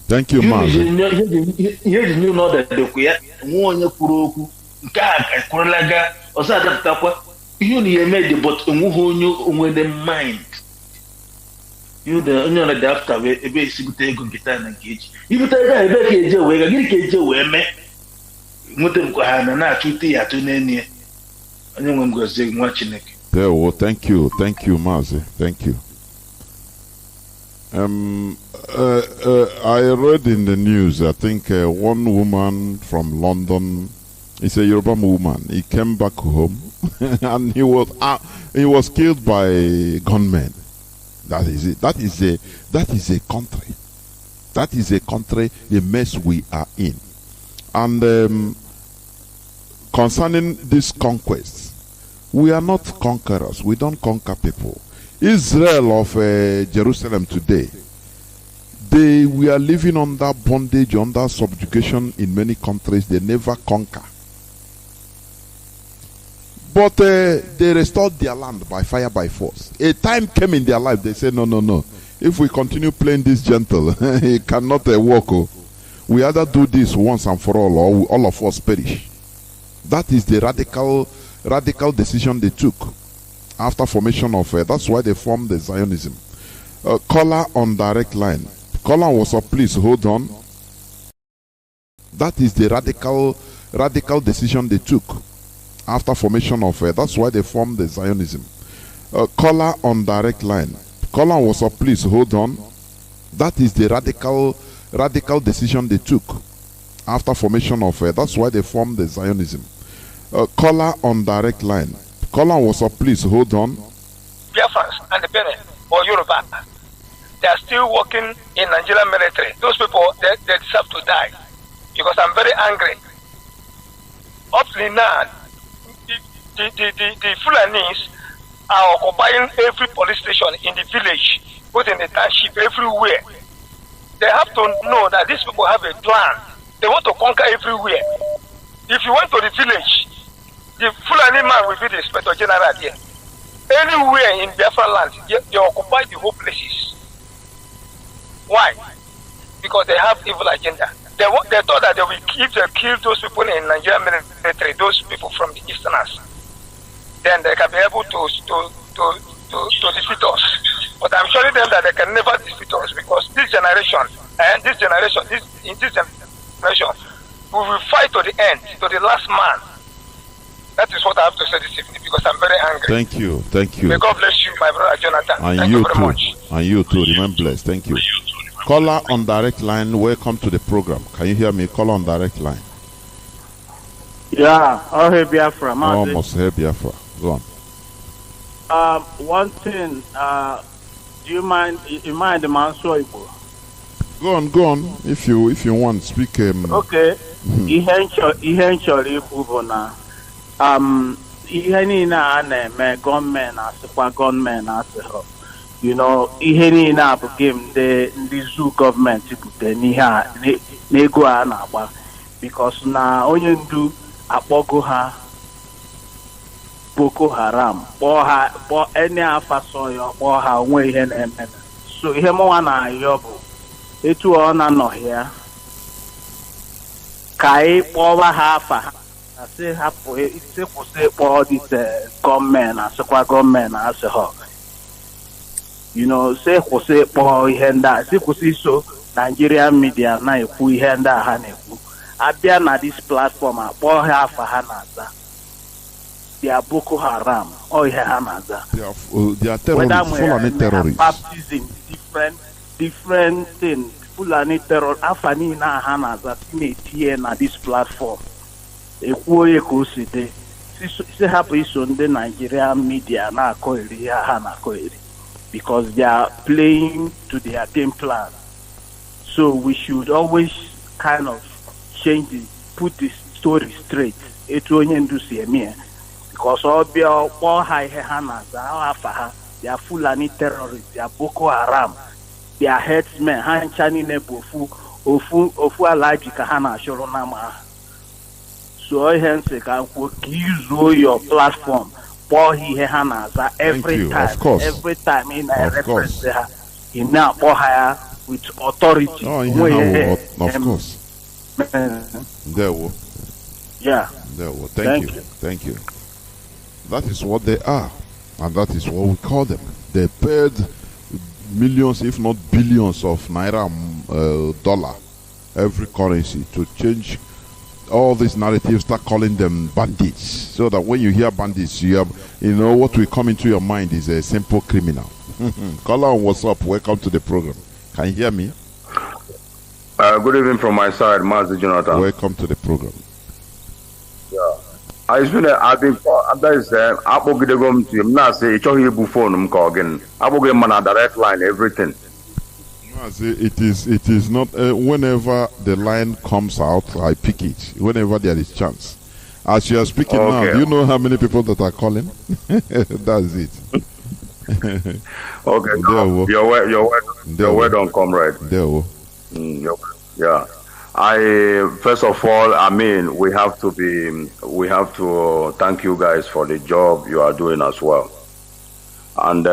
Thank you, Mazi. Here is new know that the Kuya, one Kuroku, Gag, Kuralaga, or Sadapapa, you made the but when the mind. You the onion adapter, a basic Ketan and Cage. You tell a cage away, a cage away, me. Thank you, Mazi. Thank you. I read in the news, I think one woman from London, it's a Yoruba woman, he came back home and he was killed by gunmen. That is it. That is a country. That is a country, the mess we are in. And concerning this conquest, we are not conquerors. We don't conquer people. Israel of Jerusalem today, we are living under bondage, under subjugation in many countries. They never conquer. But they restored their land by fire, by force. A time came in their life, they said, no. If we continue playing this gentle, it cannot work. We either do this once and for all, or all of us perish. That is the radical decision they took after formation of, that's why they formed the Zionism. Caller on direct line. Caller was up, please hold on. That is the radical decision they took after formation of, that's why they formed the Zionism. Caller on direct line. Caller was up, please hold on. That is the radical decision they took after formation of, that's why they formed the Zionism. Caller on direct line. Caller was up, please hold on. Biafrans and the Benin or Yoruba, they are still working in Nigerian military. Those people, they deserve to die because I'm very angry. Up to now, the Fulanis are occupying every police station in the village, both in the township, everywhere. They have to know that these people have a plan. They want to conquer everywhere. If you went to the village, the Fulani man will be the Inspector General here. Anywhere in Biafra land, they occupy the whole places. Why? Because they have evil agenda. They thought that they will kill those people in Nigerian military, those people from the Easterners. Then they can be able to defeat us. But I'm showing them that they can never defeat us because this generation, we will fight to the end, to the last man. That is what I have to say this evening because I'm very angry. Thank you. Thank you. May God bless you, my brother Jonathan. And Thank you very too. much. And you too. Remain blessed. Thank you. Caller on direct line. Welcome to the program. Can you hear me? Caller on direct line. Yeah, I'll hear Biafra. Mazi. Almost hear Biafra. Go on. One thing, do you mind the man so Igbo? Go on. If you want, speak. Okay. Ihe nchọrọ ikwu bụ na ihe niile a na-eme gọọmenti asịkwa gọọmenti asịrọ ihe niile a bụ game ndị zoo gọọmenti butere n'ihe a n'ego a na-agba because na onye ndu akpọgo ha Boko Haram kpọọ ene afaso ya kpọọ ha onwe ihe na-eme so ihe mụnwa na-ayọ bụ etu ọ na-anọghị ka anyị kpọwa ha afa ha asị hapụ isi kwụsị ịkpọ dịte gọọmenti asịkwa gọọmenti asị ha si kwụsị ịkpọ ihe ndị a si kwụsị iso Nigerian media na-ekwu ihe ndị a ha na-ekwu abịa na this platform akpọ ha afa ha na-aza dia Boko Haram ọ ihe ha na-aza they are terrorists, Fulani terrorists. Baptism different thing Fulani terror afa niile ha na-aza na-etinye na this platform ekwuo ya ka o si dị si hapụ iso ndị Nigerian media na-akọ iri ha na-akọ iri because they are playing to their game plan. So we should always kind of put the story straight. Etu onye ndu si eme because all high ha they are Fulani terrorists, they are Boko Haram, they are headsmen, ha nchani nebu ofu alaji ka ha na ashoro na ma. So hence can use your platform. Every time in a reference in now with authority. Of course. Yeah. Thank you. That is what they are, and that is what we call them. They paid millions, if not billions, of naira, dollar, every currency to change all these narratives. Start calling them bandits, so that when you hear bandits, what will come into your mind is a simple criminal. Caller, what's up? Welcome to the program. Can you hear me? Good evening from my side, Mazi Jonathan. Welcome to the program. Yeah. I've been direct line, everything. It is not whenever the line comes out, I pick it whenever there is chance. As you are speaking now, do you know how many people that are calling? That's it. Okay, no, your word on comrade. Yeah. First of all, we have to thank you guys for the job you are doing as well. And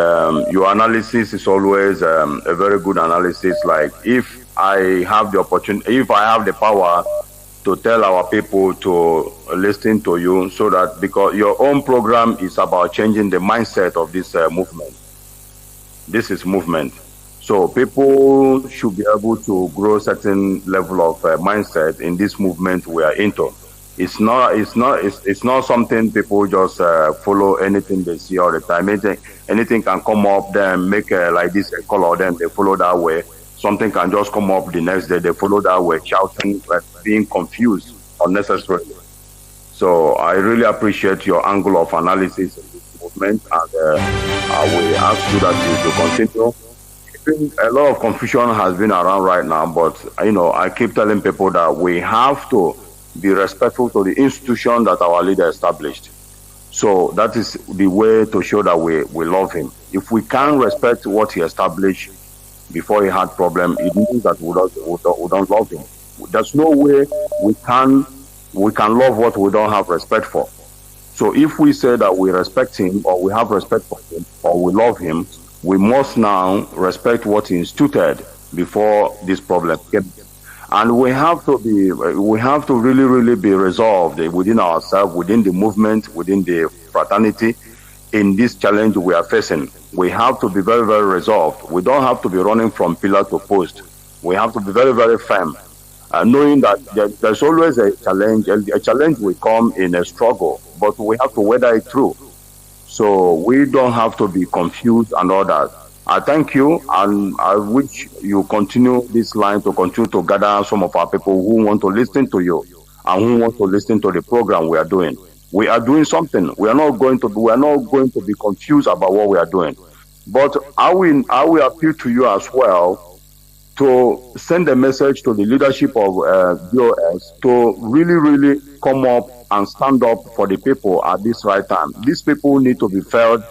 your analysis is always a very good analysis. Like if I have the opportunity, if I have the power to tell our people to listen to you, so that because your own program is about changing the mindset of this movement. This is movement. So people should be able to grow certain level of mindset in this movement we are into. It's not something people just follow anything they see all the time. Anything can come up, then make like this a color, then they follow that way. Something can just come up the next day, they follow that way, shouting, being confused unnecessarily. So I really appreciate your angle of analysis in this movement, and I will ask you that to continue. A lot of confusion has been around right now, but I keep telling people that we have to be respectful to the institution that our leader established. So that is the way to show that we love him. If we can't respect what he established before he had problem, it means that we don't love him. There's no way we can love what we don't have respect for. So if we say that we respect him, or we have respect for him, or we love him, we must now respect what he instituted before this problem came. And we have to really, really be resolved within ourselves, within the movement, within the fraternity, in this challenge we are facing. We have to be very, very resolved. We don't have to be running from pillar to post. We have to be very, very firm. knowing that there's always a challenge. A challenge will come in a struggle, but we have to weather it through. So we don't have to be confused and all that. I thank you, and I wish you continue this line to continue to gather some of our people who want to listen to you and who want to listen to the program we are doing. We are doing something. We are not going to be confused about what we are doing. But I will appeal to you as well to send a message to the leadership of BOS to really come up and stand up for the people at this right time. These people need to be fed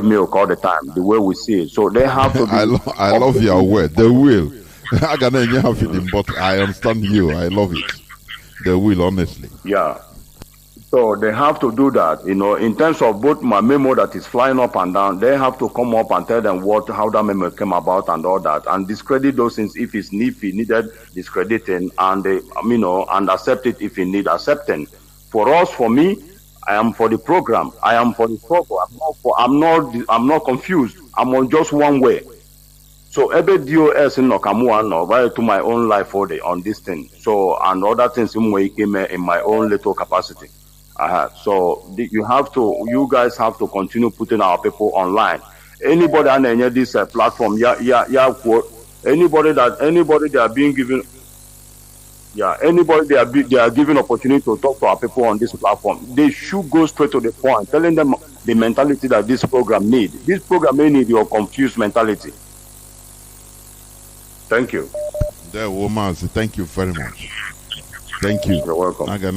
milk all the time, the way we see it. So they have to be... I love your word. They will. But I understand you. I love it. They will, honestly. Yeah. So they have to do that, in terms of both my memo that is flying up and down. They have to come up and tell them how that memo came about and all that, and discredit those things if it's needed discrediting, and and accept it if it need accepting. For me, I am for the program. I am for the struggle. I'm not confused. I'm on just one way. So every DOS in Nokamuano, to my own life on this thing. So and other things in my own little capacity. So you guys have to continue putting our people online. Anybody on this platform, anybody they are being given, anybody they are given opportunity to talk to our people on this platform, they should go straight to the point, telling them the mentality that this program need. This program may need your confused mentality. Thank you. There, Mazi, thank you very much. Thank you. You're welcome. The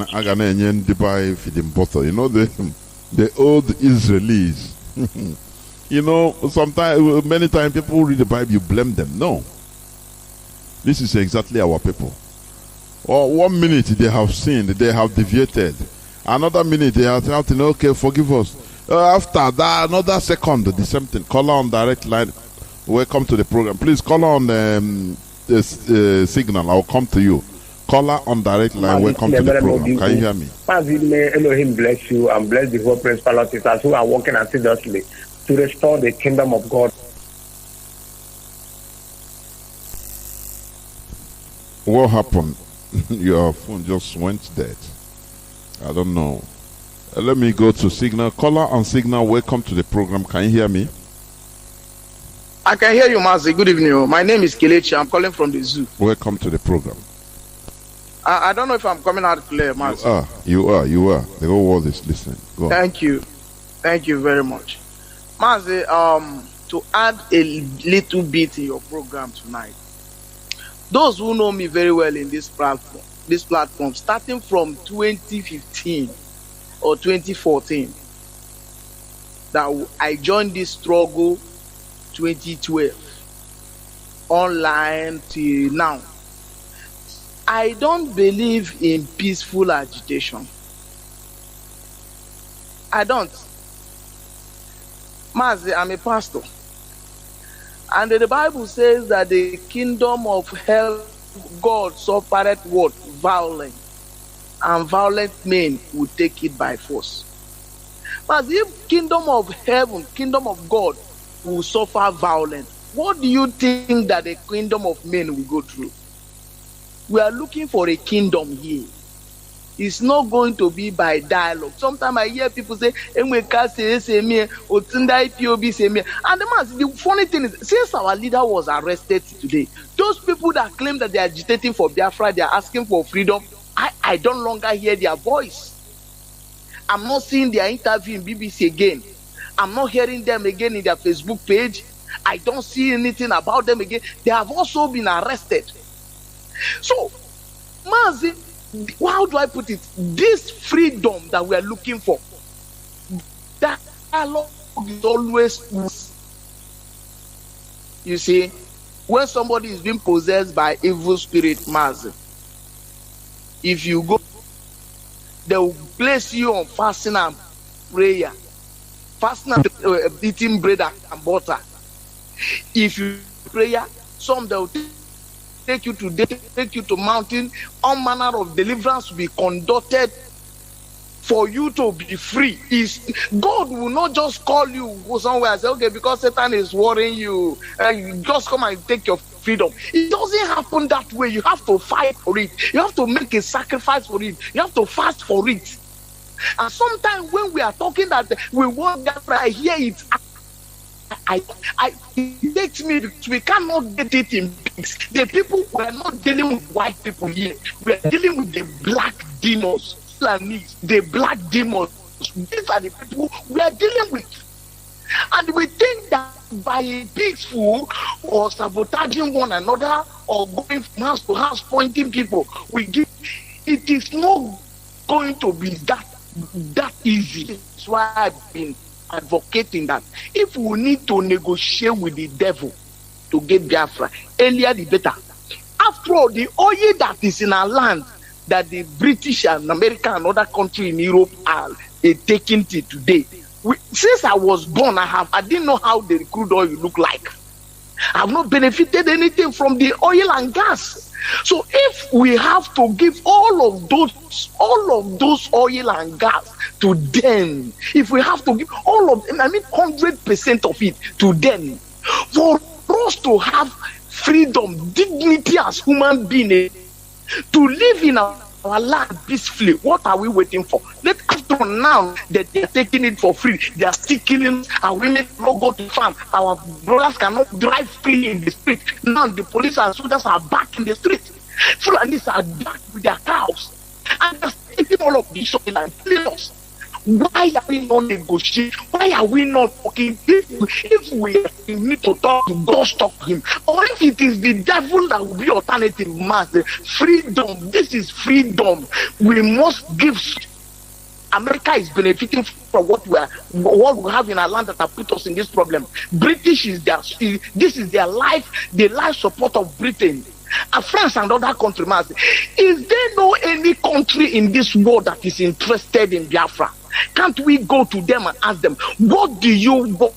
old Israelis. Sometimes, many times people read the Bible, you blame them. No. This is exactly our people. Or 1 minute they have sinned, they have deviated. Another minute they are saying, okay, forgive us. After that, another second, the same thing. Caller on direct line. Welcome to the program. Please call on the signal. I'll come to you. Caller on direct line, welcome to the program. Can you hear me? Mazi, may Elohim bless you and bless the whole principal officers who are working assiduously to restore the kingdom of God. What happened? Your phone just went dead. I don't know. Let me go to signal. Caller on signal, welcome to the program. Can you hear me? I can hear you, Mazi. Good evening. My name is Kelechi. I'm calling from the zoo. Welcome to the program. I don't know if I'm coming out clear, Mazi. You are. The whole world is listening. Go on. Thank you very much. Mazi, to add a little bit in your program tonight, those who know me very well in this platform, starting from 2015 or 2014, that I joined this struggle 2012, online till now. I don't believe in peaceful agitation. I don't. Mazi, I'm a pastor. And the Bible says that the kingdom of hell, God suffereth what? Violence. And violent men will take it by force. But if kingdom of heaven, kingdom of God will suffer violence, what do you think that the kingdom of men will go through? We are looking for a kingdom here. It's not going to be by dialogue. Sometimes I hear people say, and the funny thing is, since our leader was arrested today, those people that claim that they are agitating for Biafra, they are asking for freedom, I don't longer hear their voice. I'm not seeing their interview in BBC again. I'm not hearing them again in their Facebook page. I don't see anything about them again. They have also been arrested. So, Mazi, how do I put it? This freedom that we are looking for, that dialogue is always, you see, when somebody is being possessed by evil spirit, Mazi, if you go, they will place you on fasting and prayer, fasting and eating bread and butter. If you prayer, some they will take you to mountain, all manner of deliverance will be conducted for you to be free. Is God will not just call you go somewhere and say, okay, because Satan is worrying you, you just come and take your freedom. It doesn't happen that way. You have to fight for it. You have to make a sacrifice for it. You have to fast for it. And sometimes when we are talking that we want Biafra, I hear it. It makes me, we cannot get it in pigs. The people, we are not dealing with white people here. We are dealing with the black demons. The black demons. These are the people we are dealing with. And we think that by peaceful or sabotaging one another or going from house to house pointing people, it is not going to be that easy. That's why I've been advocating that if we need to negotiate with the devil to get Biafra, earlier the better. After all, the oil that is in our land that the British and America and other countries in Europe are taking to today. Since I was born, I didn't know how the crude oil look like. I have not benefited anything from the oil and gas. So if we have to give all of those oil and gas to them, if we have to give all of them, 100% of it to them, for us to have freedom, dignity as human beings, to live in our land peacefully, what are we waiting for? Let after now that they are taking it for free, they are still killing our women, not go to farm. Our brothers cannot drive freely in the street. Now the police and soldiers are back in the street. Fulanis are back with their cows. And they're taking all of this oil and killing us. Why are we not negotiating? Why are we not talking? If we need to talk to God, talk to him. Or if it is the devil that will be alternative mass, freedom. This is freedom. We must give. America is benefiting from what we have in our land that have put us in this problem. British is this is their life, the life support of Britain. France and other countries. Is there no any country in this world that is interested in Biafra? Can't we go to them and ask them, what do you want?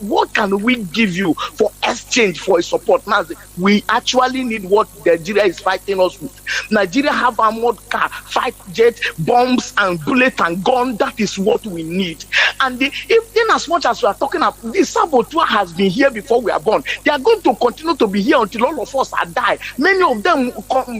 What can we give you for exchange for a support? Now, we actually need what Nigeria is fighting us with. Nigeria have armored car, fight jet, bombs and bullets and gun. That is what we need. And if in as much as we are talking about, the saboteur has been here before we are born. They are going to continue to be here until all of us are die. Many of them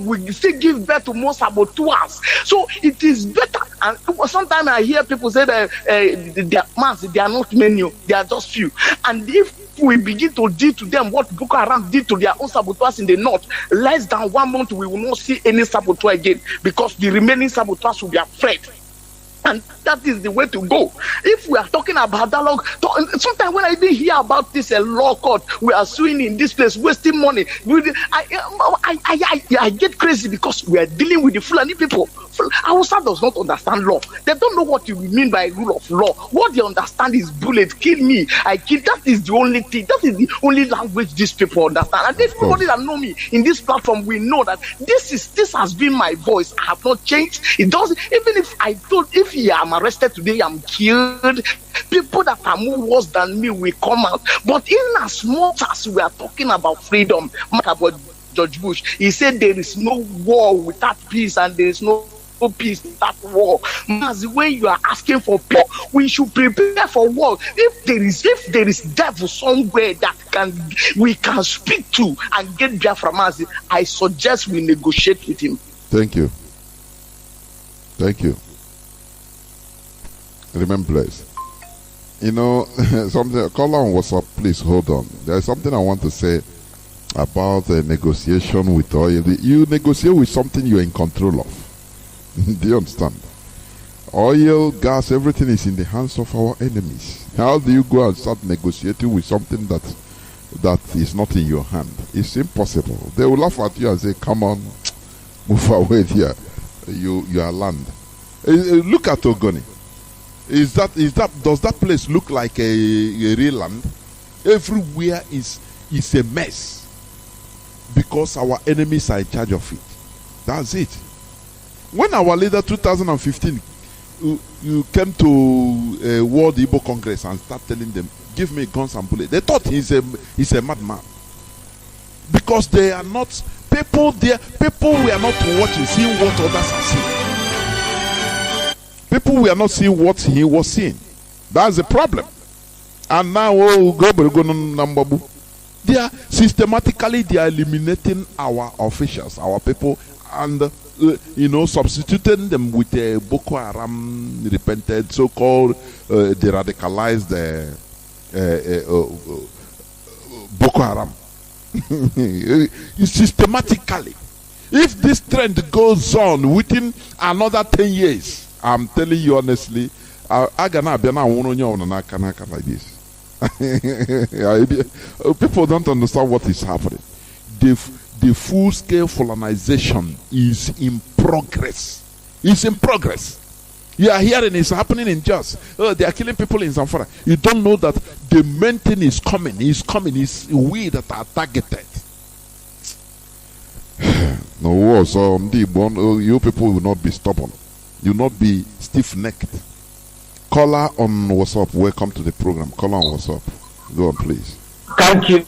will still give birth to more saboteurs. So it is better. And sometimes I hear people say that they are not many, they are just few. And if we begin to do to them what Boko Haram did to their own saboteurs in the north, less than 1 month we will not see any saboteur again, because the remaining saboteurs will be afraid. And that is the way to go. If we are talking about dialogue, sometimes when I didn't hear about this law court, we are suing in this place, wasting money. I get crazy because we are dealing with the Fulani people. Hausa does not understand law. They don't know what you mean by rule of law. What they understand is bullet, kill me, I kill. That is the only thing. That is the only language these people understand. And everybody that know me in this platform, we know that this has been my voice. I have not changed. It doesn't. Even if I'm arrested today, I'm killed, people that are more worse than me will come out. But in as much as we are talking about freedom, about George Bush, he said there is no war without peace and there is no peace without war. Mazi, when you are asking for peace, we should prepare for war. If there is devil somewhere that we can speak to and get Biafra, Mazi, I suggest we negotiate with him. Thank you. Thank you. Remain blessed. You know, something, call on WhatsApp, please hold on. There's something I want to say about the negotiation with oil. You negotiate with something you're in control of. Do you understand? Oil, gas, everything is in the hands of our enemies. How do you go and start negotiating with something that is not in your hand? It's impossible. They will laugh at you and say, come on, move away here. You are land. Look at Ogoni. Does that place look like a real land? Everywhere is a mess because our enemies are in charge of it. That's it. When our leader 2015 you came to a World Igbo Congress and start telling them, give me guns and bullets, they thought he's a madman, because they are not people there. People were not watching, seeing what others are seeing. People were not seeing what he was seeing. That's the problem. And now, they are systematically eliminating our officials, our people, and substituting them with Boko Haram repented, so-called de-radicalized Boko Haram. Systematically. If this trend goes on within another 10 years, I'm telling you honestly, I'm gonna be like this. People don't understand what is happening. The full-scale colonization is in progress. It's in progress. You are hearing it's happening in Jos. Oh, they are killing people in Zamfara. You don't know that the main thing is coming. It's coming. It's we that are targeted. No, so you people will not be stubborn. You will not be stiff-necked. Caller on WhatsApp. Welcome to the program. Caller on WhatsApp. Go on, please. Thank you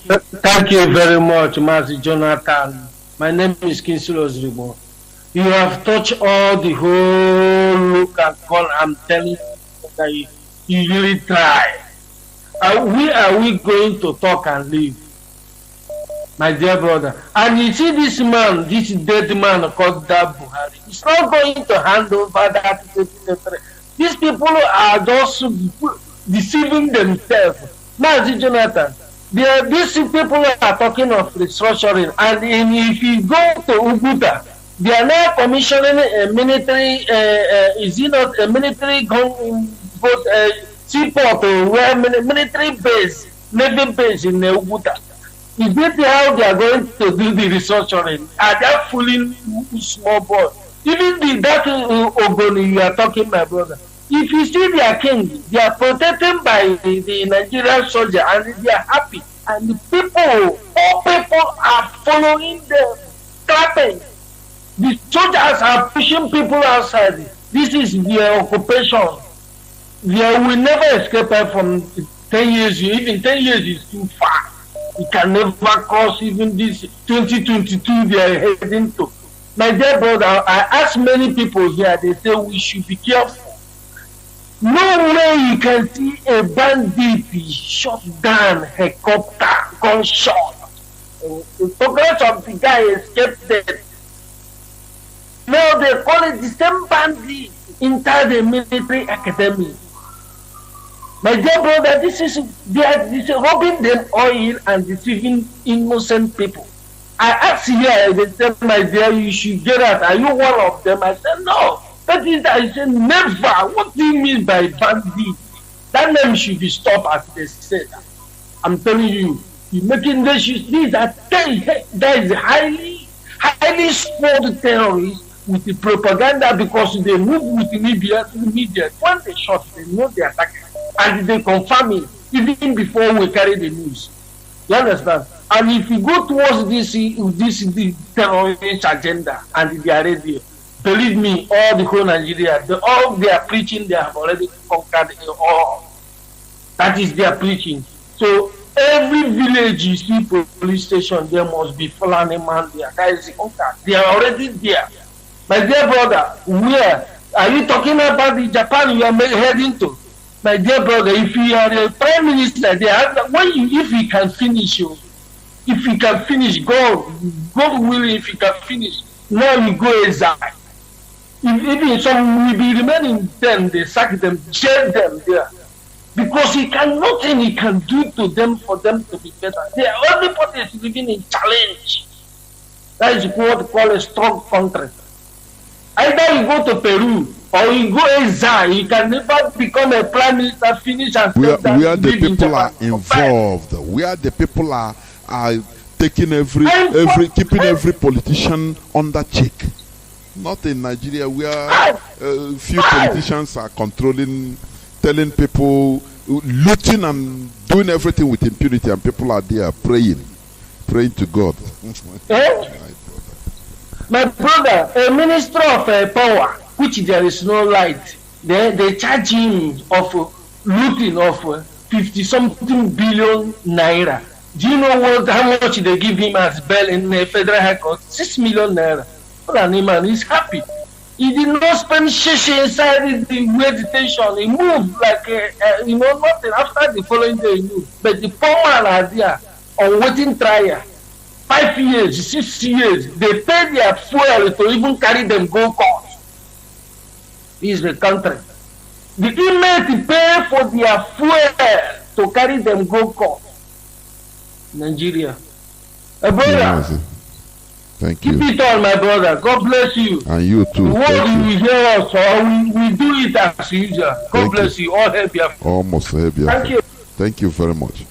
very much, Mazi Jonathan. My name is Kinsulo Zribo. You have touched all the whole look and call. I'm telling you that you really try. Are we going to talk and leave, my dear brother? And you see this man, this dead man called that Buhari, he's not going to hand over that. These people are just deceiving themselves. Mazi Jonathan, these people are talking of restructuring, and if you go to Uguta, they are now commissioning a military, is it not a military seaport or where military base, Navy base in Uguta? Is this how they are going to do the restructuring? Are they fooling small boys? Even that Ogoni you are talking, my brother. If you see their king, they are protected by the Nigerian soldier and they are happy. And the all people are following them, clapping. The soldiers are pushing people outside. This is their occupation. They will never escape from 10 years. Even 10 years is too far. It can never cross even this 2022 they are heading to. My dear brother, I ask many people here, they say we should be careful. No way you can see a bandit shot down helicopter, gunshot. The progress of the guy escaped death. Now they call it the same bandit inside the military academy. My dear brother, this is robbing them oil and deceiving innocent people. I asked here, they said, my dear, you should get out. Are you one of them? I said, no. That is, I said, never. What do you mean by bandit? That name should be stopped, as they said. I'm telling you, you're making this. These are that is highly skilled terrorists with the propaganda because they move with the media. When they shot, they know they attack, and they confirm it even before we carry the news. You understand? And if you go towards this terrorist agenda and they are ready, believe me, all the whole Nigeria, all they are preaching, they have already conquered it all. That is their preaching. So every village you see police station, there must be Fulani man there. That is the conquer. They are already there. My dear brother, where are you talking about the Japan you are heading to? My dear brother, if you are a prime minister, if you can finish, God willing, if you can finish, now you go exile. Even some will be remaining, then they sack them, jail them there. Because nothing he can do to them for them to be better. Everybody is living in challenge. That is what we call a strong country. Either you go to Peru or you go exile, you can never become a prime minister, finish and where the people are involved, where the people are taking keeping every politician under check. Not in Nigeria, where few politicians are controlling, telling people, looting and doing everything with impunity, and people are there praying to God. My brother, a minister of power, which there is no light, they charge him of looting of 50-something billion naira. Do you know how much they give him as bail in the Federal High Court? 6 million naira. Fulani man is happy. He did not spend shishi inside the way detention. He moved like nothing. After the following day, he moved. But the poor man are there on waiting trial. 5 years, 6 years. They pay their fuel to even carry them go court. This is the country. The inmates pay for their fuel to carry them go court. Nigeria. Brother, thank keep you. it on, my brother. God bless you. And you too. The world will hear us, or we do it as usual. God bless you. All help you. Almost help you. Thank you. Thank you very much.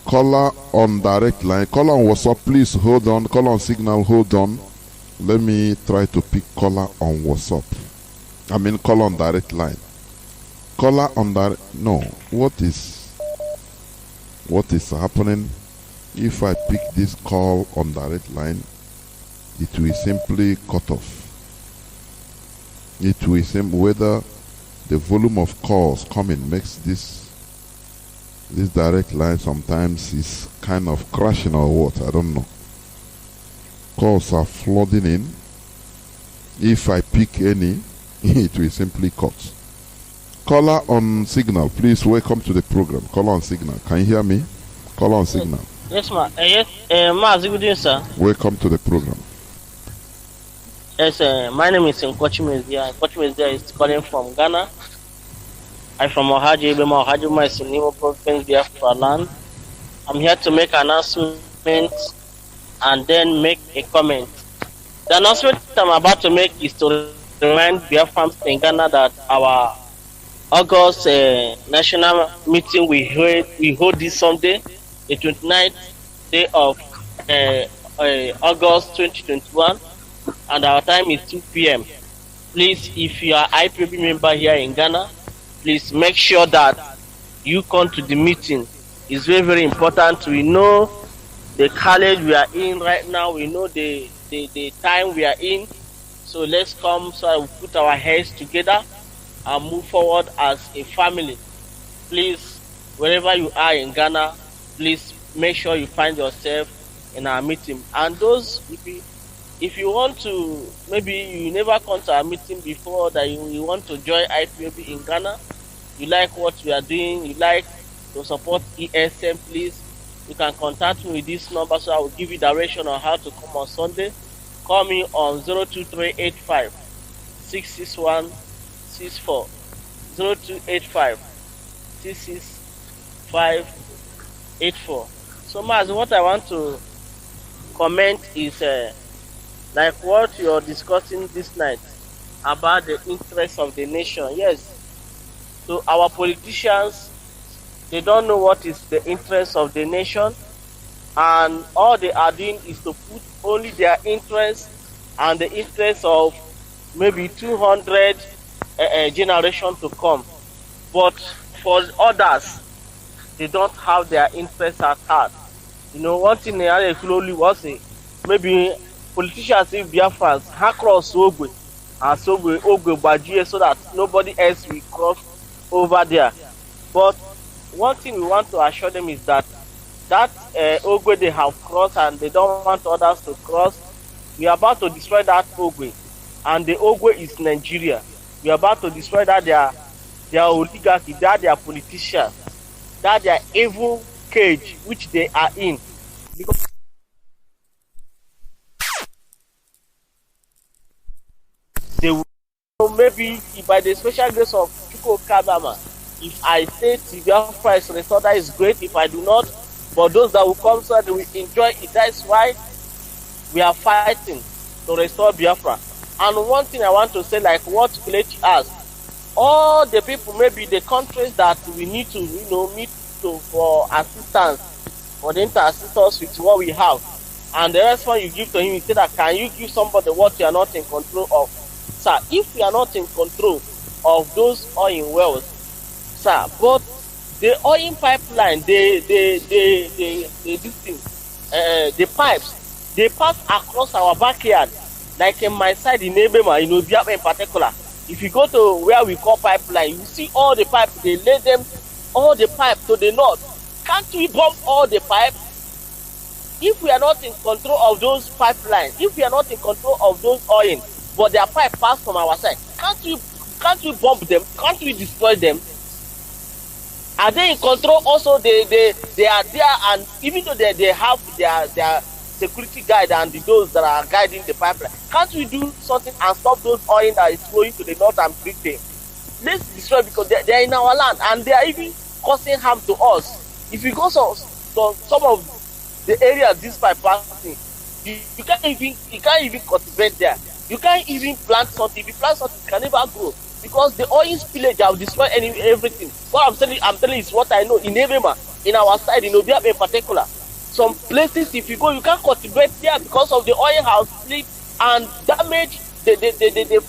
Caller on direct line. Caller on WhatsApp, please hold on. Caller on signal, hold on. Let me try to pick caller on WhatsApp. I mean caller on direct line. Caller on direct. No. What is happening? If I pick this call on direct line, it will simply cut off. It will seem whether the volume of calls coming makes this direct line sometimes is kind of crashing or what, I don't know. Calls are flooding in. If I pick any, it will simply cut. Caller on signal, please welcome to the program. Caller on signal, can you hear me? Caller on signal. Yes, ma. Yes, Mazi, good evening, sir. Welcome to the program. Yes, my name is Nkwachi Mezia. Nkwachi Mezia is calling from Ghana. I'm from Ohaji Ibema. Ohaji Ibema is in Imo Province, Biafra land. I'm here to make an announcement and then make a comment. The announcement I'm about to make is to remind Biafrans in Ghana that our August national meeting we hold this Sunday, the 29th day of August 2021, and our time is 2 p.m. Please, if you are IPOB member here in Ghana, please make sure that you come to the meeting. It's very, very important. We know the college we are in right now. We know the time we are in. So let's come so we put our heads together and move forward as a family. Please, wherever you are in Ghana, please make sure you find yourself in our meeting. And those, if you want to, maybe you never come to our meeting before, that you want to join IPOB in Ghana, you like what we are doing, you like to support ESM, please, you can contact me with this number so I will give you direction on how to come on Sunday. Call me on 02385 661 64 0285 665 84. So Mazi, what I want to comment is like what you're discussing this night about the interests of the nation. Yes, so our politicians, they don't know what is the interest of the nation, and all they are doing is to put only their interests and the interests of maybe 200 generation to come. But for others, they don't have their interests at heart. You know, one thing they slowly was maybe politicians in Biafrans cross Ogwe and so Ogwe Bajie so that nobody else will cross over there. But one thing we want to assure them is that Ogwe they have crossed and they don't want others to cross. We are about to destroy that Ogwe, and the Ogwe is Nigeria. We are about to destroy that their oligarchy, that their politicians, that their evil cage which they are in. Because they will, maybe by the special grace of Chuko Kadama, if I say Biafra is restored, that is great. If I do not, but those that will come so that they will enjoy it, that is why we are fighting to restore Biafra. And one thing I want to say, like what Kelechi asked, all the people, maybe the countries that we need to, meet to for assistance, for them to assist us with what we have. And the response you give to him, you say that, can you give somebody what you are not in control of? Sir, if we are not in control of those oil wells, sir, but the oil pipeline, the pipes, they pass across our backyard. Like in my side in Ebema, Biafra in particular. If you go to where we call pipeline, you see all the pipes, they lay them, all the pipes to the north. Can't we bomb all the pipes? If we are not in control of those pipelines, if we are not in control of those oil, but their pipe pass from our side. Can't we bomb them? Can't we destroy them? Are they in control? Also, they are there, and even though they have their security guide and those that are guiding the pipeline, can't we do something and stop those oil that is flowing to the north and Britain? Let's destroy, because they are in our land and they are even causing harm to us. If you go to some of the areas this pipe passing, you can't even cultivate there. You can't even plant something. If you plant something, it can never grow, because the oil spillage have destroyed everything. What I'm telling you is what I know in Evema, in our side, in Obiab in particular. Some places, if you go, you can't cultivate there because of the oil has split and damage the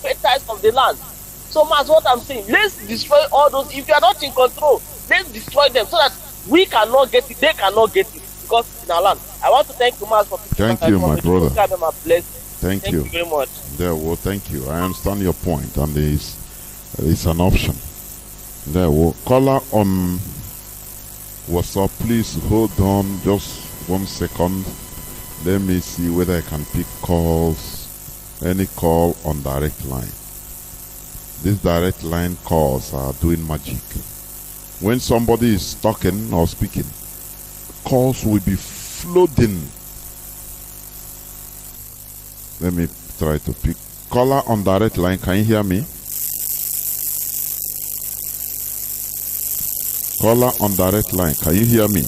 fertilizer of the land. So much what I'm saying, let's destroy all those. If you are not in control, let's destroy them so that we cannot get it, they cannot get it, because it's in our land. I want to thank you, Mas, for thank you, my brother. Thank you very much. There, well, thank you. I understand your point, and it's an option. There, well, caller on WhatsApp, please hold on just 1 second. Let me see whether I can pick calls, any call on direct line. These direct line calls are doing magic. When somebody is talking or speaking, calls will be flooding. Let me try to pick. Caller on direct line, can you hear me? Caller on direct line, can you hear me?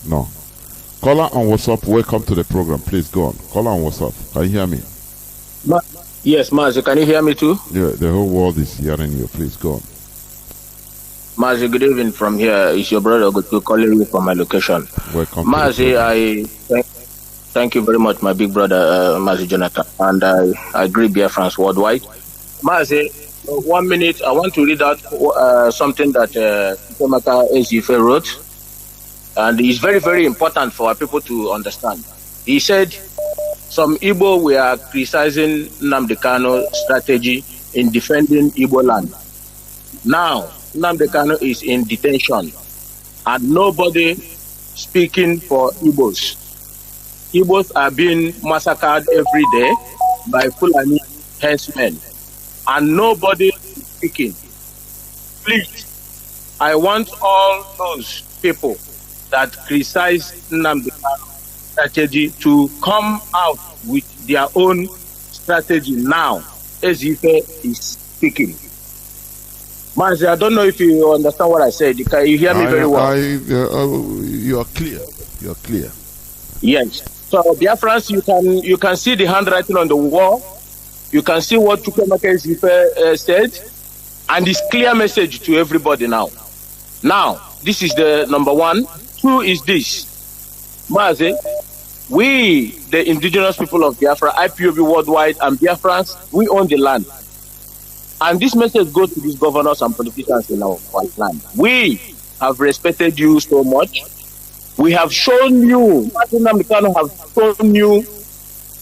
No. Caller on WhatsApp, welcome to the program. Please go on. Caller on WhatsApp, can you hear me? Yes, Mazi, can you hear me too? Yeah, the whole world is hearing you. Please go on. Mazi, good evening from here. It's your brother Ogutu calling you from my location. Welcome. Mazi, I thank you very much, my big brother, Mazi Jonathan. And I greet Biafrans worldwide. Mazi, 1 minute, I want to read out something that Temaka Ezife wrote. And it's very, very important for our people to understand. He said, some Igbo were criticizing Nnamdi Kanu strategy in defending Igbo land. Now, Nnamdi Kanu is in detention and nobody speaking for Igbos. Igbos are being massacred every day by Fulani henchmen and nobody is speaking. Please, I want all those people that criticize Nnamdi Kanu strategy to come out with their own strategy now, as if is speaking. Mazi, I don't know if you understand what I said. Can you hear me very well? You are clear. You are clear. Yes. So, Biafrans, you can see the handwriting on the wall. You can see what Chukwemeka Ezife said, and it's clear message to everybody now. Now, this is the number one. Two is this. Mazi, we, the indigenous people of Biafra, IPOB worldwide, and Biafrans, we own the land. And this message goes to these governors and politicians in our land. We have respected you so much. We have shown you, Nnamdi Kanu have shown you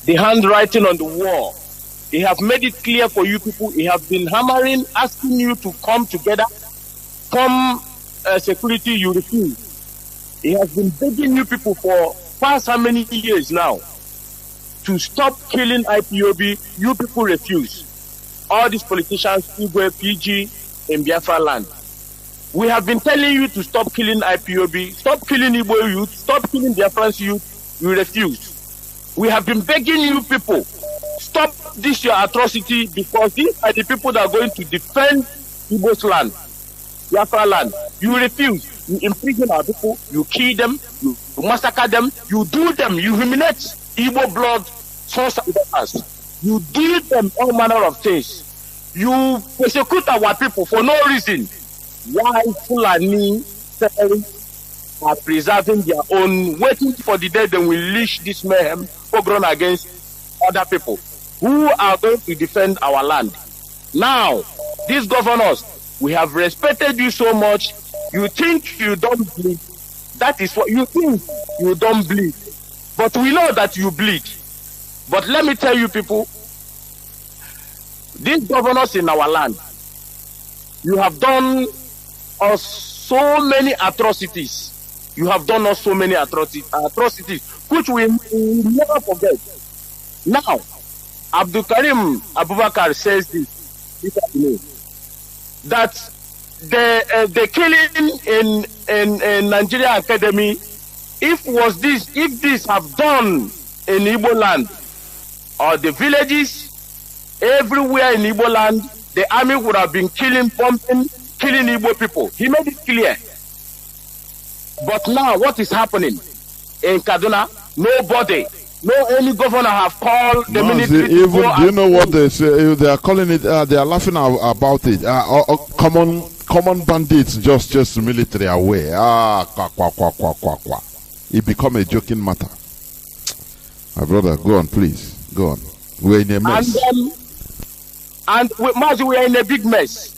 the handwriting on the wall. He have made it clear for you people. He have been hammering, asking you to come together, come security, you refuse. He has been begging you people for past how many years now to stop killing IPOB. You people refuse. All these politicians, Igwe, PG, in Biafra land. We have been telling you to stop killing IPOB, stop killing Igbo youth, stop killing Biafran's youth. You refuse. We have been begging you people, stop this your atrocity, because these are the people that are going to defend Igbo's land, Biafra land. You refuse. You imprison our people, you kill them, you massacre them, you do them, you humiliate Igbo blood source of us. You do them all manner of things. You persecute our people for no reason. Why Fulani are preserving their own, waiting for the day they will unleash this mayhem program against other people who are going to defend our land. Now, these governors, we have respected you so much. You think you don't bleed. That is what you think. You don't bleed. But we know that you bleed. But let me tell you people, these governors in our land, you have done us so many atrocities. You have done us so many atrocities, which we will never forget. Now, Abdul Karim Abubakar says this afternoon, that the killing in Nigeria Academy, if this have done in Igbo land or the villages everywhere in Igbo land, the army would have been killing Igbo people. He made it clear. But now what is happening in Kaduna? Nobody, no any governor have called the military. Do you know what they say? They are calling it. They are laughing about it. Common bandits, just military away. Kwa. It become a joking matter. My brother, go on, please. Go on. We're in a mess. And Mazi, we are in a big mess.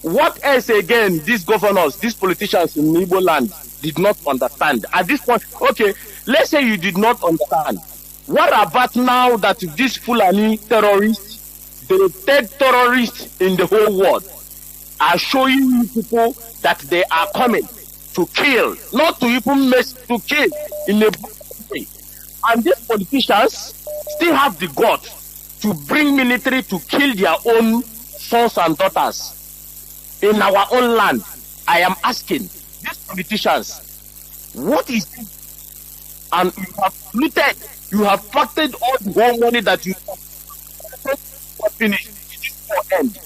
What else again these governors, these politicians in Igbo land did not understand? At this point, okay, let's say you did not understand. What about now that these Fulani terrorists, the third terrorists in the whole world, are showing you people that they are coming to kill, not to even mess, to kill in a way. And these politicians still have the guts to bring military to kill their own sons and daughters in our own land. I am asking these politicians, what is it? And you have looted, you have factored all the whole money that you have finished. It is for end.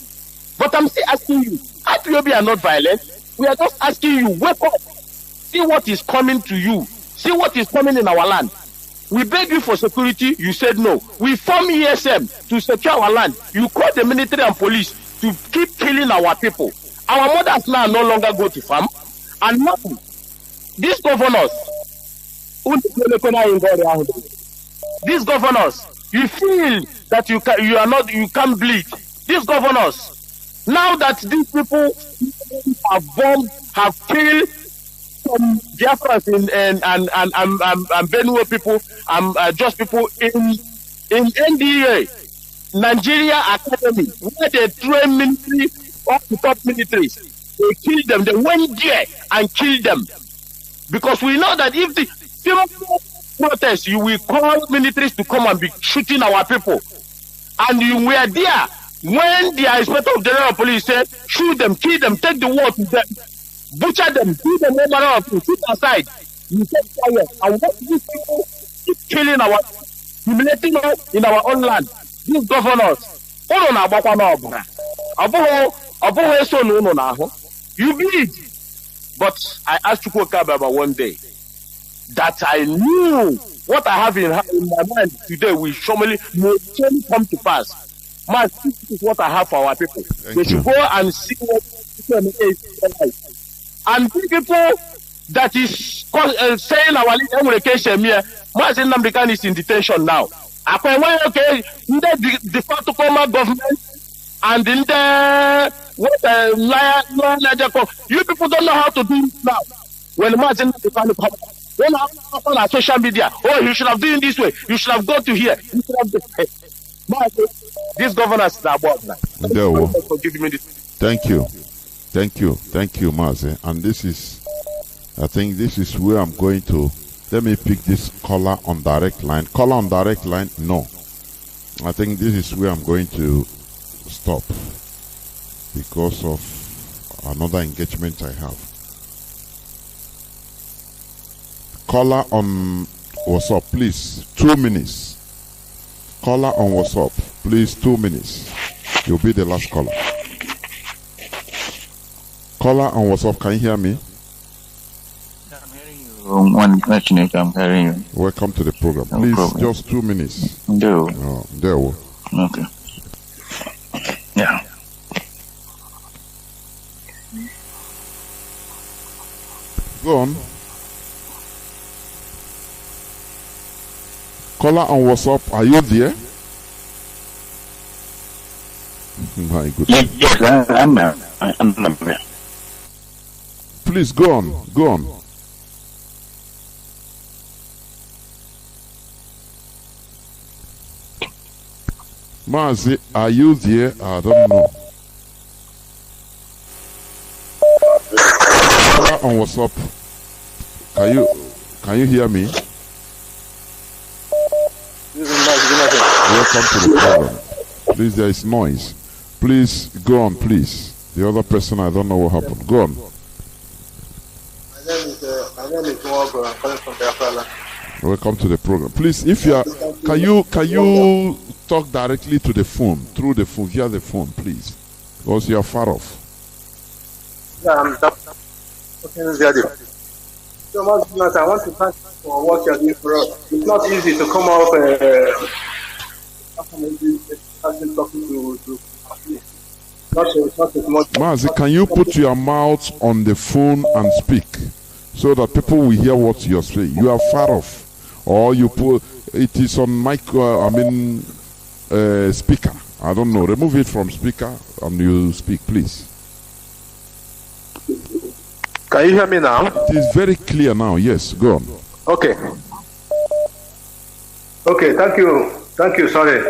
But I'm still asking you, IPOB are not violent. We are just asking you, wake up. See what is coming to you. See what is coming in our land. We beg you for security, you said no. We form ESM to secure our land. You call the military and police to keep killing our people. Our mothers now no longer go to farm. And now, these governors, you feel that you can't bleed. These governors, now that these people have bombed, have killed some Biafrans and Benue people, just people in NDA, Nigeria Academy, where they train military, all the top militaries, they killed them. They went there and killed them. Because we know that if the protest, you will call militaries to come and be shooting our people. And you were there when the inspector of general police said, shoot them, kill them, take the war to them, butcher them, do them no matter of shoot aside. You take fire. And what these people keep killing humiliating us in our own land. These governors, you bleed. But I asked Chukwuka one day that I knew what I have in my mind today will surely come to pass. Man, this is what I have for our people. They should go and see what is like. And people that is saying our education here, Mazi Nnamdi is in detention now. Okay, the facto government and in the you people don't know how to do it now. When Mazi Nnamdi come, when on social media, oh, you should have done this way, you should have gone to here. You should have these governors are about that. Thank you, Mazi. And this is, I think this is where I'm going to. Let me pick this caller on direct line. Caller on direct line, no. I think this is where I'm going to stop because of another engagement I have. Caller on WhatsApp, please, 2 minutes. Caller on WhatsApp, please, 2 minutes. You'll be the last caller. Caller on WhatsApp, can you hear me? One question, I'm hearing you. Welcome to the program. No please, problem. Just 2 minutes. No. There we Okay. Yeah. Go on. Caller on WhatsApp, are you there? My goodness. Yes, I'm there. Please go on. Go on. Mazi, are you there? I don't know. are on WhatsApp, can you hear me? Welcome to the program. Please, there is noise. Please go on, please. The other person, I don't know what happened. Go on. My name is Mazi. I'm calling from Biafra. Welcome to the program. Please, if you are, can you talk directly to the phone, through the phone, via the phone, please, because you are far off. Yeah, I'm talking via the. So, Mazi, I want to thank you for what you are doing for us. It's not easy to come off. Mazi, can you put your mouth on the phone and speak so that people will hear what you are saying? You are far off, or you put it is on speaker. I don't know. Remove it from speaker and you speak, please. Can you hear me now? It is very clear now. Yes, go on. Okay. Okay, thank you. Thank you, sorry.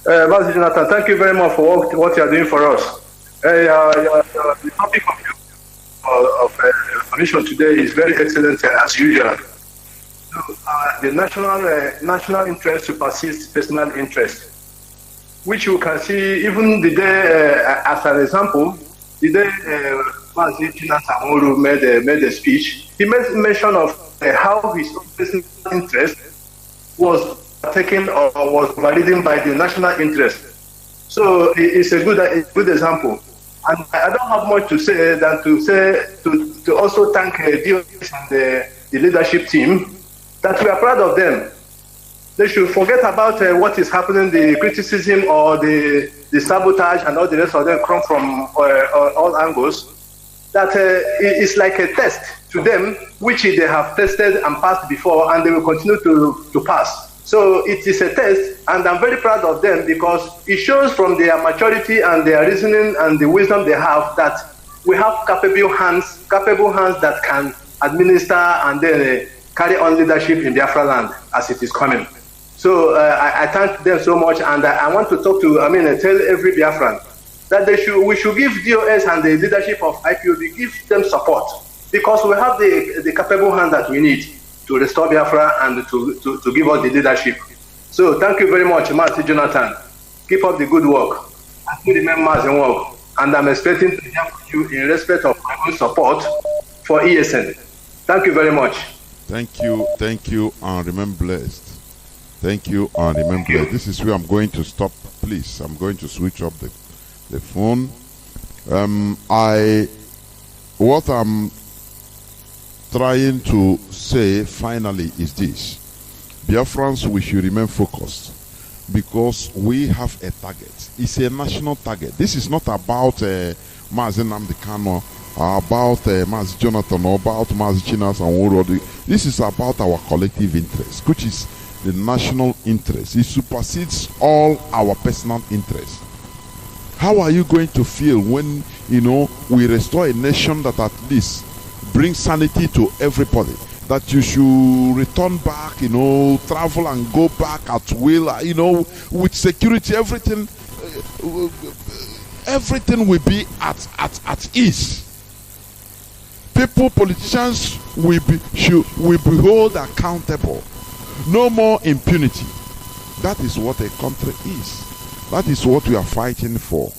Mazi Jonathan, thank you very much for what you are doing for us. The topic of commission today is very excellent as usual. The national interest supersedes personal interest, which you can see even the day, as an example, the day Mazi Jonathan made a speech, he made mention of how his own personal interest was taken or was validated by the national interest. So it's a good example. And I don't have much to say than to also thank DOS and the leadership team that we are proud of them. They should forget about what is happening, the criticism or the sabotage and all the rest of them come from all angles. That it's like a test to them, which they have tested and passed before, and they will continue to pass. So it is a test, and I'm very proud of them because it shows from their maturity and their reasoning and the wisdom they have that we have capable hands that can administer and then carry on leadership in Biafra land as it is coming. So I thank them so much, and I want to tell every Biafran that we should give DOS and the leadership of IPOB, give them support because we have the capable hand that we need to restore Biafra and to give us the leadership. So thank you very much, Mazi Jonathan. Keep up the good work. I still remember Mazi work, and I'm expecting to hear from you in respect of my own support for ESN. Thank you very much. Thank you, and remain blessed. Thank you, and remain blessed. This is where I'm going to stop, please. I'm going to switch off the phone. What I'm trying to say finally is this: Biafrans, we should remain focused because we have a target. It's a national target. This is not about Mazi Nnamdi Kanu, about Mazi Jonathan, or about Mazi Chinas and World. This is about our collective interest, which is the national interest. It supersedes all our personal interests. How are you going to feel when we restore a nation that at least brings sanity to everybody? That you should return back, travel and go back at will, with security, everything will be at ease. Politicians will be held accountable. No more impunity. That is what a country is. That is what we are fighting for.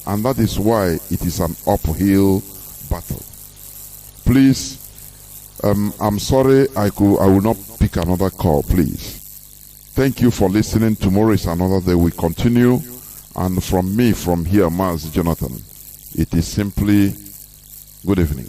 And that is why it is an uphill battle. Please, I'm sorry I will not pick another call, please. Thank you for listening. Tomorrow is another day. We continue. And from here, Mazi Jonathan, it is simply good evening.